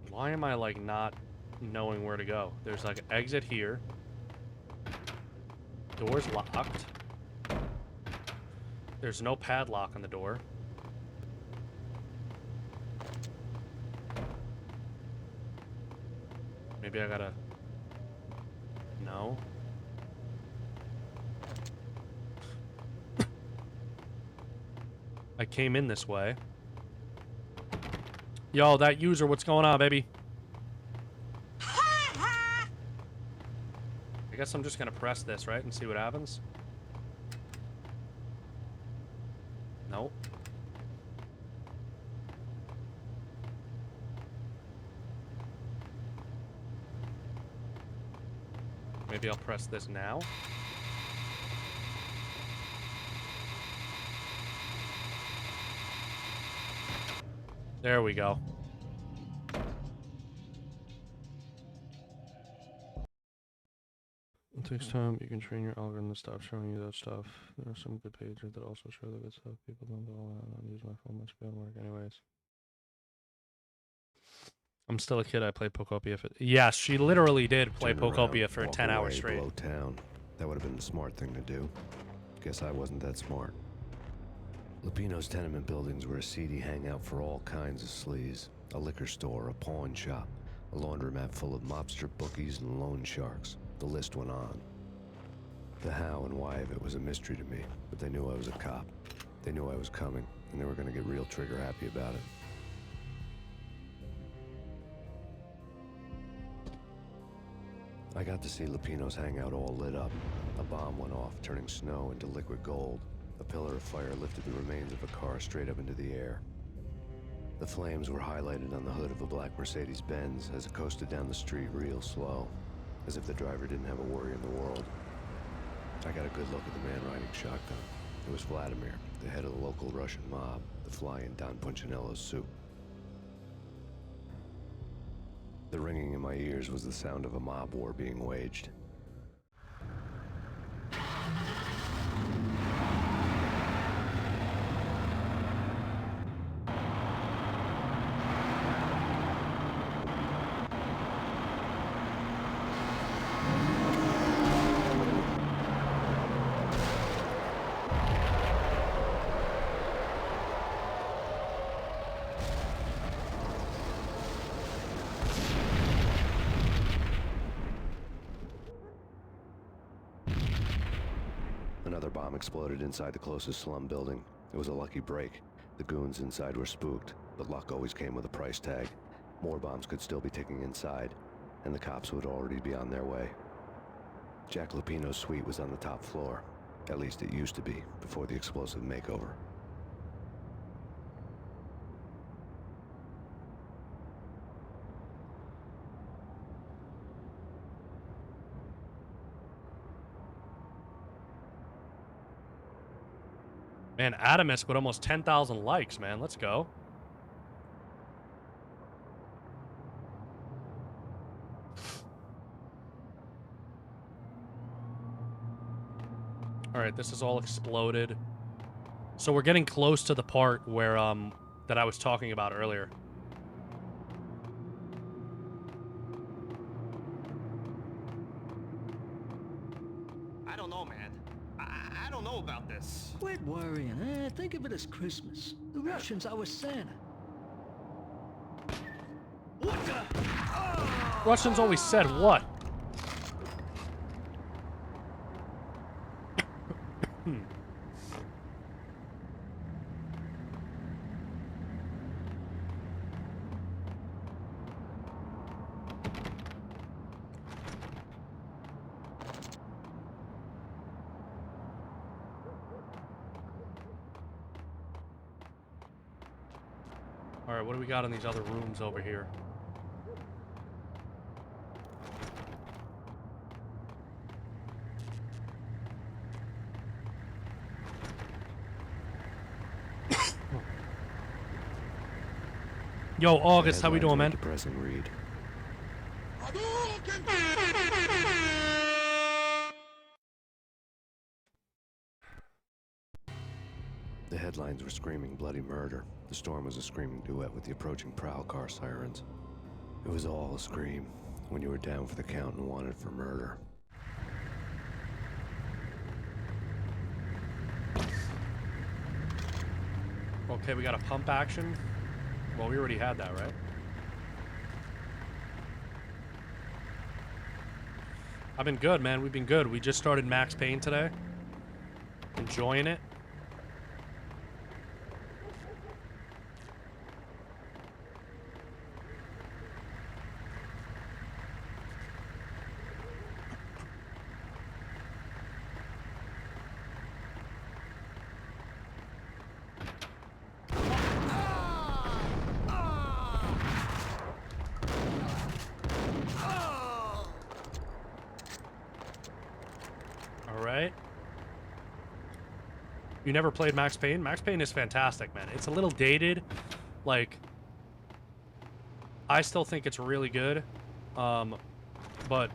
Why am I like not knowing where to go? There's like an exit here. Door's locked. There's no padlock on the door. Maybe I gotta... No. I came in this way. Yo, that user, what's going on, baby? I guess I'm just gonna press this, right? And see what happens. Nope. Maybe I'll press this now. There we go. It takes time. You can train your algorithm to stop showing you that stuff. There are some good pages that also show the good stuff. People don't go on use my phone much bad work anyways. I'm still a kid. I played Pokopia for... Yes, she literally did play Pokopia for 10 hours straight. Below town. That would have been the smart thing to do. Guess I wasn't that smart. Lupino's tenement buildings were a seedy hangout for all kinds of sleaze. A liquor store, a pawn shop, a laundromat full of mobster bookies and loan sharks. The list went on. The how and why of it was a mystery to me, but they knew I was a cop. They knew I was coming, and they were going to get real trigger happy about it. I got to see Lupino's hangout all lit up. A bomb went off, turning snow into liquid gold. A pillar of fire lifted the remains of a car straight up into the air. The flames were highlighted on the hood of a black Mercedes-Benz as it coasted down the street real slow, as if the driver didn't have a worry in the world. I got a good look at the man riding shotgun. It was Vladimir, the head of the local Russian mob, the fly in Don Punchinello's soup. The ringing in my ears was the sound of a mob war being waged. Another bomb exploded inside the closest slum building. It was a lucky break. The goons inside were spooked, but luck always came with a price tag. More bombs could still be ticking inside, and the cops would already be on their way. Jack Lupino's suite was on the top floor. At least it used to be, before the explosive makeover. Man, Adamus with almost 10,000 likes, man. Let's go. All right, this is all exploded. So we're getting close to the part where that I was talking about earlier. I don't know, man. I don't know about this. Quit worrying, eh? Think of it as Christmas. The Russians are with Santa. What the? Russians always said what? Alright, what do we got in these other rooms over here? Yo, August, how we doing, man? Depressing read. The headlines were screaming bloody murder. The storm was a screaming duet with the approaching prowl car sirens. It was all a scream when you were down for the count and wanted for murder. Okay, we got a pump action. Well, we already had that, right? I've been good, man. We've been good. We just started Max Payne today. Enjoying it. You never played Max Payne? Max Payne is fantastic, man. It's a little dated. Like, I still think it's really good. But,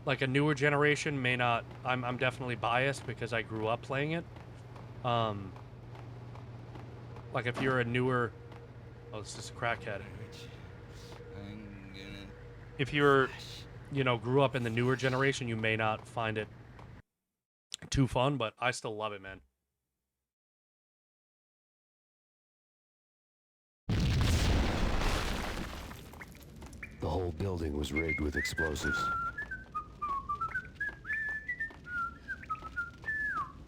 like, a newer generation may not... I'm definitely biased because I grew up playing it. Like, if you're a newer... Oh, this is a crackhead. If you're, you know, grew up in the newer generation, you may not find it too fun, but I still love it, man. The whole building was rigged with explosives.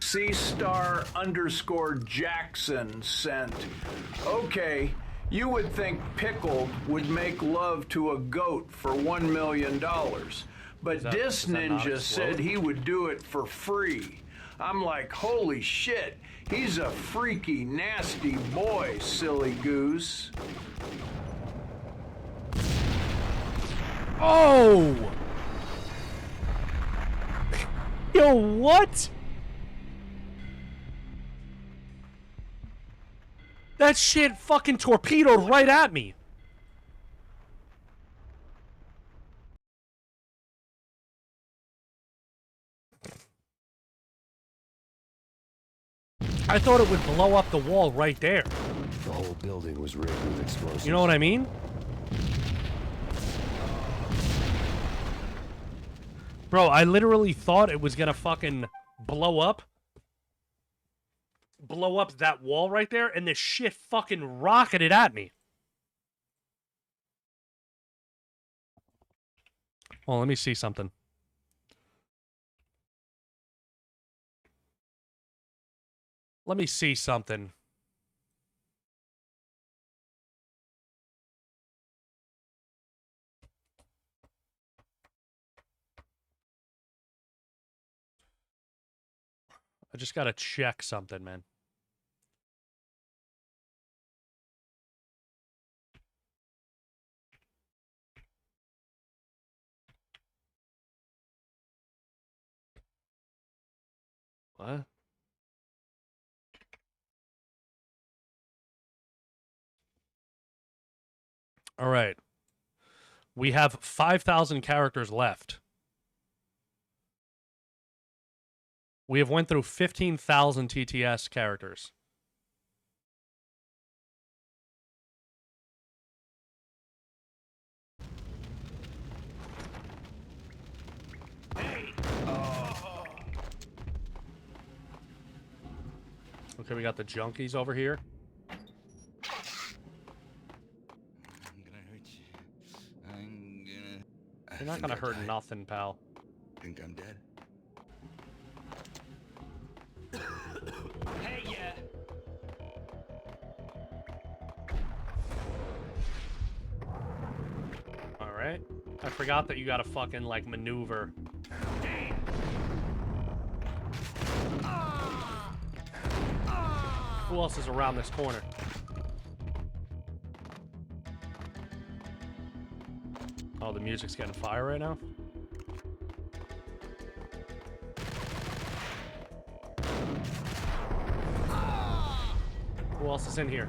C*_Jackson sent. Okay, you would think Pickled would make love to a goat for $1 million. But this ninja said he would do it for free. I'm like, holy shit, he's a freaky, nasty boy, silly goose. Oh! Yo, what? That shit fucking torpedoed right at me. I thought it would blow up the wall right there. The whole building was rigged with explosives. You know what I mean? Bro, I literally thought it was gonna fucking blow up that wall right there, and this shit fucking rocketed at me. Well, let me see something. Let me see something. I just gotta check something, man. What? All right. We have 5,000 characters left. We have went through 15,000 TTS characters. Okay, we got the junkies over here. I'm gonna hurt you. You're not gonna hurt nothing, pal. Think I'm dead. Hey, yeah. Alright. I forgot that you gotta fucking, like, maneuver. Who else is around this corner? Oh, the music's getting fire right now? Who else is in here?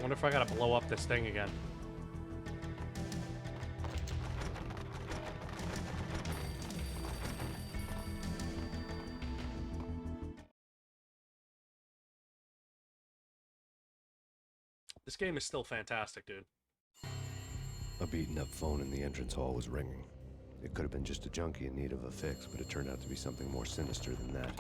Wonder if I gotta blow up this thing again. This game is still fantastic, dude. A beaten-up phone in the entrance hall was ringing. It could have been just a junkie in need of a fix, but it turned out to be something more sinister than that.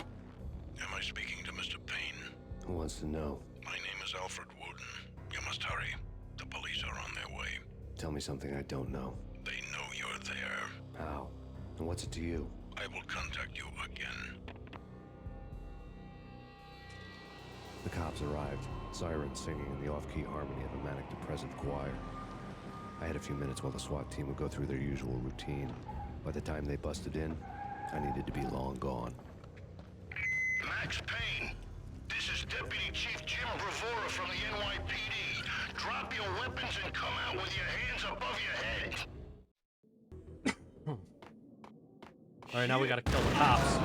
Am I speaking to Mr. Payne? Who wants to know? My name is Alfred Wooden. You must hurry. The police are on their way. Tell me something I don't know. They know you're there. How? And what's it to you? I will contact you again. The cops arrived, sirens singing in the off-key harmony of a manic-depressive choir. I had a few minutes while the SWAT team would go through their usual routine. By the time they busted in, I needed to be long gone. Max Payne, this is Deputy Chief Jim Bravura from the NYPD. Drop your weapons and come out with your hands above your head. Alright, now we gotta kill the cops.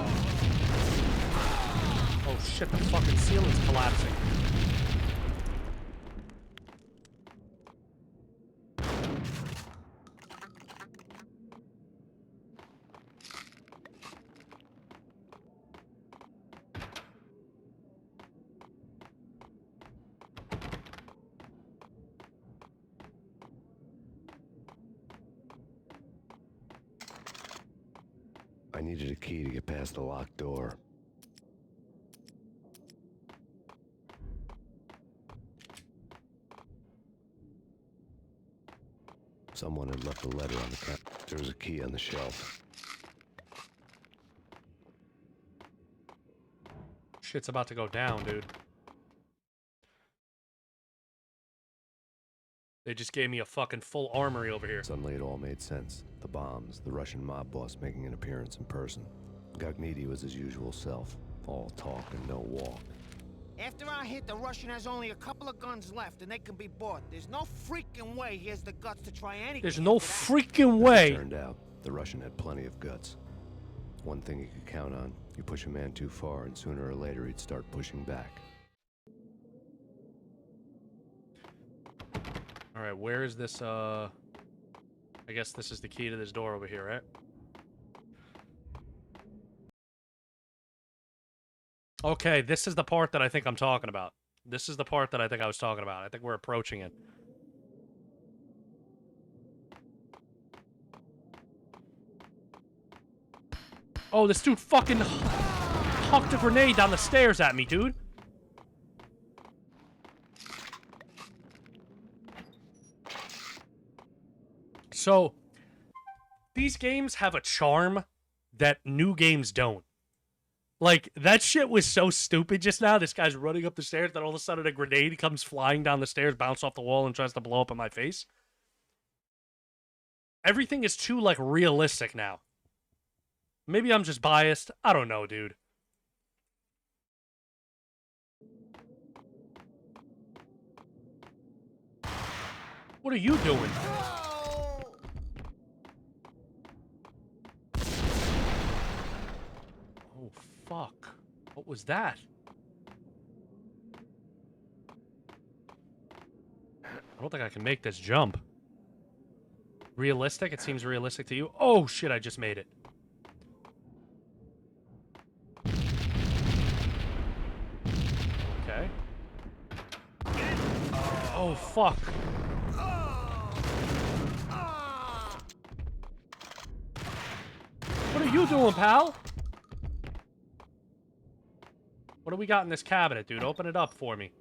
Oh shit, the fucking ceiling's collapsing. I needed a key to get past the locked door. Someone had left a letter on the counter. There was a key on the shelf. Shit's about to go down, dude. They just gave me a fucking full armory over here. Suddenly it all made sense. The bombs, the Russian mob boss making an appearance in person. Gagniti was his usual self. All talk and no walk. After our hit, the Russian has only a couple of guns left, and they can be bought. There's no freaking way he has the guts to try anything. There's no freaking way. It turned out, the Russian had plenty of guts. One thing you could count on, you push a man too far, and sooner or later he'd start pushing back. Alright, where is this, I guess this is the key to this door over here, right? Okay, this is the part that I think I'm talking about. This is the part that I think I was talking about. I think we're approaching it. Oh, this dude fucking hucked a grenade down the stairs at me, dude. So, these games have a charm that new games don't. Like, that shit was so stupid just now. This guy's running up the stairs, then all of a sudden a grenade comes flying down the stairs, bounces off the wall, and tries to blow up in my face. Everything is too, like, realistic now. Maybe I'm just biased. I don't know, dude. What are you doing? Oh, fuck. What was that? I don't think I can make this jump. Realistic? It seems realistic to you? Oh, shit, I just made it. Okay. Oh, fuck. What are you doing, pal? What do we got in this cabinet, dude? Open it up for me.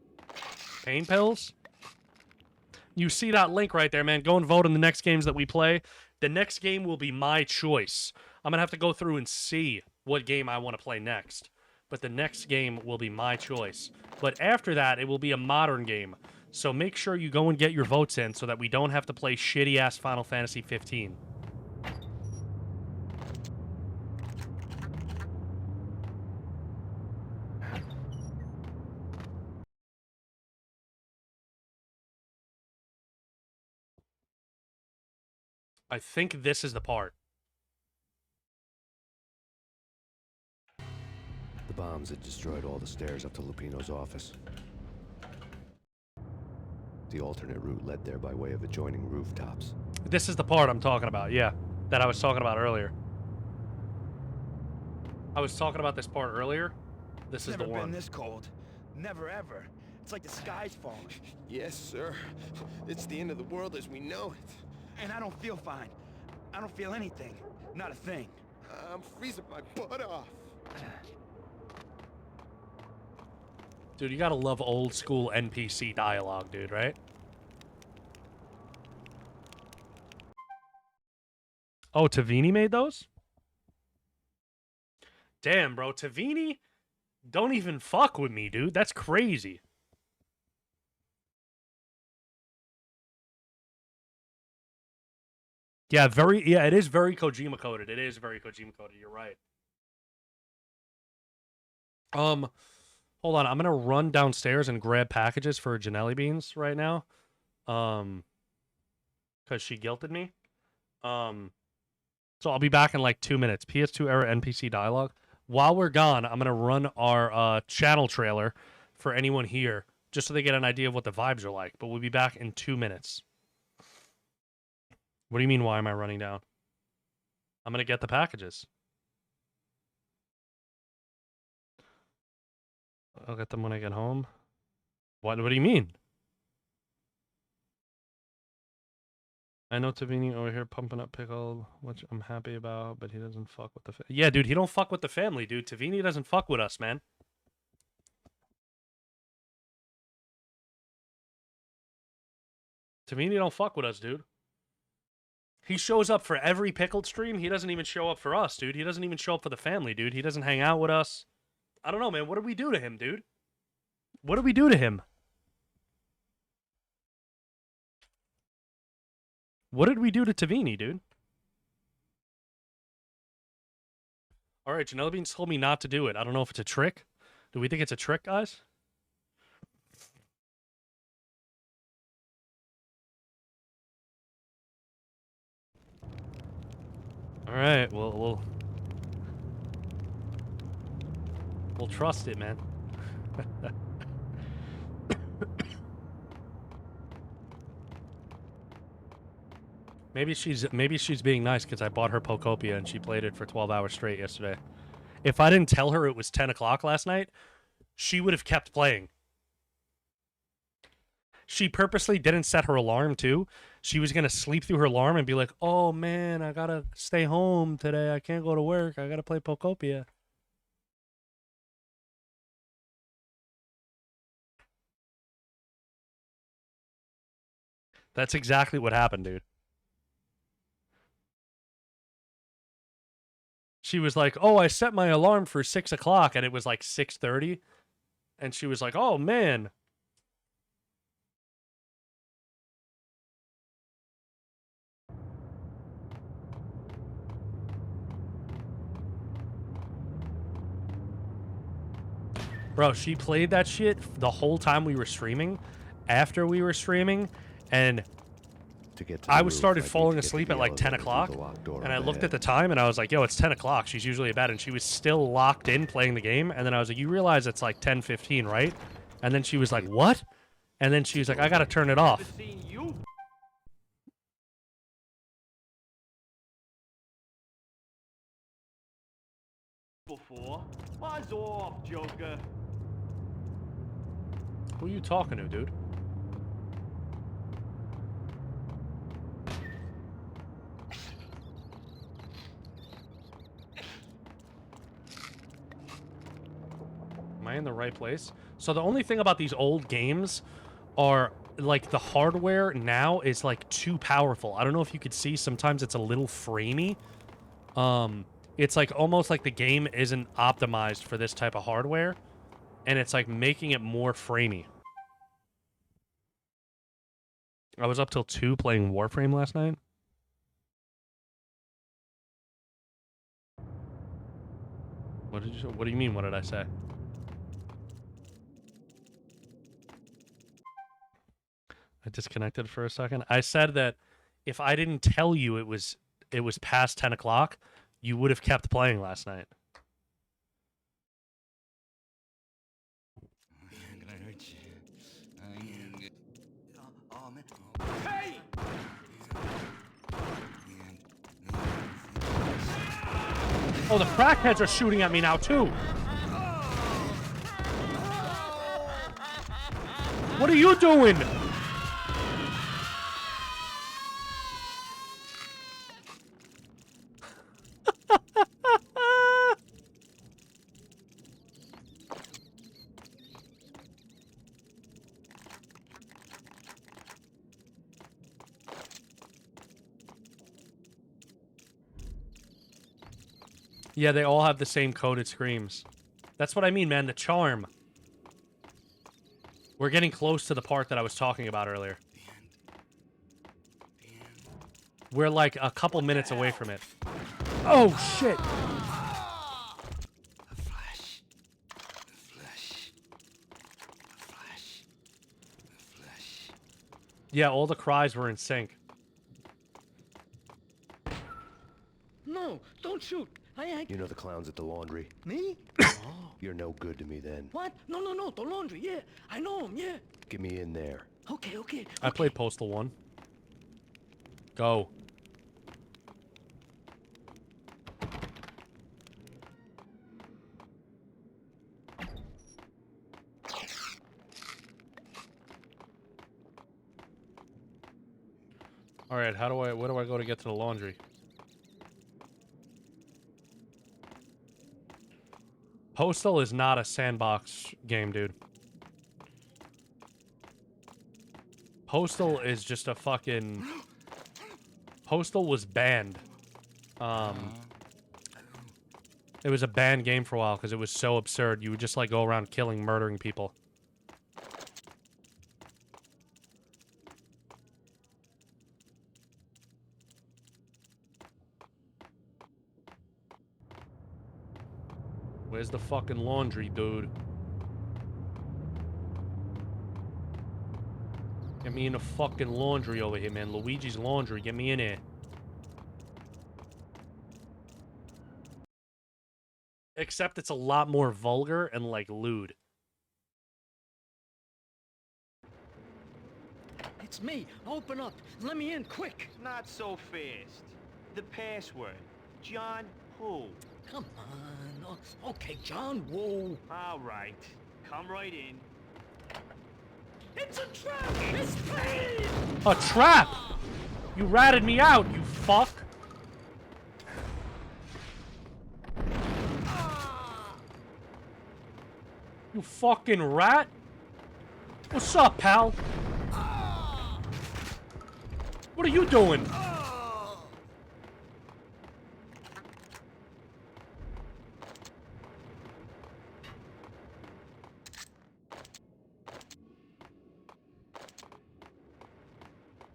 Pain pills? You see that link right there, man. Go and vote in the next games that we play. The next game will be my choice. I'm going to have to go through and see what game I want to play next. But the next game will be my choice. But after that, it will be a modern game. So make sure you go and get your votes in so that we don't have to play shitty-ass Final Fantasy 15. I think this is the part. The bombs had destroyed all the stairs up to Lupino's office. The alternate route led there by way of adjoining rooftops. This is the part I'm talking about, yeah. That I was talking about earlier. I was talking about this part earlier. This is the one. Never been this cold. Never ever. It's like the sky's falling. Yes, sir. It's the end of the world as we know it. And I don't feel fine. I don't feel anything. Not a thing. I'm freezing my butt off. Dude, you gotta love old school NPC dialogue, dude, right? Oh, Tavini made those? Damn, bro. Tavini don't even fuck with me, dude. That's crazy. Yeah, it is very Kojima coded. It is very Kojima coded. You're right. Hold on. I'm going to run downstairs and grab packages for Janelli Beans right now. Because she guilted me. So I'll be back in like 2 minutes. PS2 era NPC dialogue. While we're gone, I'm going to run our channel trailer for anyone here, just so they get an idea of what the vibes are like. But we'll be back in 2 minutes. What do you mean, why am I running down? I'm going to get the packages. I'll get them when I get home. What do you mean? I know Tavini over here pumping up pickle, which I'm happy about, but he doesn't fuck with the yeah, dude, he don't fuck with the family, dude. Tavini doesn't fuck with us, man. Tavini don't fuck with us, dude. He shows up for every pickled stream. He doesn't even show up for us, dude. He doesn't even show up for the family, dude. He doesn't hang out with us. I don't know, man. What did we do to him, dude? What did we do to him? What did we do to Tavini, dude? All right, Janelle Beans told me not to do it. I don't know if it's a trick. Do we think it's a trick, guys? All right, we'll trust it, man. Maybe she's being nice because I bought her Pocopia and she played it for 12 hours straight yesterday. If I didn't tell her it was 10 o'clock last night, she would have kept playing. She purposely didn't set her alarm, too. She was going to sleep through her alarm and be like, oh, man, I got to stay home today. I can't go to work. I got to play Pocopia. That's exactly what happened, dude. She was like, oh, I set my alarm for 6 o'clock, and it was like 6:30. And she was like, oh, man. Bro, she played that shit the whole time we were streaming, after we were streaming, and I started falling asleep at like 10 o'clock, and I looked at the time, and I was like, yo, it's 10 o'clock. She's usually in bed, and she was still locked in playing the game, and then I was like, you realize it's like 10:15, right? And then she was like, what? And then she was like, I gotta turn it off. Before. Buzz off, Joker. Who are you talking to, dude? I in the right place? So the only thing about these old games are, like, the hardware now is, like, too powerful. I don't know if you could see, sometimes it's a little framey. It's, like, almost like the game isn't optimized for this type of hardware, and it's, like, making it more framey. I was up till 2 playing Warframe last night. What do you mean, what did I say? I disconnected for a second. I said that if I didn't tell you it was past 10 o'clock, you would have kept playing last night. I'm gonna hurt you. Oh, man. Hey! Oh, the crackheads are shooting at me now, too. What are you doing? Yeah, they all have the same coded screams. That's what I mean, man. The charm. We're getting close to the part that I was talking about earlier. We're like a couple minutes away from it. Oh, shit. Yeah, all the cries were in sync. No, don't shoot. You know the clowns at the laundry? Me? You're no good to me then. What? No, the laundry, yeah. I know him, yeah. Get me in there. Okay. I played Postal 1. Go. Alright, where do I go to get to the laundry? Postal is not a sandbox game, dude. Postal is just a fucking... Postal was banned. It was a banned game for a while because it was so absurd. You would just, like, go around killing, murdering people. Where's the fucking laundry, dude? Get me in the fucking laundry over here, man. Luigi's Laundry. Get me in here. Except it's a lot more vulgar and, like, lewd. It's me. Open up. Let me in, quick. Not so fast. The password. John who? Come on. Oh, okay, John Woo. All right. Come right in. It's a trap! It's Payne! A trap! You ratted me out, you fuck! You fucking rat! What's up, pal? What are you doing?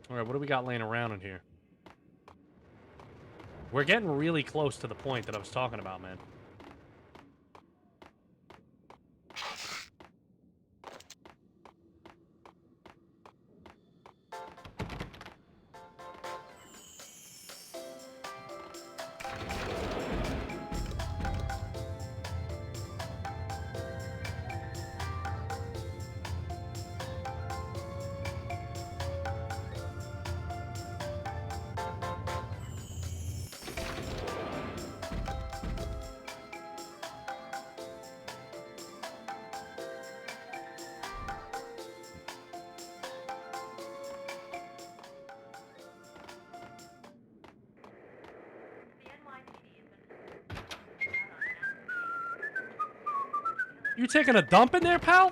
Alright, what do we got laying around in here? We're getting really close to the point that I was talking about, man. You taking a dump in there, pal?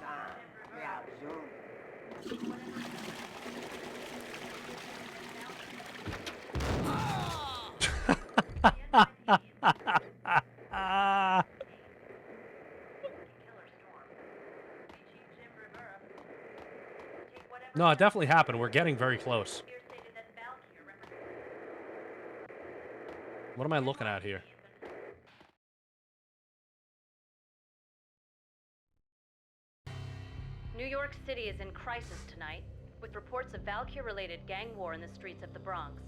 No, it definitely happened. We're getting very close. What am I looking at here? New York City is in crisis tonight, with reports of Valkyr-related gang war in the streets of the Bronx.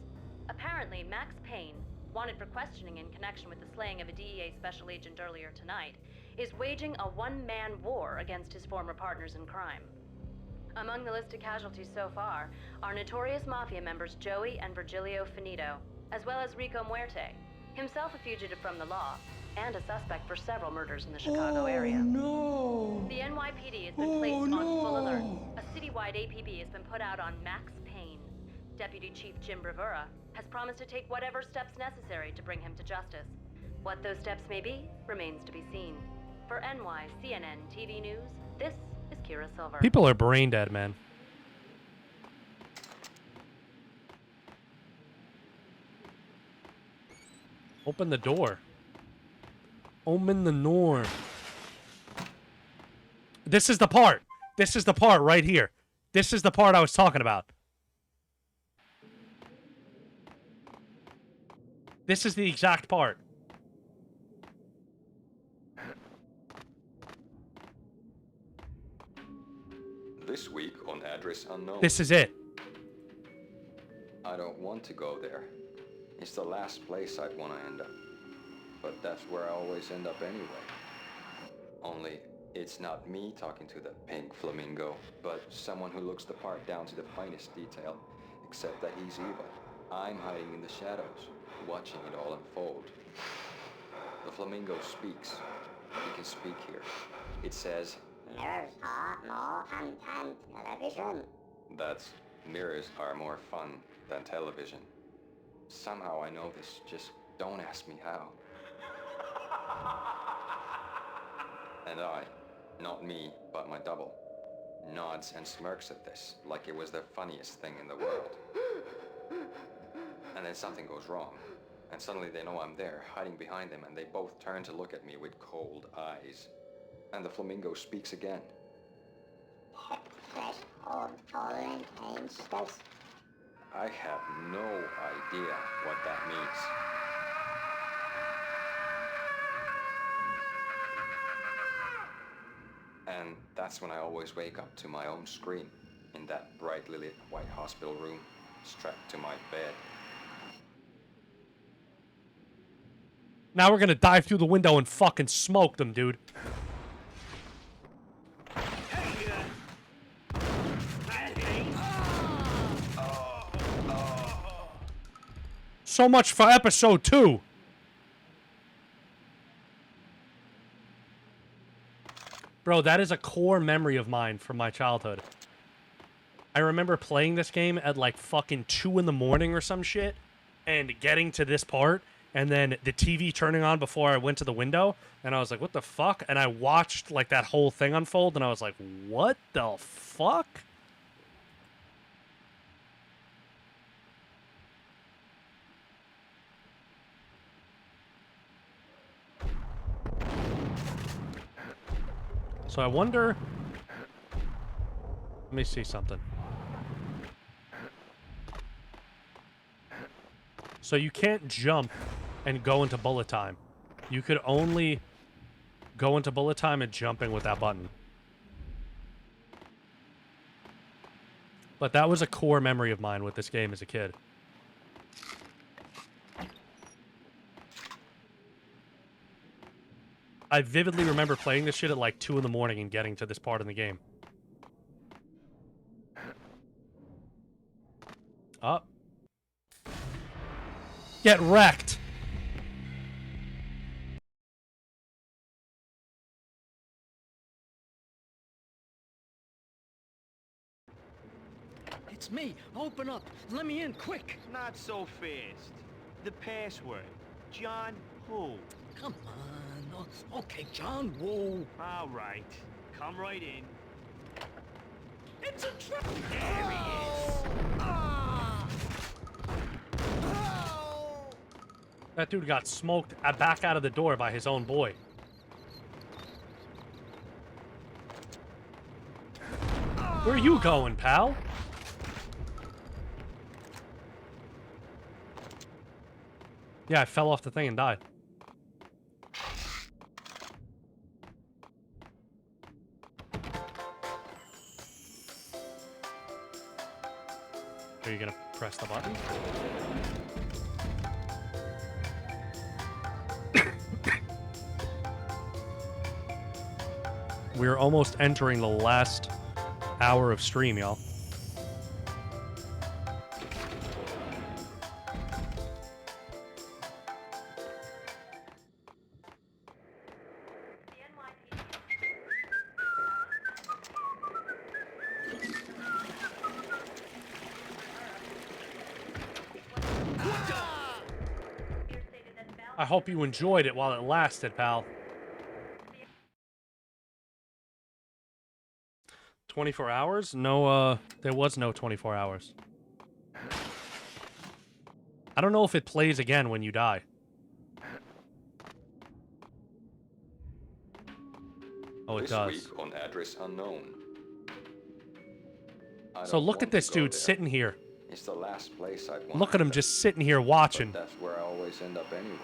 Apparently, Max Payne, wanted for questioning in connection with the slaying of a DEA special agent earlier tonight, is waging a one-man war against his former partners in crime. Among the list of casualties so far are notorious mafia members Joey and Virgilio Finito, as well as Rico Muerte, himself a fugitive from the law, and a suspect for several murders in the Chicago area. No! The NYPD has been placed on full alert. A citywide APB has been put out on Max Payne. Deputy Chief Jim Rivera has promised to take whatever steps necessary to bring him to justice. What those steps may be remains to be seen. For NYCNN TV News, this is Kira Silver. People are brain dead, man. Open the door. Open the door. This is the part. This is the part right here. This is the part I was talking about. This is the exact part. This week on Address Unknown. This is it. I don't want to go there. It's the last place I'd want to end up. But that's where I always end up anyway. Only, it's not me talking to the pink flamingo, but someone who looks the part down to the finest detail, except that he's evil. I'm hiding in the shadows, watching it all unfold. The flamingo speaks. He can speak here. It says, Mirrors are more fun than television. that's, mirrors are more fun than television. Somehow I know this, just don't ask me how. And I, not me, but my double, nods and smirks at this like it was the funniest thing in the world. And then something goes wrong, and suddenly they know I'm there, hiding behind them, and they both turn to look at me with cold eyes. And the flamingo speaks again. Fresh old fallen angels. I have no idea what that means. And that's when I always wake up to my own scream in that brightly lit white hospital room, strapped to my bed. Now we're gonna dive through the window and fucking smoke them, dude. So much for episode 2. Bro, that is a core memory of mine from my childhood. I remember playing this game at like fucking 2 in the morning or some shit, and getting to this part, and then the TV turning on before I went to the window, and I was like, what the fuck? And I watched like that whole thing unfold, and I was like, what the fuck? So I wonder... Let me see something. So you can't jump and go into bullet time. You could only go into bullet time and jumping with that button. But that was a core memory of mine with this game as a kid. I vividly remember playing this shit at like 2 in the morning and getting to this part in the game. Up. Get wrecked. It's me. Open up. Let me in, quick. Not so fast. The password. John who? Come on. no. Okay, John, whoa. All right. Come right in. It's a trap! There he is! That dude got smoked back out of the door by his own boy. Where are you going, pal? Yeah, I fell off the thing and died. Are you gonna press the button? We're almost entering the last hour of stream, y'all. I hope you enjoyed it while it lasted, pal. 24 hours? No, there was no 24 hours. I don't know if it plays again when you die. Oh, it This does. week on address unknown. I So don't look want at this to go dude there. sitting here. It's the last place I'd want. Look at him just sitting here watching. But that's where I always end up anyway.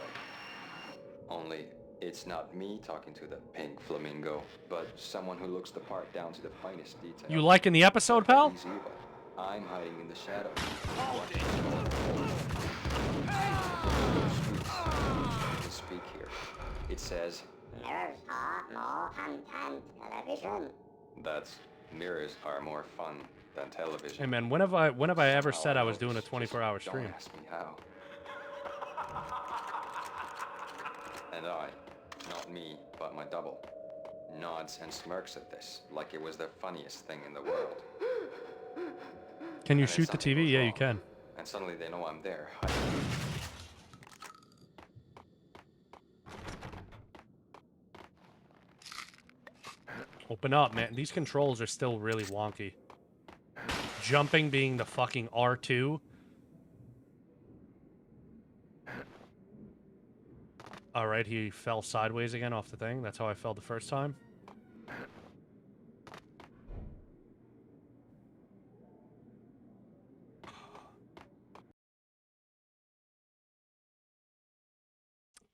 Only it's not me talking to the pink flamingo, but someone who looks the part down to the finest detail. You liking the episode, pal? He's evil. I'm hiding in the shadows. Speak here. It says Mirrors are more fun than television. that's mirrors are more fun than television. Hey man, when have I ever said I was doing a 24-hour stream? Don't ask me how. And I, not me, but my double, nods and smirks at this like it was the funniest thing in the world. Can you And then shoot the something TV? goes Yeah, you wrong, can. And suddenly they know I'm there. Open up, man. These controls are still really wonky. Jumping being the fucking R2. Alright, he fell sideways again off the thing. That's how I fell the first time.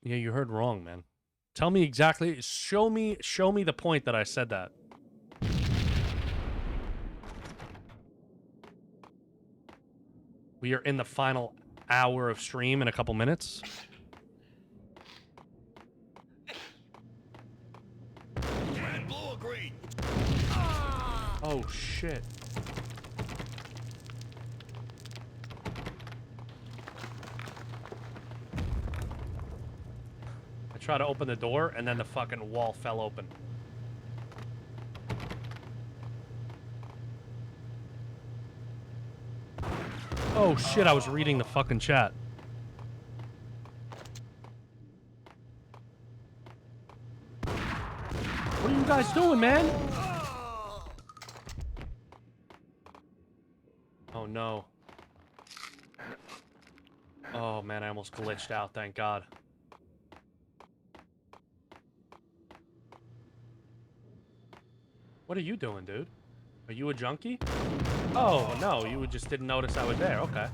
Yeah, you heard wrong, man. Tell me exactly. Show me the point that I said that. We are in the final hour of stream in a couple minutes. Red, blue, or green? Oh, shit. I tried to open the door, and then the fucking wall fell open. Oh, shit, I was reading the fucking chat. What are you guys doing, man? Oh, no. Oh, man, I almost glitched out, thank God. What are you doing, dude? Are you a junkie? Oh, no, you just didn't notice I was there. Okay.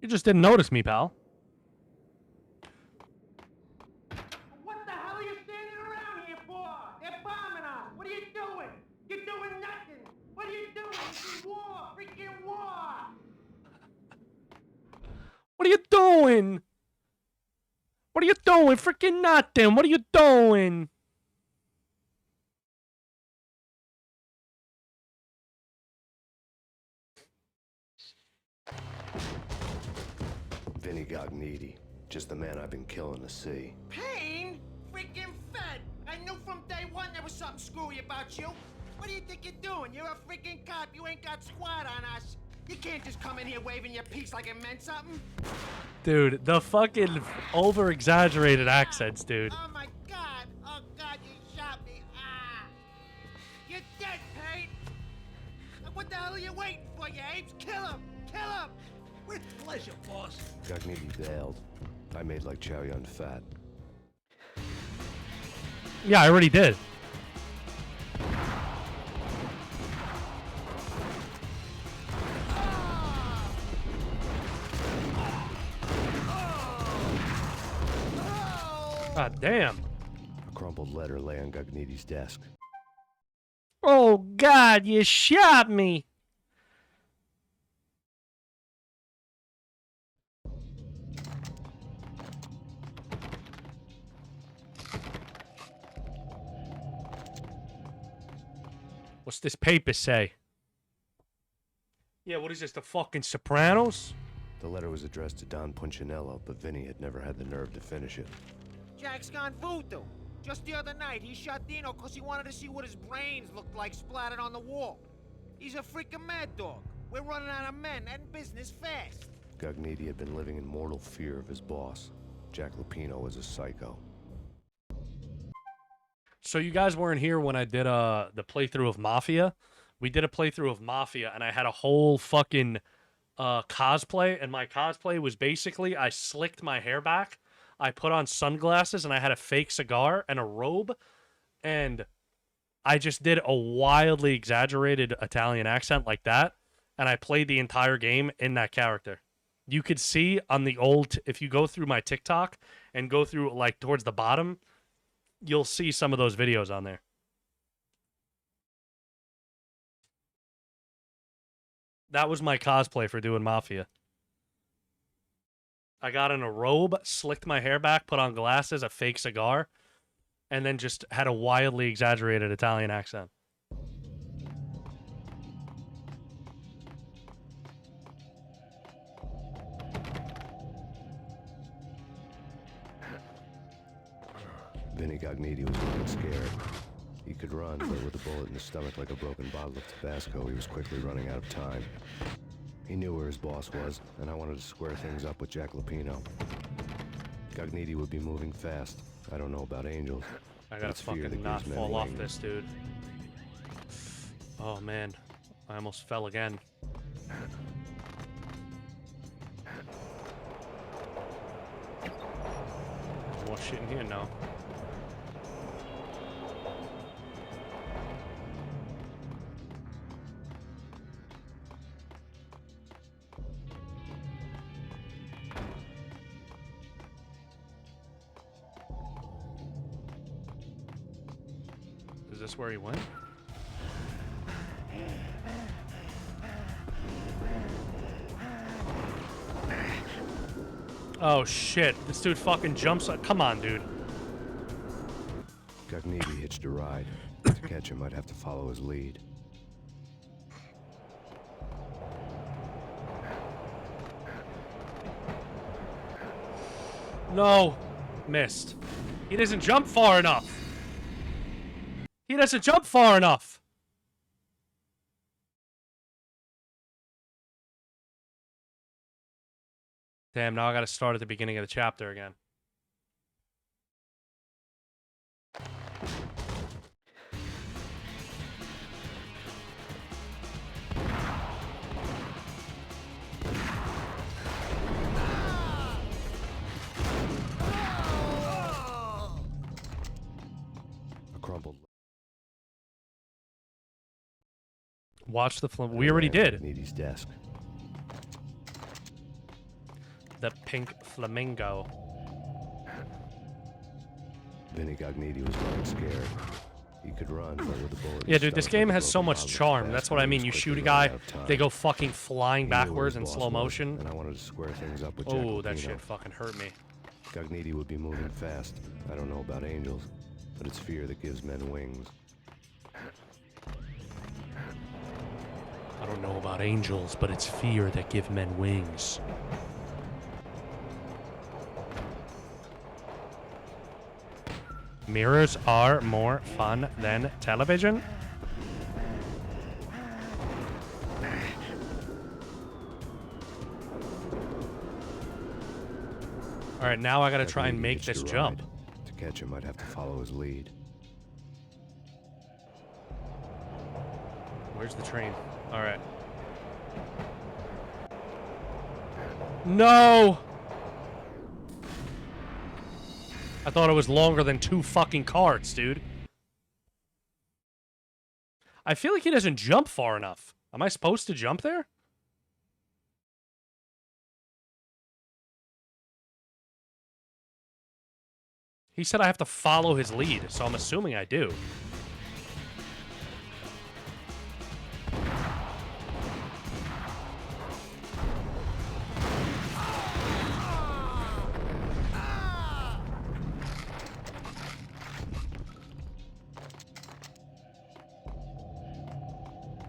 You just didn't notice me, pal. What the hell are you standing around here for? They're bombing us. What are you doing? You're doing nothing. What are you doing? It's war. Freaking war. What are you doing? What are you doing? Freaking nothing. What are you doing? Vinny got needy. Just the man I've been killing to see. Payne? Freaking fed. I knew from day one there was something screwy about you. What do you think you're doing? You're a freaking cop. You ain't got squad on us. You can't just come in here waving your piece like it meant something. Dude, the fucking over-exaggerated accents, dude. Oh my God! Oh God, you shot me! Ah! You're dead, Payne! What the hell are you waiting for, you apes? Kill him! Kill him! With pleasure, boss. Gagniti bailed. I made like Chow Yun fat. Yeah, I already did. God damn. A crumpled letter lay on Gagniti's desk. Oh God, you shot me. What's this paper say? Yeah, what is this, the fucking Sopranos? The letter was addressed to Don Punchinello, but Vinny had never had the nerve to finish it. Jack's gone voodoo. Just the other night, he shot Dino because he wanted to see what his brains looked like splattered on the wall. He's a freaking mad dog. We're running out of men and business fast. Gagniti had been living in mortal fear of his boss. Jack Lupino was a psycho. So you guys weren't here when I did the playthrough of Mafia. We did a playthrough of Mafia, and I had a whole fucking cosplay, and my cosplay was basically I slicked my hair back, I put on sunglasses, and I had a fake cigar and a robe, and I just did a wildly exaggerated Italian accent like that, and I played the entire game in that character. You could see on the old, if you go through my TikTok and go through like towards the bottom, you'll see some of those videos on there. That was my cosplay for doing Mafia. I got in a robe, slicked my hair back, put on glasses, a fake cigar, and then just had a wildly exaggerated Italian accent. Vinny Gagniti was looking scared. He could run, but with a bullet in his stomach like a broken bottle of Tabasco, he was quickly running out of time. He knew where his boss was, and I wanted to square things up with Jack Lupino. Gagniti would be moving fast. I don't know about angels. I gotta fucking not fall off this, dude. Oh, man. I almost fell again. There's more shit in here now. Is this where he went? Oh shit, this dude fucking jumps. Come on, dude. Gagniti hitched a ride. To catch him, I'd have to follow his lead. No. Missed. He doesn't jump far enough. He doesn't jump far enough. Damn, now I gotta start at the beginning of the chapter again. A crumpled. Watch the film. We already did. Gagniti's desk. The pink flamingo. Vinny Gagniti was running scared. He could run, but with a bullet. Yeah, dude, this game has so much charm. That's what I mean. You shoot a guy, they go fucking flying backwards in slow motion. And I wanted to square things up with Oh, that shit fucking hurt me. Gagniti would be moving fast. I don't know about angels, but it's fear that gives men wings. I don't know about angels, but it's fear that give men wings. Mirrors are more fun than television. All right, now I gotta try and Gagnidi make hitched this a jump. ride. To catch him, I'd have to follow his lead. Where's the train? All right. No! I thought it was longer than 2 fucking carts, dude. I feel like he doesn't jump far enough. Am I supposed to jump there? He said I have to follow his lead, so I'm assuming I do.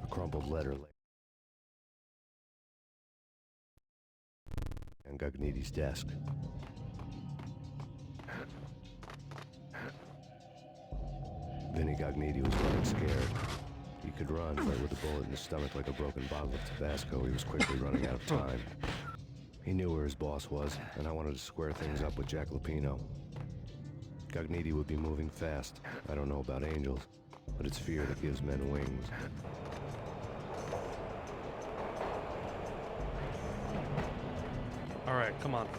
A crumpled letter lay on Gagnidi's desk. Vinny Gagnidi was running scared. He could run, but with a bullet in his stomach like a broken bottle of Tabasco, he was quickly running out of time. He knew where his boss was, and I wanted to square things up with Jack Lupino. Gagnidi would be moving fast. I don't know about angels, but it's fear that gives men wings. All right, come on.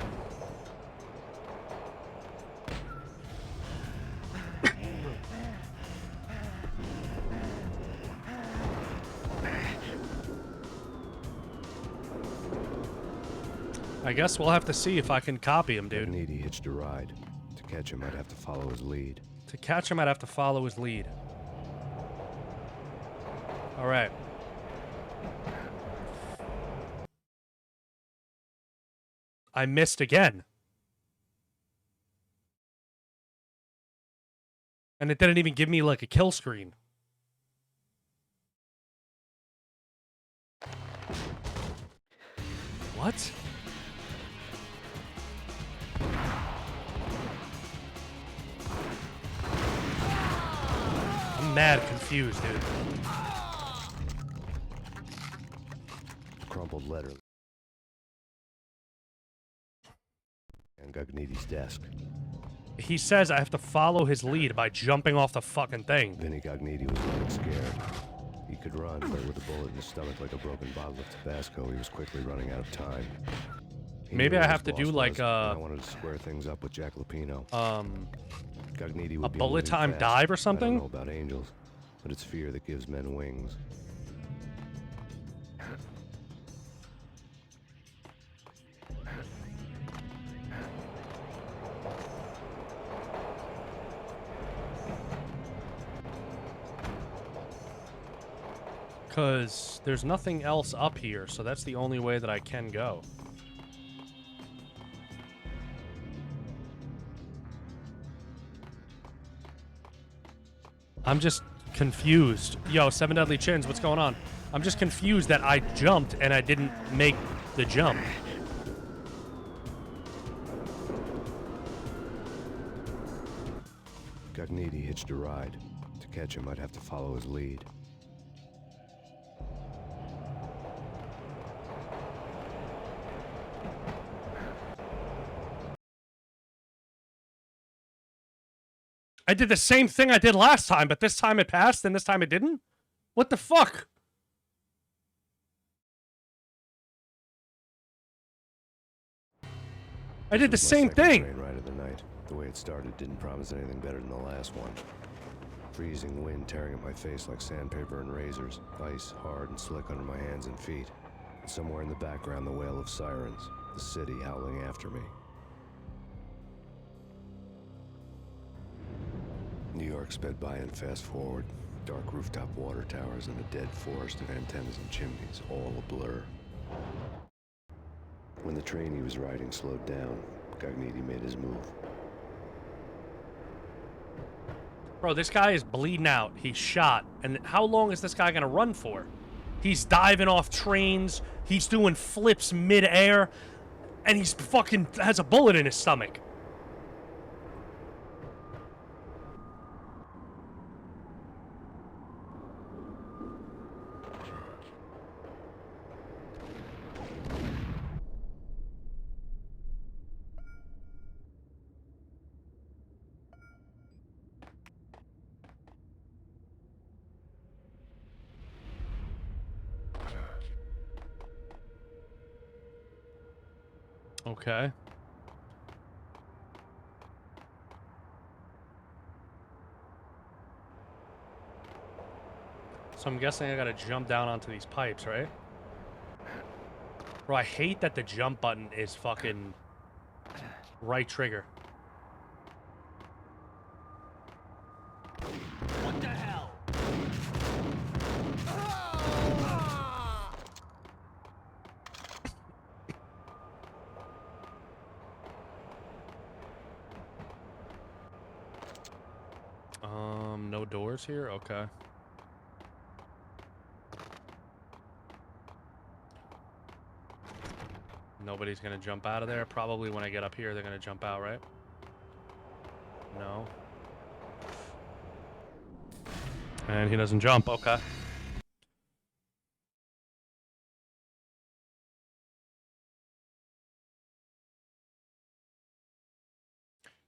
I guess we'll have to see if I can copy him, dude. Gagnidi hitched a ride. To catch him, I'd have to follow his lead. To catch him, I'd have to follow his lead. All right. I missed again. And it didn't even give me, like, a kill screen. What? I'm mad confused, dude. Crumpled letter on Gagnidi's desk. He says I have to follow his lead by jumping off the fucking thing. Vinny Gagnidi was running scared. He could run, but with a bullet in his stomach like a broken bottle of Tabasco, he was quickly running out of time. He Maybe knew I where have his to do boss like was, and I wanted to square things up with Jack Lupino. Gagnidi would a be bullet moving time fast. dive or I something? don't know about angels, but it's fear that gives men wings. Because there's nothing else up here, so that's the only way that I can go. I'm just confused. Yo, Seven Deadly Chins, what's going on? I'm just confused that I jumped and I didn't make the jump. Gagnidi hitched a ride. To catch him, I'd have to follow his lead. I did the same thing I did last time, but this time it passed and this time it didn't? What the fuck? I did the This was my same second thing. Train ride of the night. The way it started didn't promise anything better than the last one. Freezing wind tearing at my face like sandpaper and razors. Ice hard and slick under my hands and feet. And somewhere in the background, the wail of sirens. The city howling after me. New York sped by in fast forward. Dark rooftop water towers and a dead forest of antennas and chimneys, all a blur. When the train he was riding slowed down, Gagnidi made his move. Bro, this guy is bleeding out. He's shot. And how long is this guy going to run for? He's diving off trains. He's doing flips mid-air. And he's fucking has a bullet in his stomach. Okay. So I'm guessing I gotta jump down onto these pipes, right? Bro, I hate that the jump button is fucking right trigger. What the hell? No doors here? Okay. Nobody's gonna jump out of there. Probably when I get up here, they're gonna jump out, right? No. And he doesn't jump. Okay.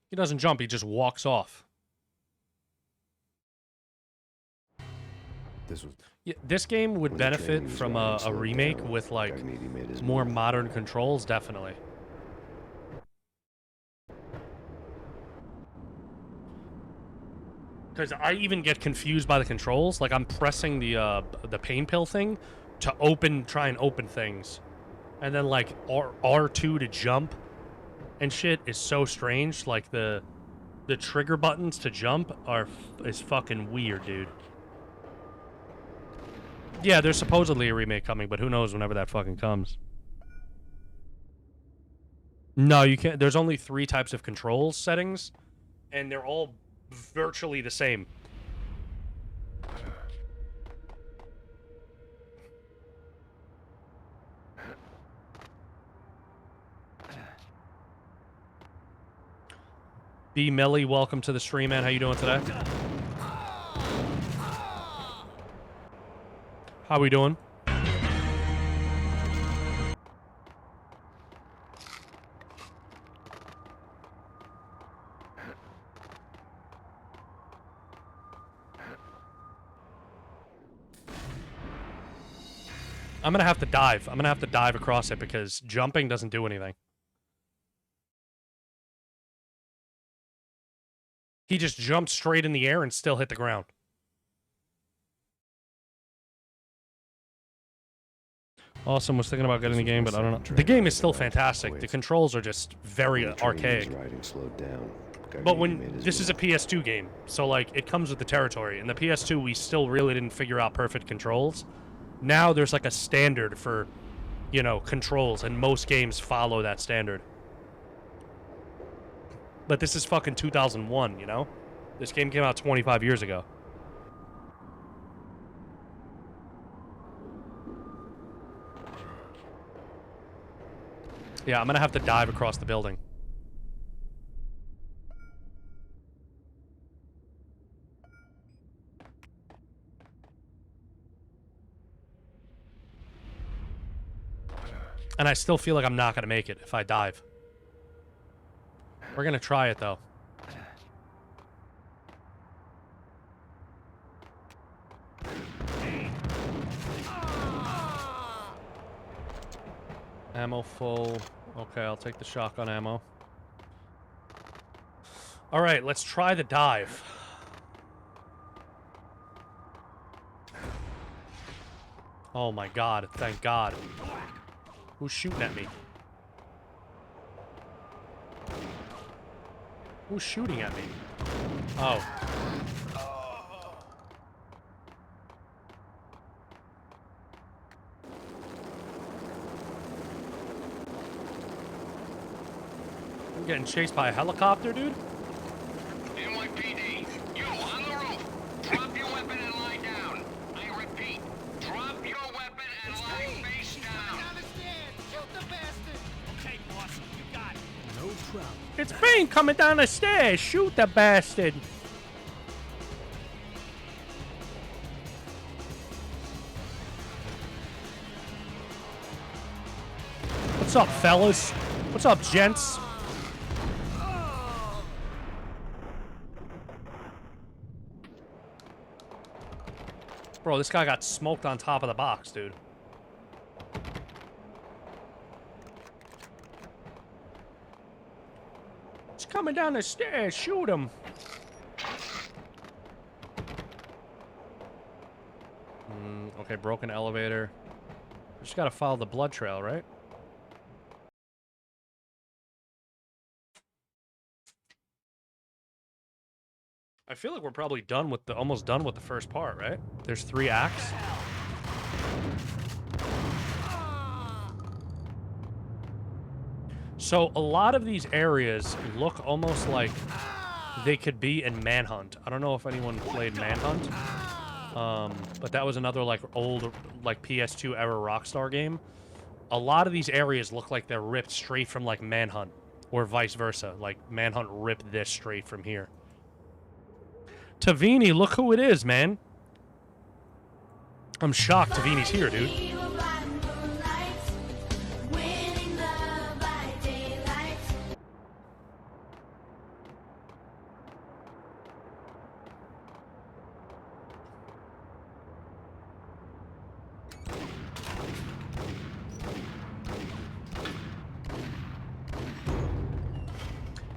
He doesn't jump. He just walks off. Yeah, this game would benefit from a remake with like more modern controls, definitely. Because I even get confused by the controls. Like I'm pressing the pain pill thing to try and open things, and then like R2 to jump and shit is so strange. Like the trigger buttons to jump is fucking weird, dude. Yeah, there's supposedly a remake coming, but who knows whenever that fucking comes. No, you can't. There's only 3 types of controls settings, and they're all virtually the same. B. Melly, welcome to the stream, man. How you doing today? How we doing? I'm gonna have to dive. I'm gonna have to dive across it because jumping doesn't do anything. He just jumped straight in the air and still hit the ground. Awesome, was thinking about getting the game, but I don't know. The game is still fantastic. The controls are just very archaic. But this is a PS2 game, so like it comes with the territory. In the PS2, we still really didn't figure out perfect controls. Now there's like a standard for, you know, controls, and most games follow that standard. But this is fucking 2001, you know? This game came out 25 years ago. Yeah, I'm gonna have to dive across the building. And I still feel like I'm not gonna make it if I dive. We're gonna try it, though. Ammo full. Okay, I'll take the shotgun ammo. Alright, let's try the dive. Oh my god, thank god. Who's shooting at me? Who's shooting at me? Oh. I'm getting chased by a helicopter, dude? NYPD, you on the roof. Drop your weapon and lie down. I repeat, drop your weapon and lie face down. Shoot the bastard! Okay, boss, you got it. No trouble. It's Payne coming down the stairs. Shoot the bastard. What's up, fellas? What's up, gents? Bro, this guy got smoked on top of the box, dude. He's coming down the stairs. Shoot him. Okay, broken elevator. Just gotta follow the blood trail, right? I feel like we're probably done with the almost done with the first part, right? There's 3 acts. So a lot of these areas look almost like they could be in Manhunt. I don't know if anyone played Manhunt, but that was another like old like PS2 era Rockstar game. A lot of these areas look like they're ripped straight from like Manhunt, or vice versa. Like Manhunt ripped this straight from here. Tavini, look who it is, man. I'm shocked Tavini's here, dude.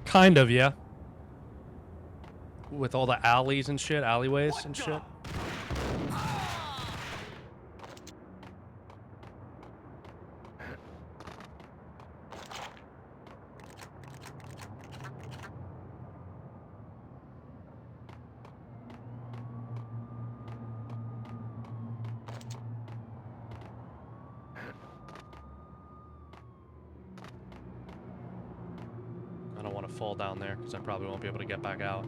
Kind of, yeah. With all the alleys and shit, alleyways and shit. I don't want to fall down there because I probably won't be able to get back out.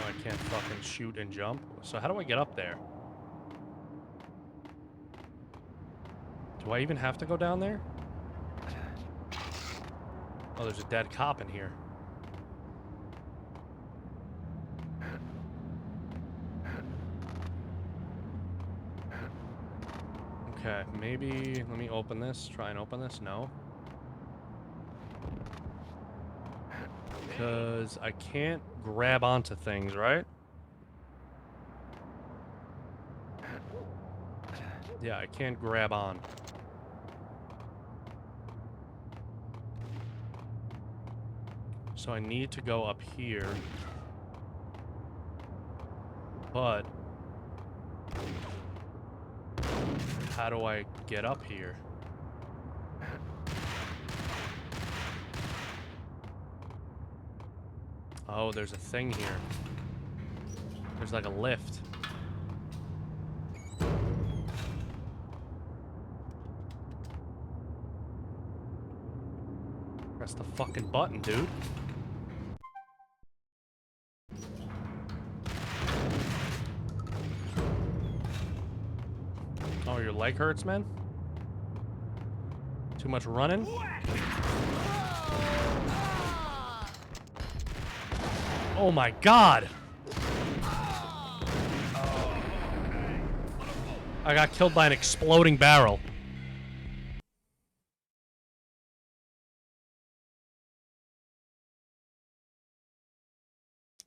Oh, I can't fucking shoot and jump. So how do I get up there? Do I even have to go down there? Oh, there's a dead cop in here. Okay, maybe let me open this. Try and open this. No. Because I can't grab onto things, right? Yeah, I can't grab on. So I need to go up here. But how do I get up here? Oh, there's a thing here. There's like a lift. Press the fucking button, dude. Oh, your leg hurts, man? Too much running? Oh my god! I got killed by an exploding barrel.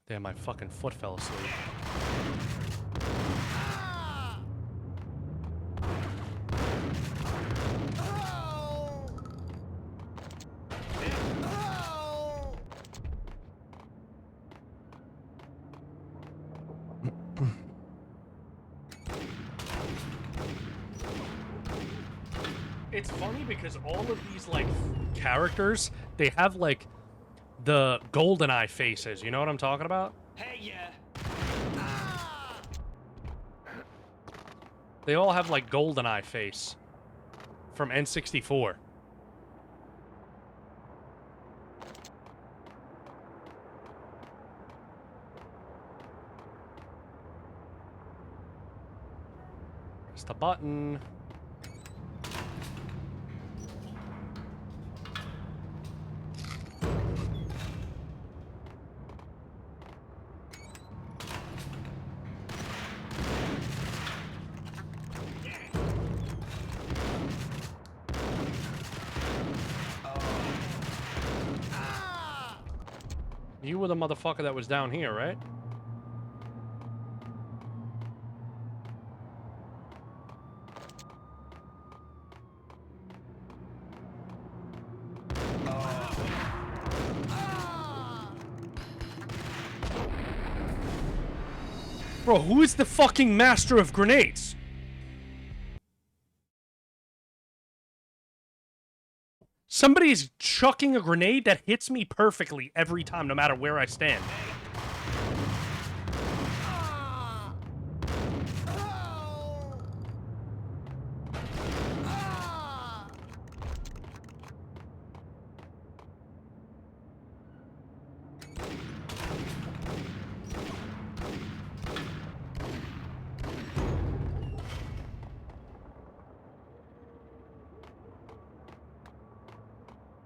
Damn, my fucking foot fell asleep. It's funny because all of these, like, characters, they have, like, the GoldenEye faces. You know what I'm talking about? Hey, yeah. They all have, like, GoldenEye face from N64. Press the button. You were the motherfucker that was down here, right? Bro, who is the fucking master of grenades? Somebody's chucking a grenade that hits me perfectly every time, no matter where I stand.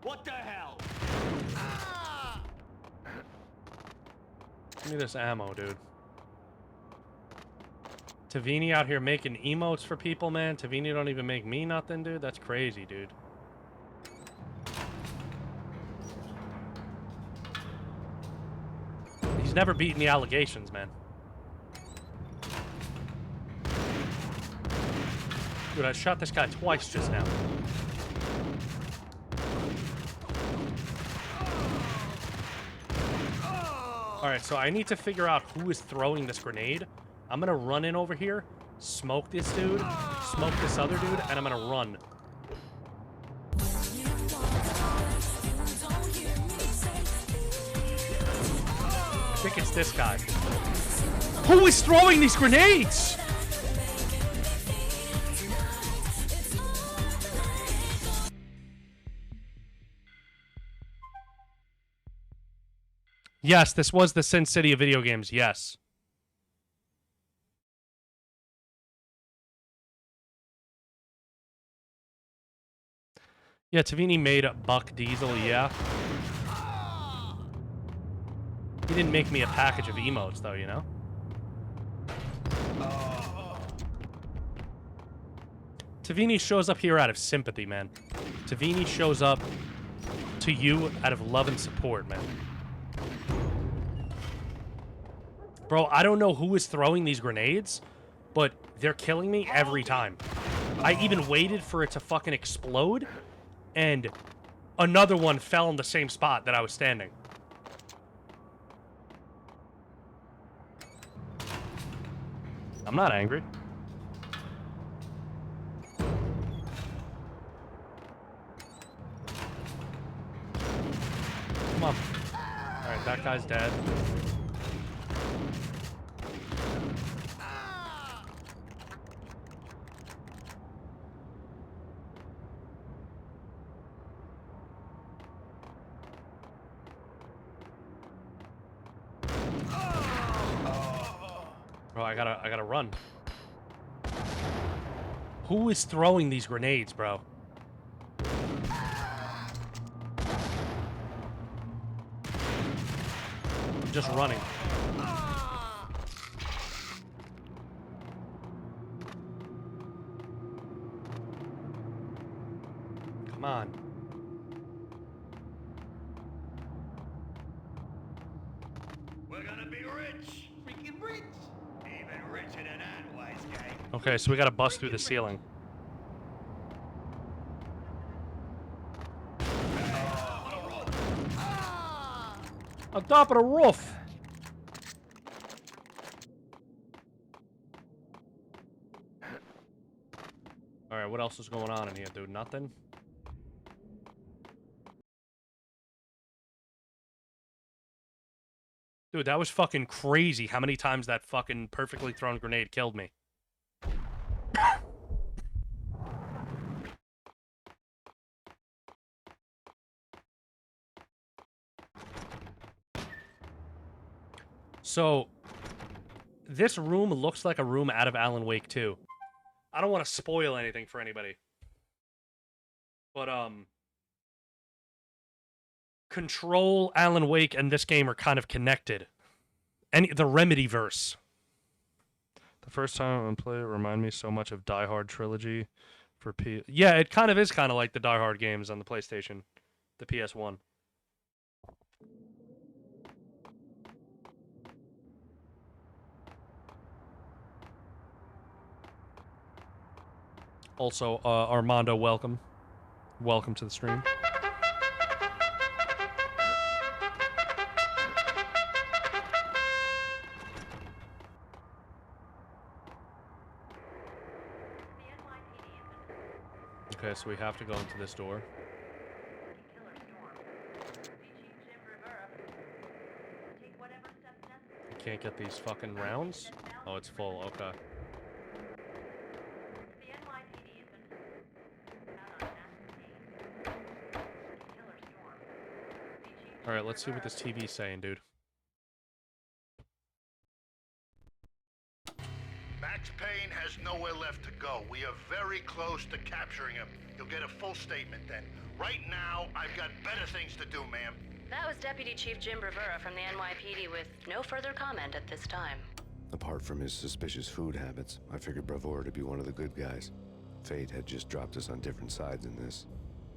What the hell? Give me this ammo, dude. Tavini out here making emotes for people, man. Tavini don't even make me nothing, dude. That's crazy, dude. He's never beaten the allegations, man. Dude, I shot this guy twice just now. Alright, so I need to figure out who is throwing this grenade. I'm gonna run in over here, smoke this dude, smoke this other dude, and I'm gonna run. I think it's this guy. Who is throwing these grenades? Yes, this was the Sin City of video games, yes. Yeah, Tavini made a Buck Diesel, yeah. He didn't make me a package of emotes, though, you know? Tavini shows up here out of sympathy, man. Tavini shows up to you out of love and support, man. Bro, I don't know who is throwing these grenades, but they're killing me every time. I even waited for it to fucking explode, and another one fell in the same spot that I was standing. I'm not angry. Come on. Alright, that guy's dead. Bro, I gotta run. Who is throwing these grenades, bro? I'm just running. Come on. We're gonna be rich. Freaking rich. Even richer than that, wise guy. Okay, so we gotta bust through the ceiling. On top of the roof. Alright, what else is going on in here, dude? Nothing? Dude, that was fucking crazy how many times that fucking perfectly thrown grenade killed me. So, this room looks like a room out of Alan Wake 2. I don't want to spoil anything for anybody. But, Control, Alan Wake, and this game are kind of connected. And the Remedy-verse. The first time I played it reminded me so much of Die Hard trilogy for Yeah, it kind of is kind of like the Die Hard games on the PlayStation. The PS1. Also, Armando, welcome. Welcome to the stream. Okay, so we have to go into this door. Can't get these fucking rounds? Oh, it's full. Okay. Alright, let's see what this TV's saying, dude. Max Payne has nowhere left to go. We are very close to capturing him. You'll get a full statement then. Right now, I've got better things to do, ma'am. That was Deputy Chief Jim Rivera from the NYPD with no further comment at this time. Apart from his suspicious food habits, I figured Bravura to be one of the good guys. Fate had just dropped us on different sides in this.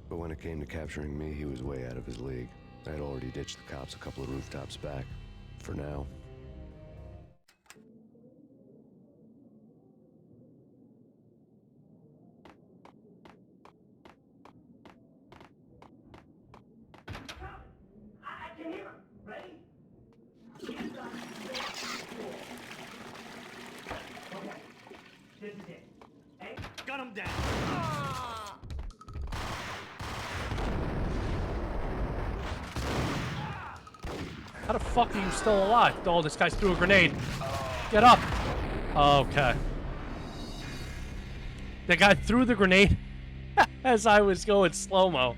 But when it came to capturing me, he was way out of his league. I had already ditched the cops a couple of rooftops back. For now. This is it. Hey, gun him down. How the fuck are you still alive? Oh, this guy's threw a grenade. Get up. Okay. The guy threw the grenade as I was going slow-mo.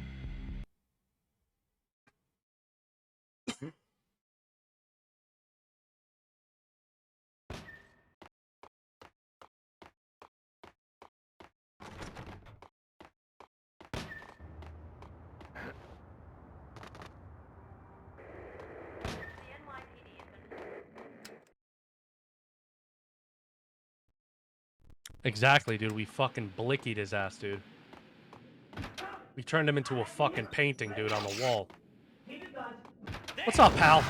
Exactly, dude. We fucking blickied his ass, dude. We turned him into a fucking painting, dude, on the wall. What's up, pal?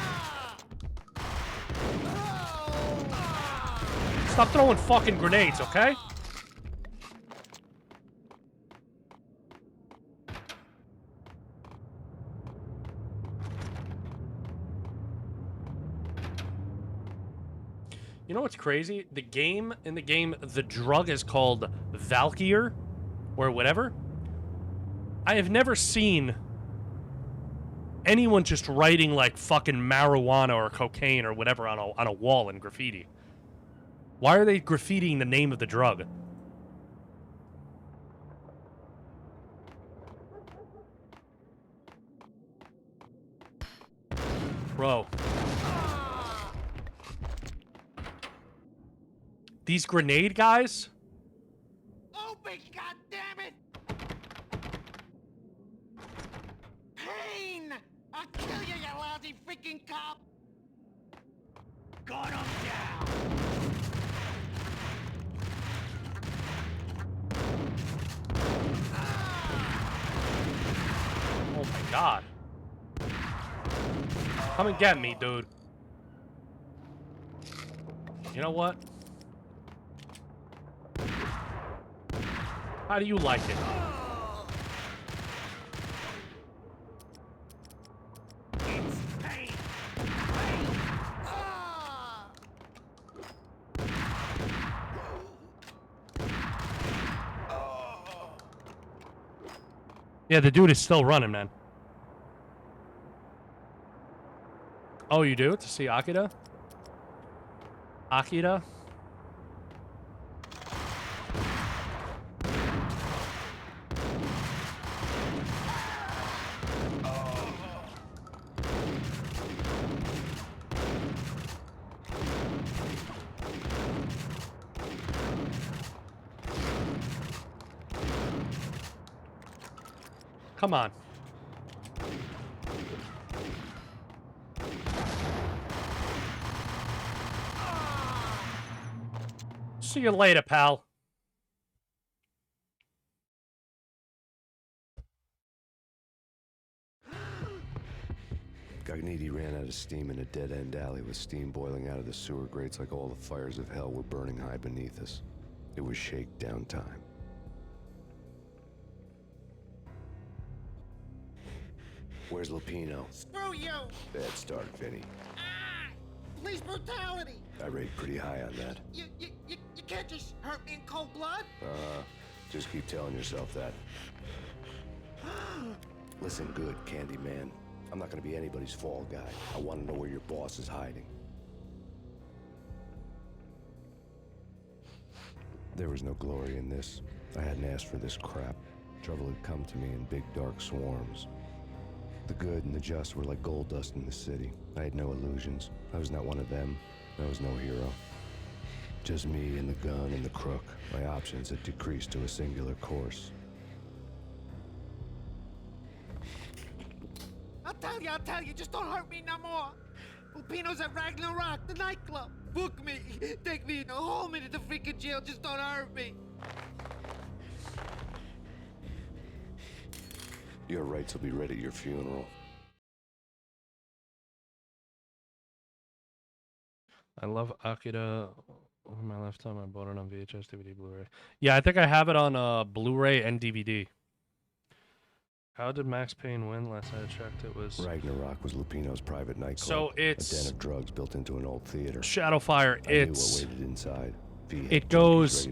Stop throwing fucking grenades, okay? You know what's crazy? The game, the drug is called Valkyr, or whatever. I have never seen anyone just writing like fucking marijuana or cocaine or whatever on a wall in graffiti. Why are they graffitiing the name of the drug? Bro. These grenade guys? Open, goddammit! Payne! I'll kill you, you lousy freaking cop! Gun him down! Oh my god. Come and get me, dude. You know what? How do you like it? It's Payne! Yeah, the dude is still running, man. Oh, you do? To see Akira? Akira? Come on. See you later, pal. Gagniti ran out of steam in a dead-end alley with steam boiling out of the sewer grates like all the fires of hell were burning high beneath us. It was shakedown time. Where's Lupino? Screw you! Bad start, Vinny. Police brutality! I rate pretty high on that. You can't just hurt me in cold blood! Just keep telling yourself that. Listen good, Candyman. I'm not gonna be anybody's fall guy. I want to know where your boss is hiding. There was no glory in this. I hadn't asked for this crap. Trouble had come to me in big dark swarms. The good and the just were like gold dust in the city. I had no illusions. I was not one of them. I was no hero. Just me and the gun and the crook. My options had decreased to a singular course. I'll tell you, just don't hurt me no more. Lupino's at Ragnarok, the nightclub. Book me, take me home into the freaking jail, just don't hurt me. Your rights will be ready at your funeral. I love Akira. On my lifetime, I bought it on VHS, DVD, Blu-ray. Yeah, I think I have it on Blu-ray and DVD. How did Max Payne win? Last I checked, it was... Ragnarok was Lupino's private nightclub. So it's... a den of drugs built into an old theater. Shadowfire, it's... I knew what waited inside. It goes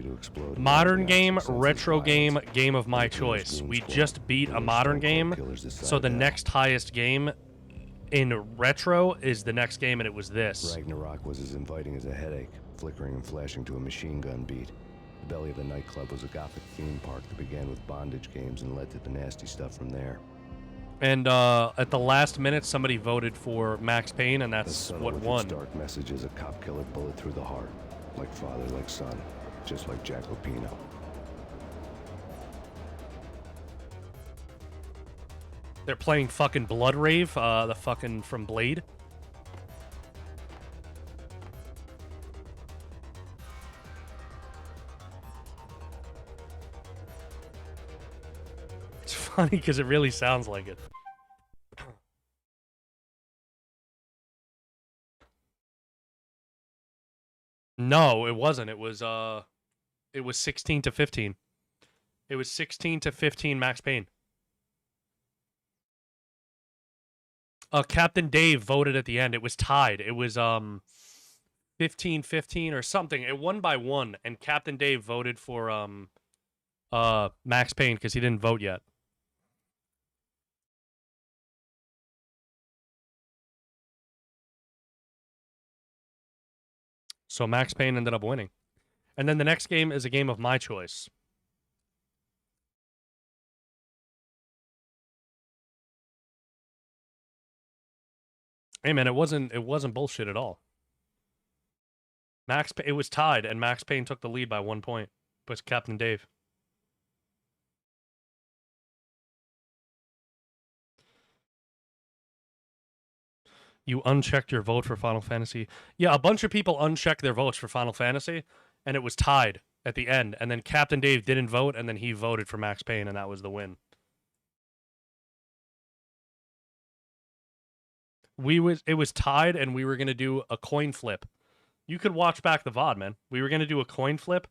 modern game, retro game, game of my choice. We just beat a modern game, so the next highest game in retro is the next game, and it was this. Ragnarok was as inviting as a headache, flickering and flashing to a machine gun beat. The belly of the nightclub was a gothic theme park that began with bondage games and led to the nasty stuff from there. And at the last minute, somebody voted for Max Payne, and that's what won. Dark messages, a cop killer bullet through the heart, like father, like son, just like Jack Lupino. They're playing fucking Blood Rave, the fucking from Blade. It's funny because it really sounds like it. No, it wasn't. It was 16 to 15. It was 16 to 15 Max Payne. Captain Dave voted at the end. It was tied. It was 15-15 or something. It won by 1, and Captain Dave voted for Max Payne because he didn't vote yet. So Max Payne ended up winning. And then the next game is a game of my choice. Hey man, it wasn't bullshit at all. It was tied, and Max Payne took the lead by 1 point. But Captain Dave. You unchecked your vote for Final Fantasy. Yeah, a bunch of people unchecked their votes for Final Fantasy, and it was tied at the end. And then Captain Dave didn't vote, and then he voted for Max Payne, and that was the win. It was tied, and we were gonna do a coin flip. You could watch back the VOD, man. We were gonna do a coin flip,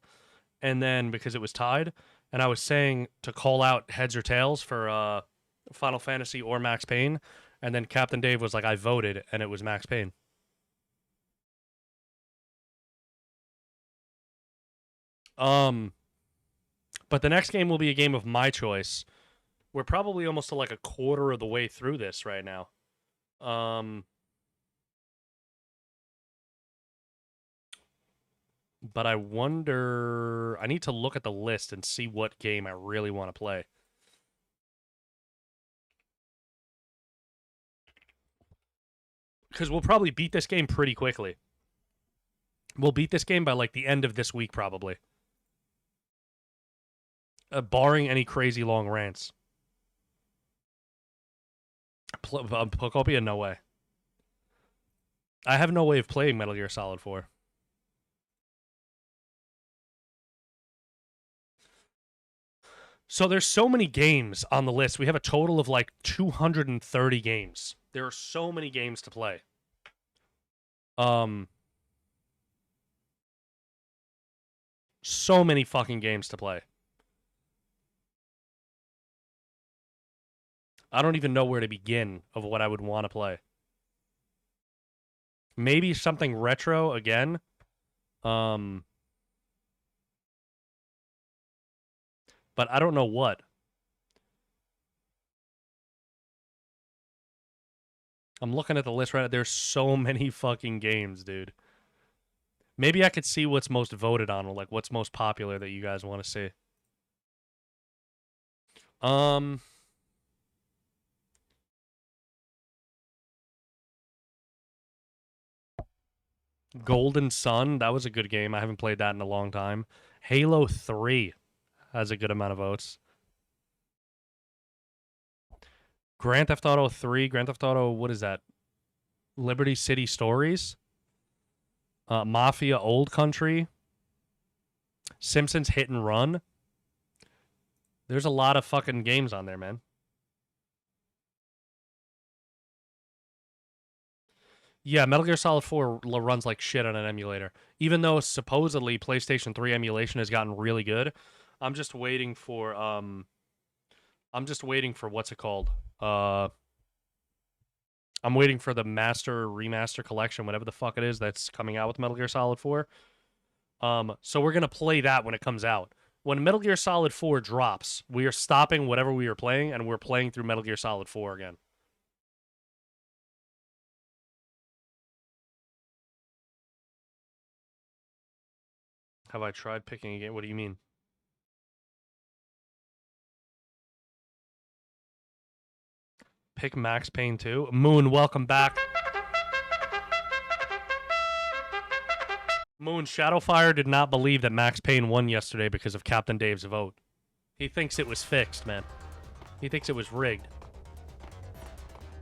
and then because it was tied, and I was saying to call out heads or tails for Final Fantasy or Max Payne. And then Captain Dave was like, I voted, and it was Max Payne. But the next game will be a game of my choice. We're probably almost to like a quarter of the way through this right now. But I wonder... I need to look at the list and see what game I really want to play. Because we'll probably beat this game pretty quickly. We'll beat this game by, like, the end of this week, probably. Barring any crazy long rants. Procopia, no way. I have no way of playing Metal Gear Solid 4. So there's so many games on the list. We have a total of, like, 230 games. There are so many games to play. So many fucking games to play. I don't even know where to begin of what I would want to play. Maybe something retro again. but I don't know what. I'm looking at the list right now. There's so many fucking games, dude. Maybe I could see what's most voted on, or like what's most popular that you guys want to see. Golden Sun, that was a good game. I haven't played that in a long time. Halo 3 has a good amount of votes. Grand Theft Auto 3, Grand Theft Auto, what is that? Liberty City Stories, Mafia Old Country, Simpsons Hit and Run. There's a lot of fucking games on there, man. Yeah, Metal Gear Solid 4 runs like shit on an emulator. Even though supposedly PlayStation 3 emulation has gotten really good, I'm just waiting for what's it called? I'm waiting for the Master Remaster Collection, whatever the fuck it is that's coming out with Metal Gear Solid 4. So we're going to play that when it comes out. When Metal Gear Solid 4 drops, we are stopping whatever we are playing, and we're playing through Metal Gear Solid 4 again. Have I tried picking a game? What do you mean? Pick Max Payne 2? Moon, welcome back. Moon, Shadowfire did not believe that Max Payne won yesterday because of Captain Dave's vote. He thinks it was fixed, man. He thinks it was rigged.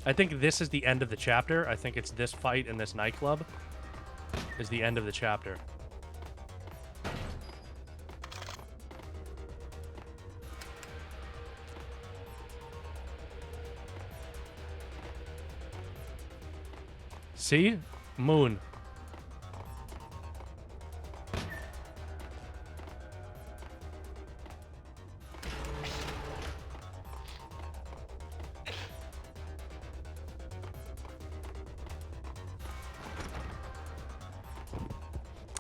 I think this is the end of the chapter. I think it's this fight in this nightclub is the end of the chapter. See? Moon.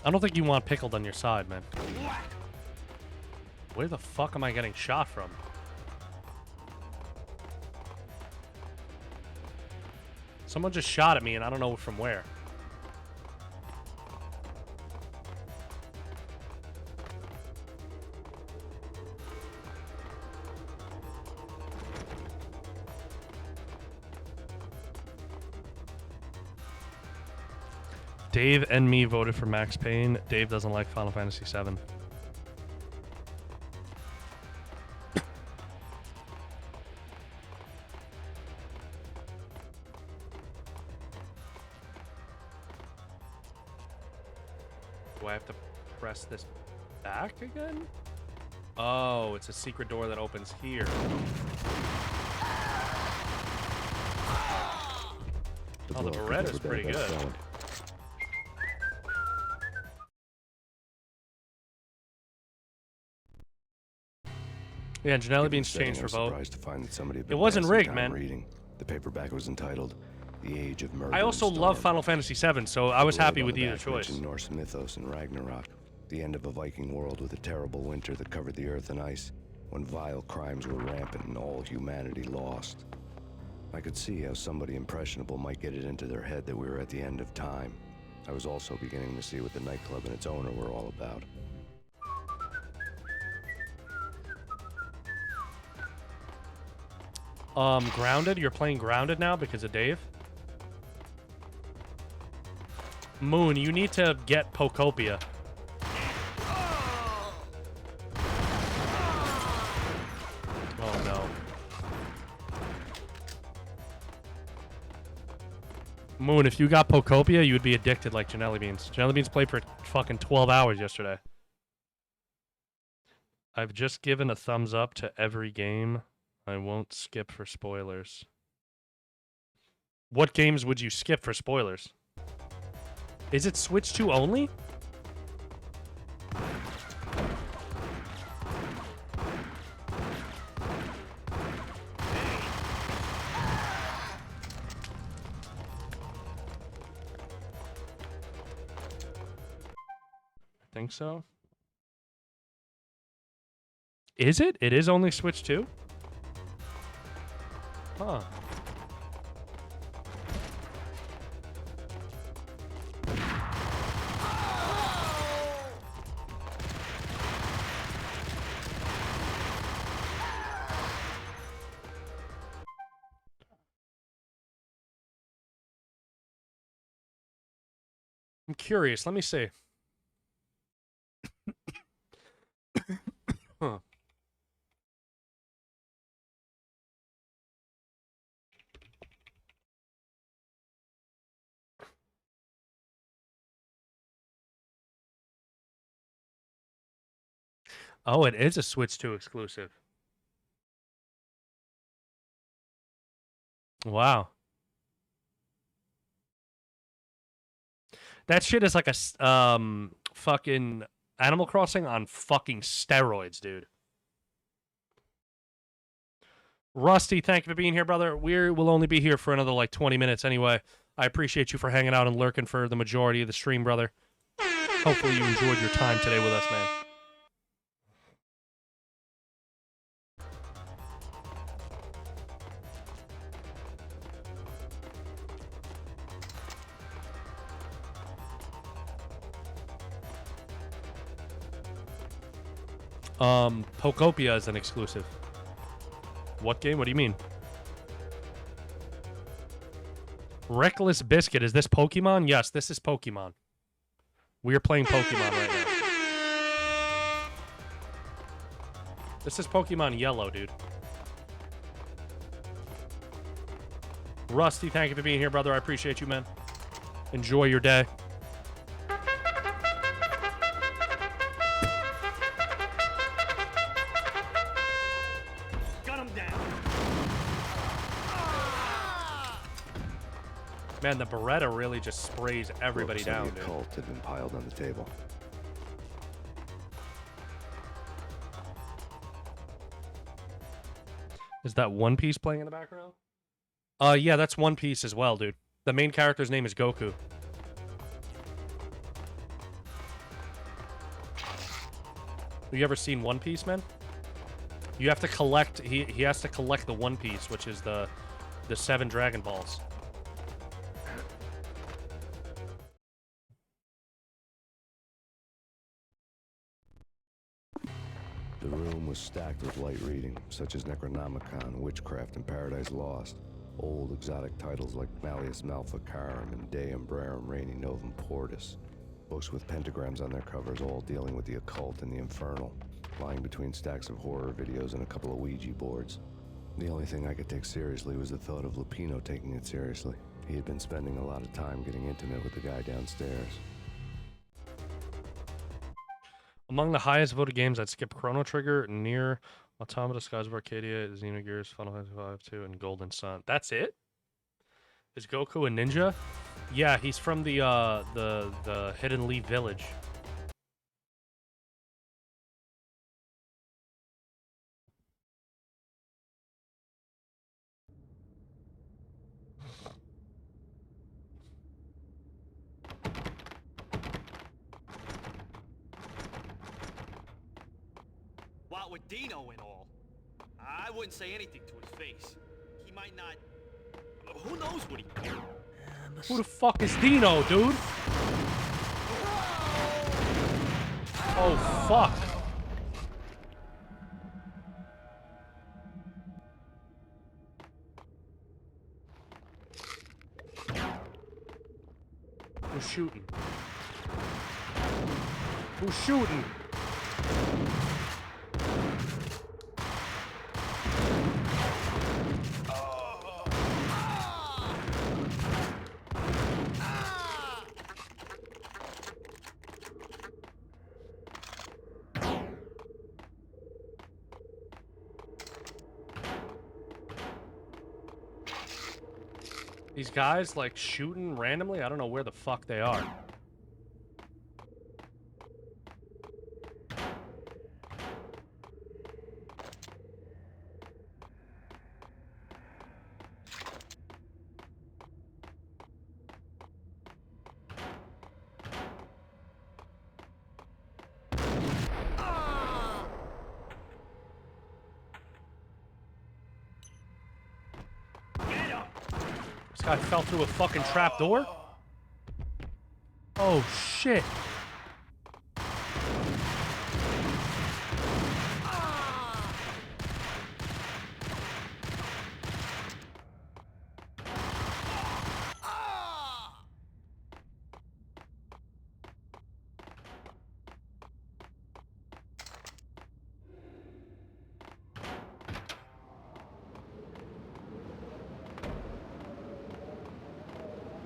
I don't think you want Pickled on your side, man. Where the fuck am I getting shot from? Someone just shot at me and I don't know from where. Dave and me voted for Max Payne. Dave doesn't like Final Fantasy VII. Do I have to press this back again? Oh, it's a secret door that opens here. Oh, the Beretta's pretty good. Yeah, Janelle Beans changed for vote. Surprised to find that somebody had It wasn't rigged, man. Reading. The paperback was entitled "The Age of Murder." I also love Final Fantasy VII, so I was happy with either choice. Norse mythos and Ragnarok, the end of a Viking world with a terrible winter that covered the earth in ice, when vile crimes were rampant and all humanity lost. I could see how somebody impressionable might get it into their head that we were at the end of time. I was also beginning to see what the nightclub and its owner were all about. Grounded? You're playing Grounded now because of Dave? Moon, you need to get Pokopia. Oh, no. Moon, if you got Pokopia, you would be addicted like Janelle Beans. Janelle Beans played for fucking 12 hours yesterday. I've just given a thumbs up to every game. I won't skip for spoilers. What games would you skip for spoilers? Is it Switch 2 only? I think so. Is it? It is only Switch 2? Huh. I'm curious. Let me see. Huh. Oh, it is a Switch 2 exclusive. Wow. That shit is like a fucking Animal Crossing on fucking steroids, dude. Rusty, thank you for being here, brother. We will only be here for another like 20 minutes anyway. I appreciate you for hanging out and lurking for the majority of the stream, brother. Hopefully you enjoyed your time today with us, man. Pokopia is an exclusive. What game? What do you mean? Reckless Biscuit. Is this Pokemon? Yes, this is Pokemon. We are playing Pokemon right now. This is Pokemon Yellow, dude. Rusty, thank you for being here, brother. I appreciate you, man. Enjoy your day. Gun him down. Man, the Beretta really just sprays everybody down, The dude. occult had been piled on the table. Is that One Piece playing in the background? Yeah, that's One Piece as well, dude. The main character's name is Goku. Have you ever seen One Piece, man? You have to collect. He has to collect the One Piece, which is the 7 Dragon Balls. The room was stacked with light reading, such as Necronomicon, Witchcraft, and Paradise Lost. Old exotic titles like Malleus Maleficarum and De Umbrarum Reini Novum Portus. Books with pentagrams on their covers, all dealing with the occult and the infernal. Lying between stacks of horror videos and a couple of Ouija boards. The only thing I could take seriously was the thought of Lupino taking it seriously. He had been spending a lot of time getting intimate with the guy downstairs. Among the highest voted games, I'd skip Chrono Trigger, Nier, Automata, Skies of Arcadia, Xenogears, Final Fantasy V 2, and Golden Sun. That's it? Is Goku a ninja? Yeah, he's from the Hidden Leaf Village. What with Dino and all, I wouldn't say anything to his face. He might not. Who knows what he. Who the fuck is Dino, dude? Oh, fuck. Who's shooting? Who's shooting? These guys, like, shooting randomly? I don't know where the fuck they are. Guy fell through a fucking trapdoor? Oh, shit.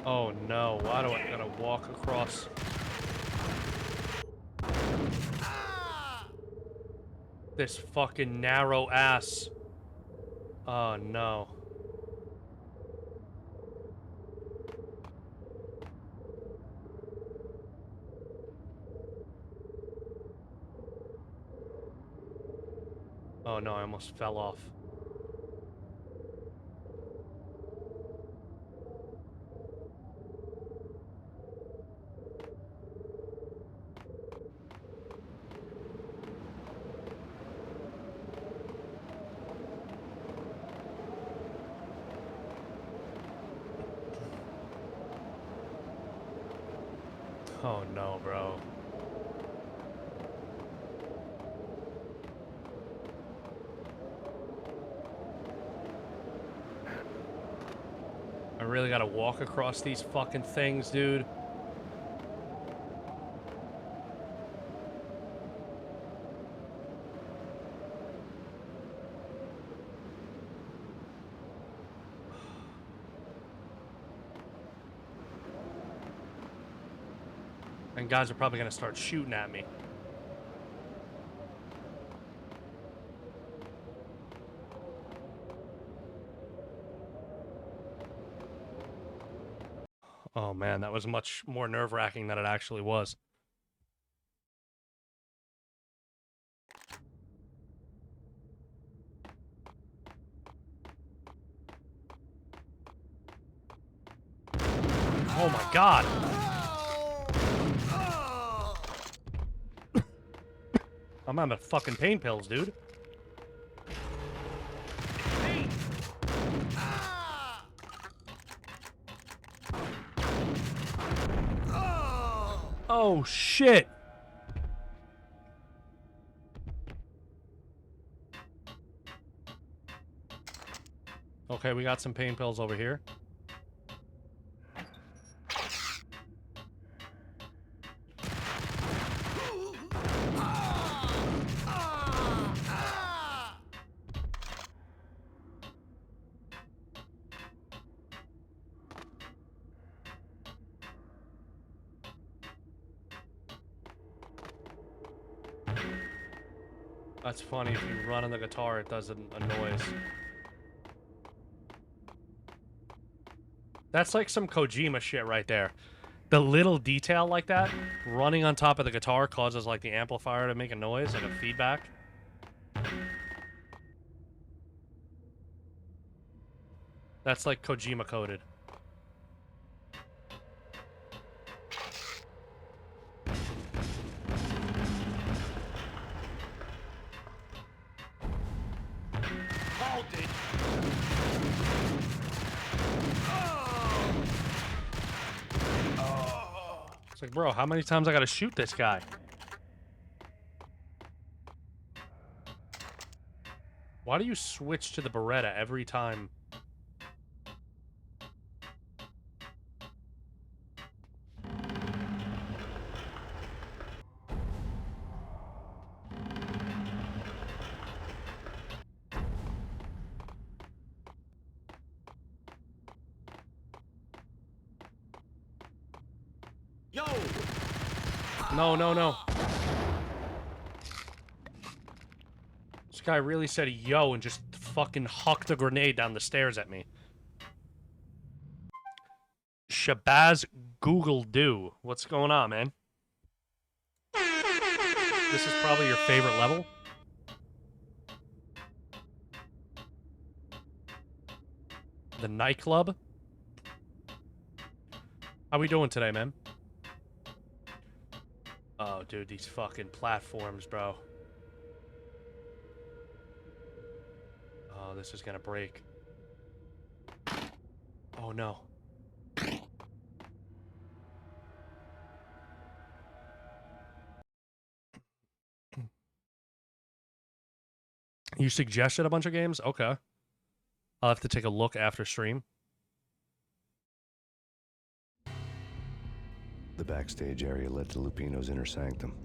Oh no, why do I gotta walk across? This fucking narrow ass. Oh no. Oh no, I almost fell off. Oh no, bro. I really gotta walk across these fucking things, dude. And guys are probably gonna start shooting at me. Oh man, that was much more nerve-wracking than it actually was. Oh my god! I'm having fucking pain pills, dude. Oh shit! Okay, we got some pain pills over here. That's funny, if you run on the guitar, it does a noise. That's like some Kojima shit right there. The little detail like that, running on top of the guitar causes like the amplifier to make a noise, like a feedback. That's like Kojima coded. Hold it. It's like, bro, how many times I gotta shoot this guy? Why do you switch to the Beretta every time? Yo! No, no, no. This guy really said yo and just fucking hucked a grenade down the stairs at me. Shabazz Google Do. What's going on, man? This is probably your favorite level? The nightclub? How we doing today, man? Oh, dude, these fucking platforms, bro. Oh, this is gonna break. Oh, no. You suggested a bunch of games? Okay. I'll have to take a look after stream. The backstage area led to Lupino's inner sanctum.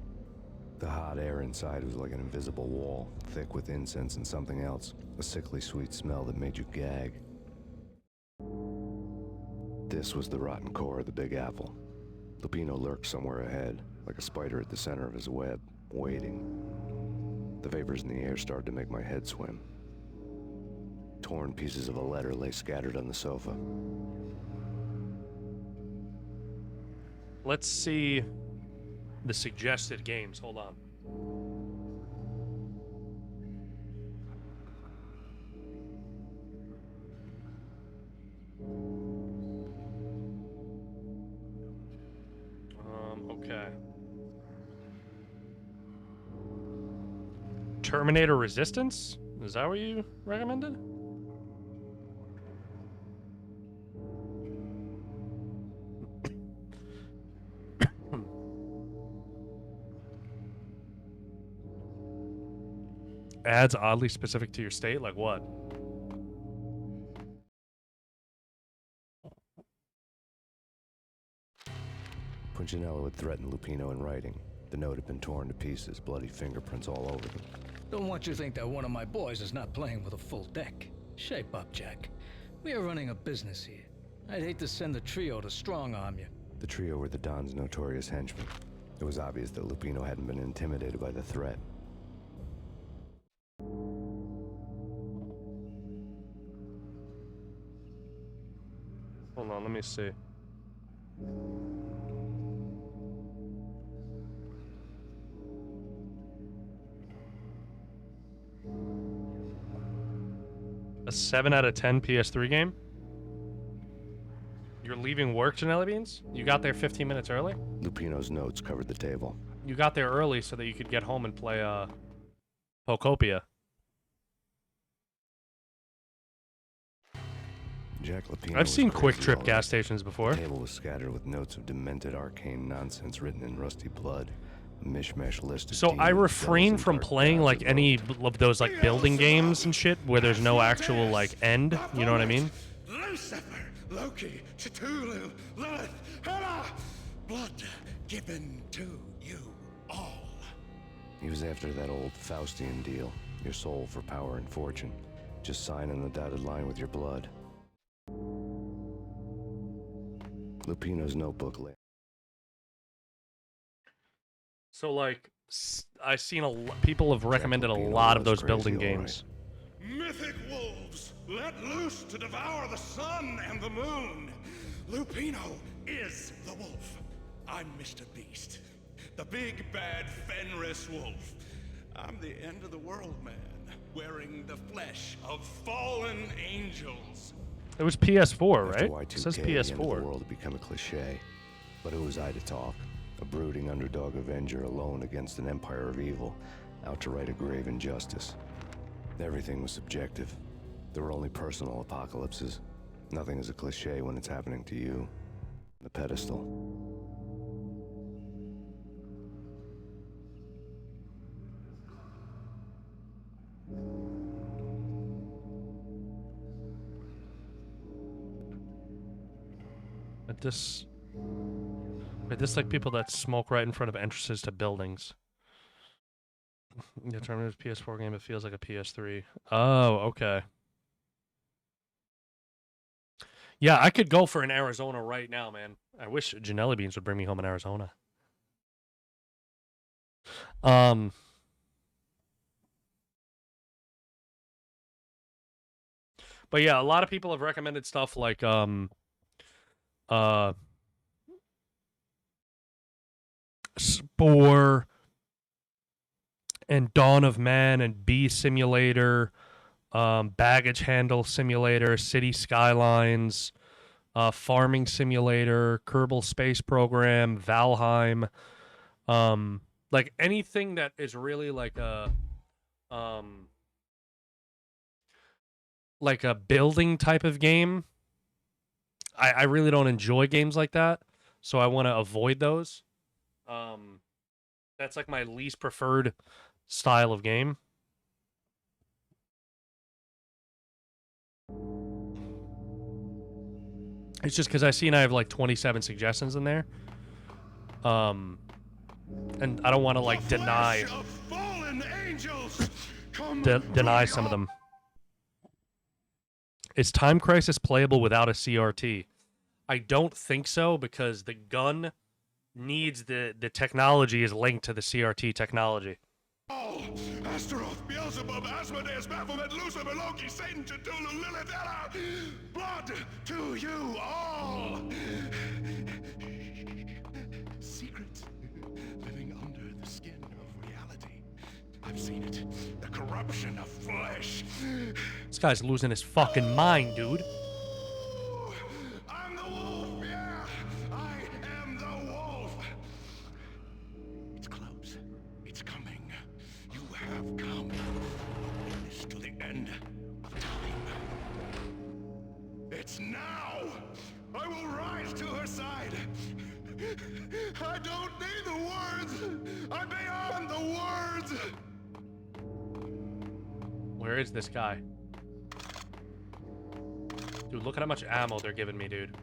The hot air inside was like an invisible wall, thick with incense and something else, a sickly sweet smell that made you gag. This was the rotten core of the Big Apple. Lupino lurked somewhere ahead, like a spider at the center of his web, waiting. The vapors in the air started to make my head swim. Torn pieces of a letter lay scattered on the sofa. Let's see the suggested games. Hold on. Okay. Terminator Resistance? Is that what you recommended? Ads oddly specific to your state? Like what? Punchinello had threatened Lupino in writing. The note had been torn to pieces, bloody fingerprints all over them. Don't want you to think that one of my boys is not playing with a full deck. Shape up, Jack. We are running a business here. I'd hate to send the trio to strong-arm you. The trio were the Don's notorious henchmen. It was obvious that Lupino hadn't been intimidated by the threat. Hold on, let me see. A 7 out of 10 PS3 game? You're leaving work, Janelle Beans? You got there 15 minutes early? Lupino's notes covered the table. You got there early so that you could get home and play Pocopia. Jack Lupino I've seen was Quick crazy Trip all gas right. stations before. The table was scattered with notes of demented arcane nonsense written in rusty blood. A mishmash list of So I demons, refrain devils, from and dark playing gods like any of those like building games and shit where there's no actual like end. You know what I mean? Lucifer, Loki, Cthulhu, Lilith, Hela, blood given to you all. He was after that old Faustian deal. Your soul for power and fortune. Just sign on the dotted line with your blood. Lupino's notebook lay. So like I've seen people have recommended a lot of those building games. Mythic wolves, let loose to devour the sun and the moon. Lupino is the wolf. I'm Mr. Beast, the big bad Fenris wolf. I'm the end of the world man, wearing the flesh of fallen angels. It was PS4, After right? Y2K, It says the end of the PS4. world had become a cliche. But who was I to talk? A brooding underdog avenger alone against an empire of evil, out to right a grave injustice. Everything was subjective. There were only personal apocalypses. Nothing is a cliche when it's happening to you. The pedestal. But this like people that smoke right in front of entrances to buildings. Yeah, Terminator's PS4 game, it feels like a PS3. Oh, okay. Yeah, I could go for an Arizona right now, man. I wish Janelle Beans would bring me home in Arizona. But yeah, a lot of people have recommended stuff like Spore and Dawn of Man and Bee Simulator, Baggage Handle Simulator, City Skylines, Farming Simulator, Kerbal Space Program, Valheim, like anything that is really like a building type of game. I really don't enjoy games like that, so I want to avoid those. That's like my least preferred style of game. It's just because I have like 27 suggestions in there. And I don't want to like deny some of them. Is Time Crisis playable without a CRT? I don't think so, because the gun needs the technology is linked to the CRT technology. Oh, Astaroth, Beelzebub, Asmodeus, Baphomet, Lucifer, Loki, Satan, Cthulhu, Lilith, Ella, blood to you all! Secret, living under the skin of reality. I've seen it, the corruption of flesh. This guy's losing his fucking mind, dude. I'm the wolf, yeah! I am the wolf! It's close. It's coming. You have come. Witness to the end of time. It's now! I will rise to her side! I don't need the words! I'm beyond the words! Where is this guy? Dude, look at how much ammo they're giving me, dude.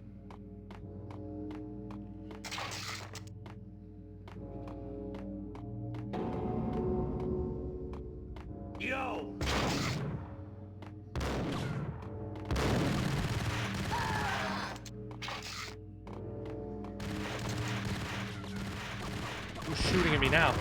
Yo! Who's shooting at me now?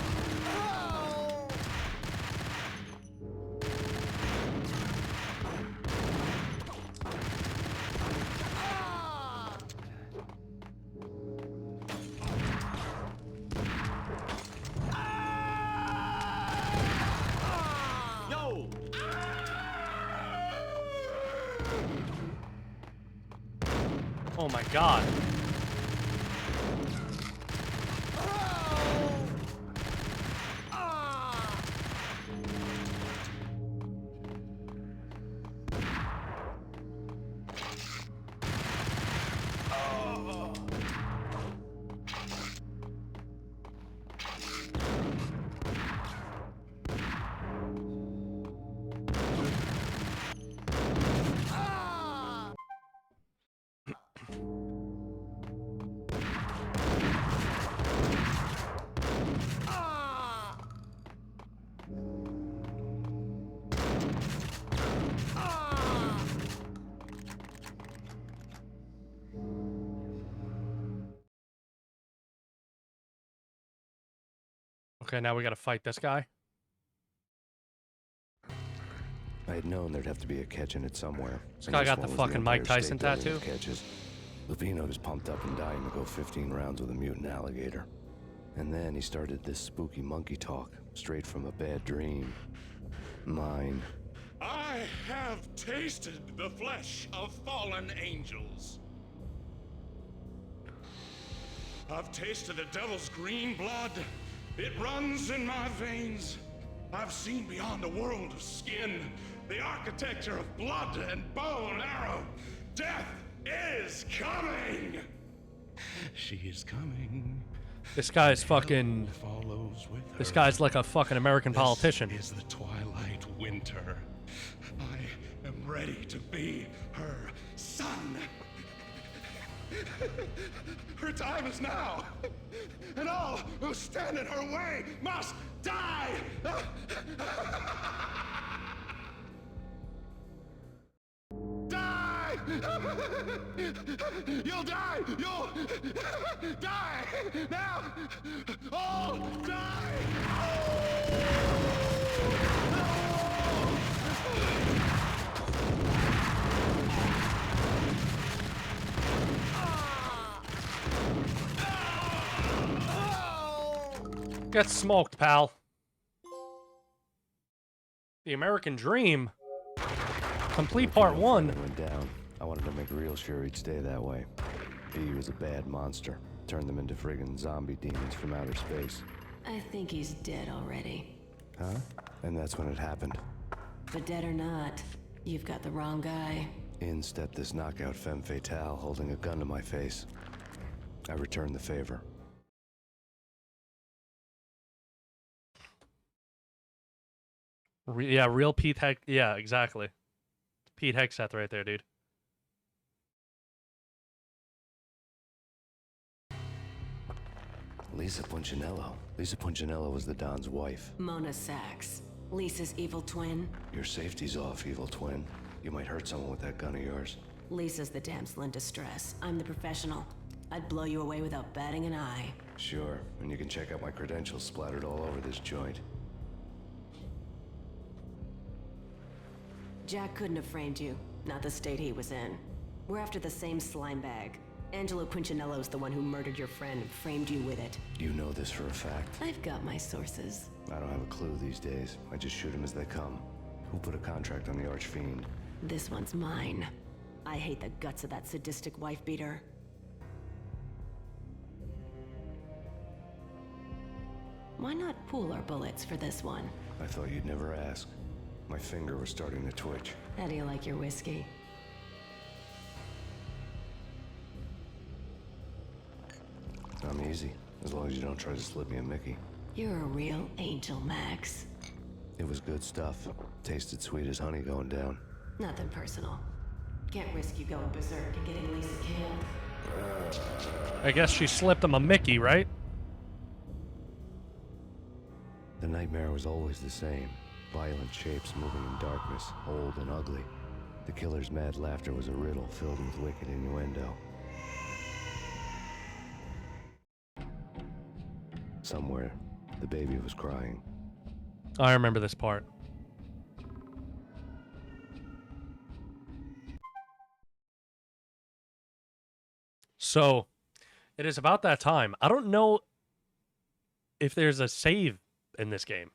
Yo! Oh my god. Okay, now we gotta fight this guy. I had known there'd have to be a catch in it somewhere. This guy got the fucking Mike Tyson tattoo. Catches. Lupino was pumped up and dying to go 15 rounds with a mutant alligator. And then he started this spooky monkey talk, straight from a bad dream. Mine. I have tasted the flesh of fallen angels. I've tasted the devil's green blood. It runs in my veins. I've seen beyond a world of skin, the architecture of blood and bow and arrow. Death is coming! She is coming. This guy's fucking... This guy's like a fucking American politician. This is the twilight winter. I am ready to be her son. Her time is now, and all who stand in her way must die! Die! You'll die! You'll die! Now! All die! Get smoked, pal. The American Dream. Complete part 1. Went down. I wanted to make real sure he'd stay that way. He was a bad monster. Turned them into friggin' zombie demons from outer space. I think he's dead already. Huh? And that's when it happened. But dead or not, you've got the wrong guy. In stepped this knockout femme fatale holding a gun to my face. I returned the favor. Yeah, real Pete Heck. Yeah, exactly. Pete Hegseth right there, dude. Lisa Punchinello. Lisa Punchinello was the Don's wife. Mona Sachs. Lisa's evil twin. Your safety's off, evil twin. You might hurt someone with that gun of yours. Lisa's the damsel in distress. I'm the professional. I'd blow you away without batting an eye. Sure, and you can check out my credentials splattered all over this joint. Jack couldn't have framed you. Not the state he was in. We're after the same slime bag. Angelo Punchinello's the one who murdered your friend and framed you with it. You know this for a fact. I've got my sources. I don't have a clue these days. I just shoot them as they come. Who put a contract on the Archfiend? This one's mine. I hate the guts of that sadistic wife-beater. Why not pool our bullets for this one? I thought you'd never ask. My finger was starting to twitch. How do you like your whiskey? I'm easy, as long as you don't try to slip me a Mickey. You're a real angel, Max. It was good stuff. Tasted sweet as honey going down. Nothing personal. Can't risk you going berserk and getting Lisa killed. I guess she slipped him a Mickey, right? The nightmare was always the same. Violent shapes moving in darkness, old and ugly. The killer's mad laughter was a riddle filled with wicked innuendo. Somewhere, the baby was crying. I remember this part. So, it is about that time. I don't know if there's a save in this game.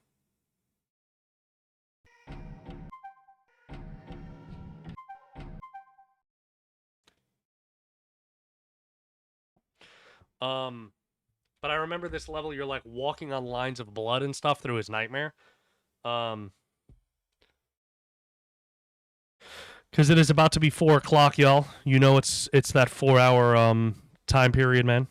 But I remember this level, you're like walking on lines of blood and stuff through his nightmare. Because it is about to be 4 o'clock, y'all. You know it's that 4-hour time period, man.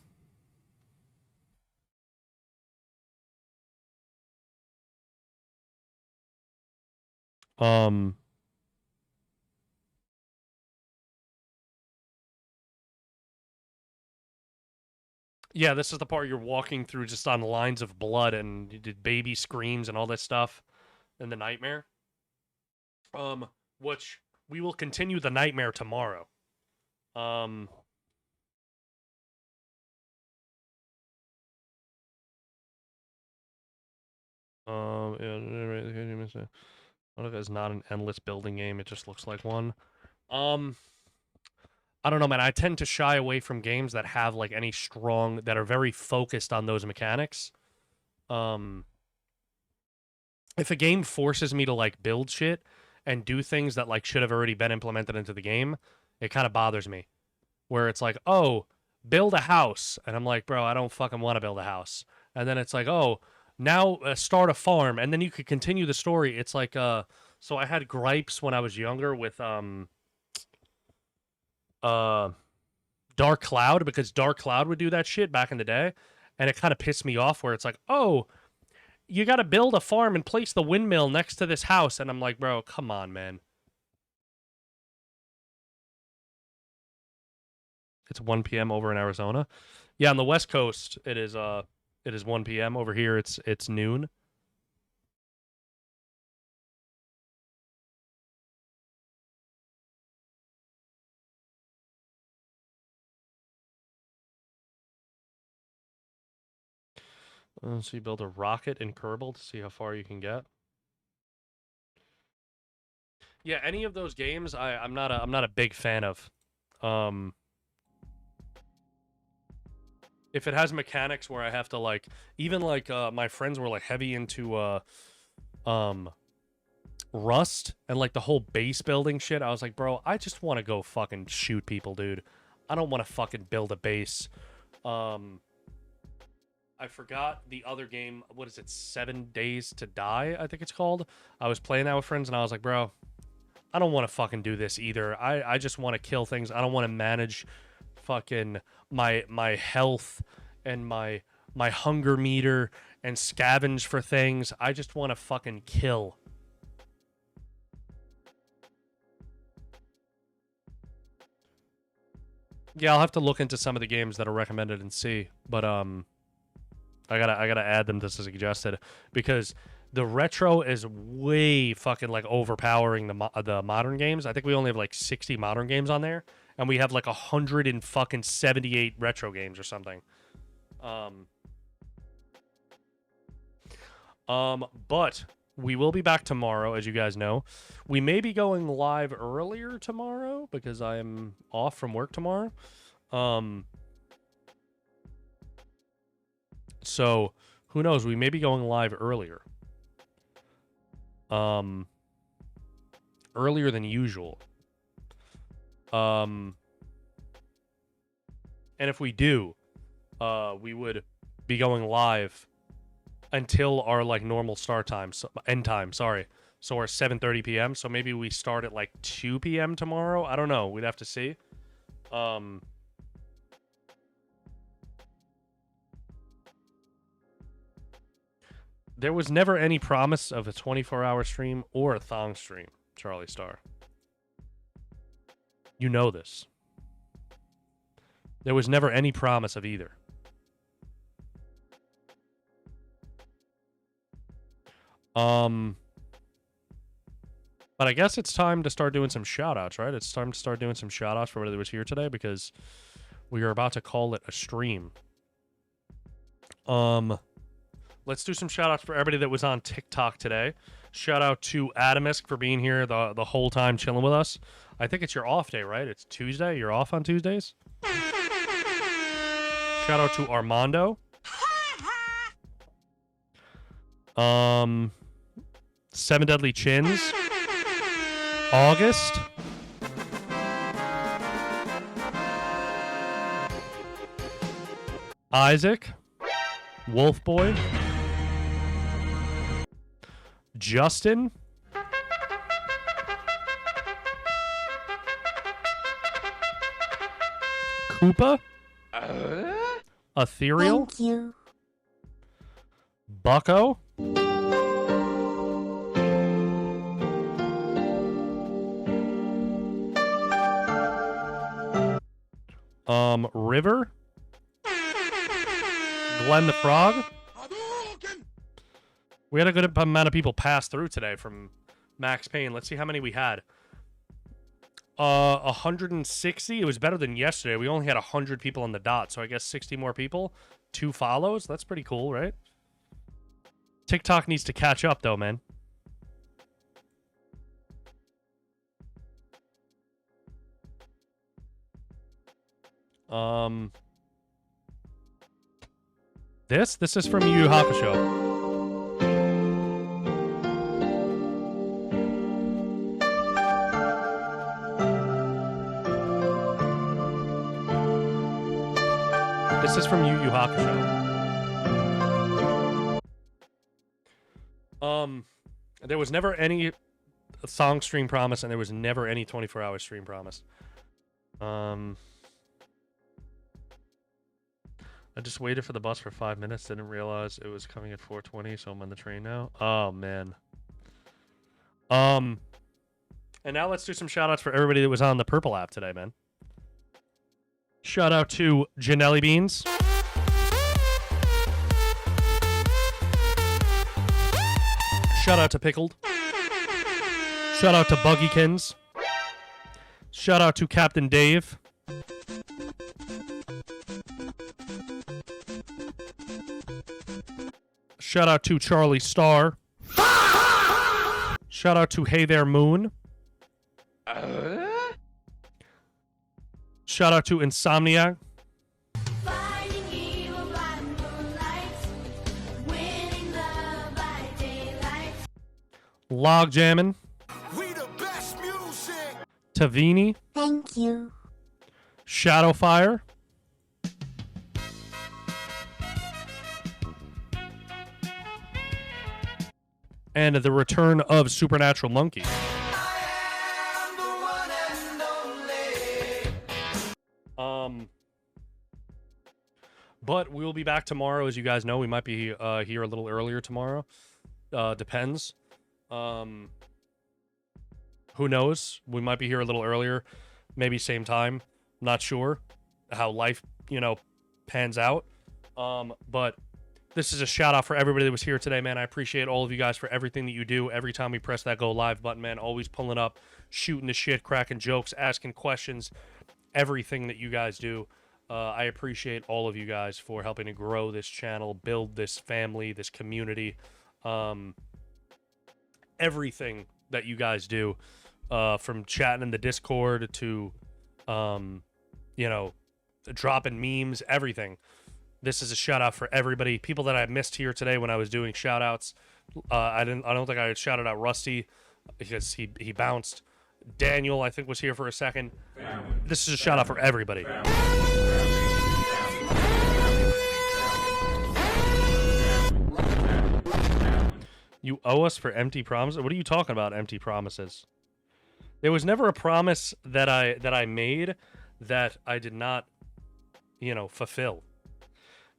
Yeah, this is the part you're walking through just on lines of blood and you did baby screams and all this stuff in the nightmare. Which we will continue the nightmare tomorrow. It's not an endless building game. It just looks like one. I don't know, man. I tend to shy away from games that have like any strong, that are very focused on those mechanics. If a game forces me to like build shit and do things that like should have already been implemented into the game, it kind of bothers me. Where it's like, oh, build a house, and I'm like, bro, I don't fucking want to build a house. And then it's like, oh, now start a farm, and then you could continue the story. It's like, so I had gripes when I was younger with Dark Cloud, because Dark Cloud would do that shit back in the day, and it kind of pissed me off where it's like, oh, you got to build a farm and place the windmill next to this house, and I'm like, bro, come on, man. It's 1 p.m. over in Arizona. Yeah, on the West Coast it is 1 p.m. Over here it's noon. So you build a rocket in Kerbal to see how far you can get. Yeah, any of those games I'm not a big fan of. If it has mechanics where I have to like, even like my friends were like heavy into Rust and like the whole base building shit, I was like, bro, I just want to go fucking shoot people, dude. I don't want to fucking build a base. I forgot the other game. What is it? 7 Days to Die, I think it's called. I was playing that with friends, and I was like, bro, I don't want to fucking do this either. I just want to kill things. I don't want to manage fucking my health and my hunger meter and scavenge for things. I just want to fucking kill. Yeah, I'll have to look into some of the games that are recommended and see. But I gotta add them to suggested because the retro is way fucking like overpowering the modern games. I think we only have like 60 modern games on there, and we have like 178 retro games or something. But we will be back tomorrow, as you guys know. We may be going live earlier tomorrow because I'm off from work tomorrow. So who knows? We may be going live earlier. Earlier than usual. And if we do, we would be going live until our like normal start time, end time, sorry. So our 7:30 p.m. So maybe we start at like 2 p.m. tomorrow. I don't know. We'd have to see. There was never any promise of a 24-hour stream or a thong stream, Charlie Star. You know this. There was never any promise of either. But I guess it's time to start doing some shout-outs, right? It's time to start doing some shout-outs for everybody that was here today because we are about to call it a stream. Let's do some shout-outs for everybody that was on TikTok today. Shout out to Adamisk for being here the whole time chilling with us. I think it's your off day, right? It's Tuesday. You're off on Tuesdays? Shout out to Armando. Seven Deadly Chins. August. Isaac. Wolf Boy. Justin. Koopa. Ethereal. Thank you. Bucko. River. Glenn the Frog. We had a good amount of people pass through today from Max Payne. Let's see how many we had. 160. It was better than yesterday. We only had 100 people on the dot, so I guess 60 more people. 2 follows. That's pretty cool, right? TikTok needs to catch up, though, man. This is from Yu Yu Hakusho. This is from Yu Yu Hakusho. There was never any song stream promise, and there was never any 24-hour stream promise. I just waited for the bus for 5 minutes, didn't realize it was coming at 4:20, so I'm on the train now. Oh, man. And now let's do some shout-outs for everybody that was on the Purple app today, man. Shout out to Janelli Beans. Shout out to Pickled. Shout out to Buggykins. Shout out to Captain Dave. Shout out to Charlie Star. Shout out to Hey There Moon. Shout out to Insomniac. Log Jammin'. We the best music. Tavini. Thank you. Shadowfire. And the return of Supernatural Monkey. But we will be back tomorrow, as you guys know. We might be here a little earlier tomorrow. Depends. Who knows? We might be here a little earlier, maybe same time. Not sure how life, pans out. But This is a shout out for everybody that was here today, man. I appreciate all of you guys for everything that you do. Every time we press that go live button, man, always pulling up, shooting the shit, cracking jokes, asking questions, everything that you guys do. I appreciate all of you guys for helping to grow this channel, build this family, this community, everything that you guys do, from chatting in the Discord to, you know, dropping memes, everything. This is a shout out for everybody. People that I missed here today when I was doing shout outs. I don't think I shouted out Rusty because he bounced. Daniel, I think, was here for a second. This is a shout out for everybody. You owe us for empty promises? What are you talking about, empty promises? There was never a promise that I made that I did not, you know, fulfill.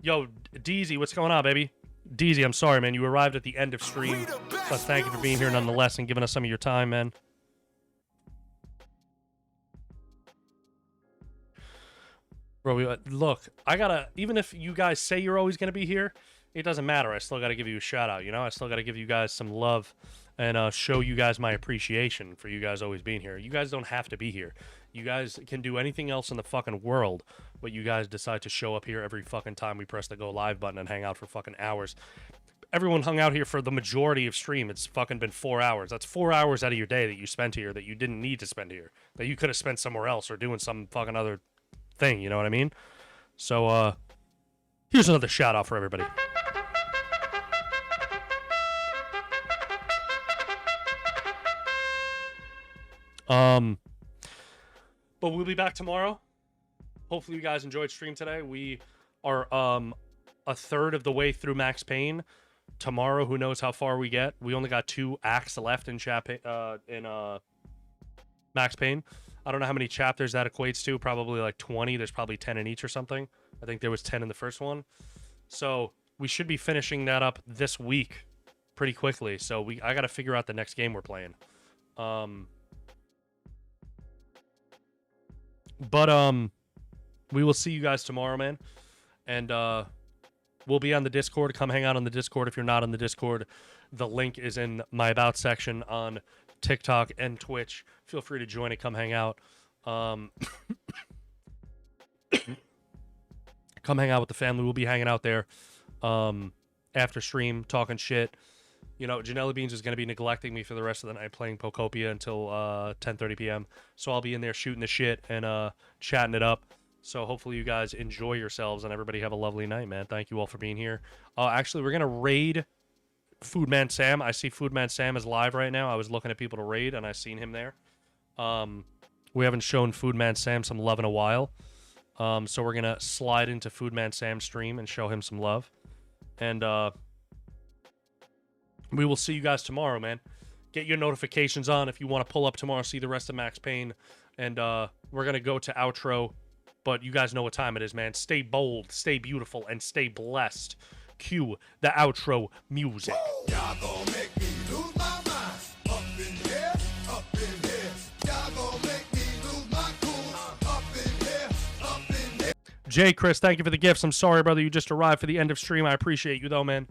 Yo, Deezy, what's going on, baby? Deezy, I'm sorry, man. You arrived at the end of stream, but thank you for being here nonetheless and giving us some of your time, man. Bro, look, I gotta, even if you guys say you're always gonna be here, it doesn't matter. I still gotta give you a shout out, you know? I still gotta give you guys some love and show you guys my appreciation for you guys always being here. You guys don't have to be here. You guys can do anything else in the fucking world, but you guys decide to show up here every fucking time we press the go live button and hang out for fucking hours. Everyone hung out here for the majority of stream. It's fucking been 4 hours. That's 4 hours out of your day that you spent here that you didn't need to spend here, that you could have spent somewhere else or doing some fucking other thing, you know what I mean? So, here's another shout out for everybody. But we'll be back tomorrow. Hopefully you guys enjoyed stream today. We are a third of the way through Max Payne. Tomorrow, who knows how far we get. We only got 2 acts left in Max Payne. I don't know how many chapters that equates to. Probably like 20. There's probably 10 in each or something. I think there was 10 in the first one. So we should be finishing that up this week pretty quickly. So I got to figure out the next game we're playing. But we will see you guys tomorrow, man. And we'll be on the Discord. Come hang out on the Discord if you're not on the Discord. The link is in my About section on TikTok and Twitch. Feel free to join it. Come hang out. Come hang out with the family. We'll be hanging out there after stream, talking shit. You know, Janella Beans is going to be neglecting me for the rest of the night playing Pocopia until 10:30 p.m. So I'll be in there shooting the shit and chatting it up. So hopefully you guys enjoy yourselves and everybody have a lovely night, man. Thank you all for being here. Actually, we're going to raid Foodman Sam. I see Foodman Sam is live right now. I was looking at people to raid, and I seen him there. We haven't shown Foodman Sam some love in a while. So we're going to slide into Foodman Sam's stream and show him some love. And we will see you guys tomorrow, man. Get your notifications on if you want to pull up tomorrow, see the rest of Max Payne. And we're going to go to outro. But you guys know what time it is, man. Stay bold, stay beautiful, and stay blessed. Cue the outro music. Y'all gon' make me lose my mind. Up in here, up in here. Y'all gon' make me lose my cool. Up in here, up in here. Jay Chris, thank you for the gifts. I'm sorry, brother, you just arrived for the end of stream. I appreciate you, though, man.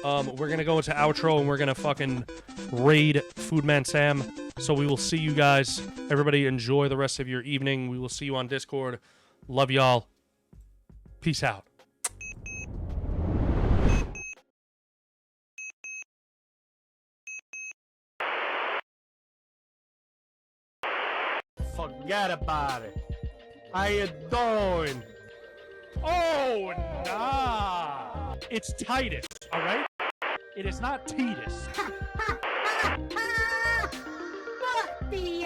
We're going to go into outro, and we're going to fucking raid Foodman Sam. So we will see you guys. Everybody enjoy the rest of your evening. We will see you on Discord. Love y'all. Peace out. Forget about it. How you doing? Oh, nah. It's Titus, all right? It is not Titus. Fuck the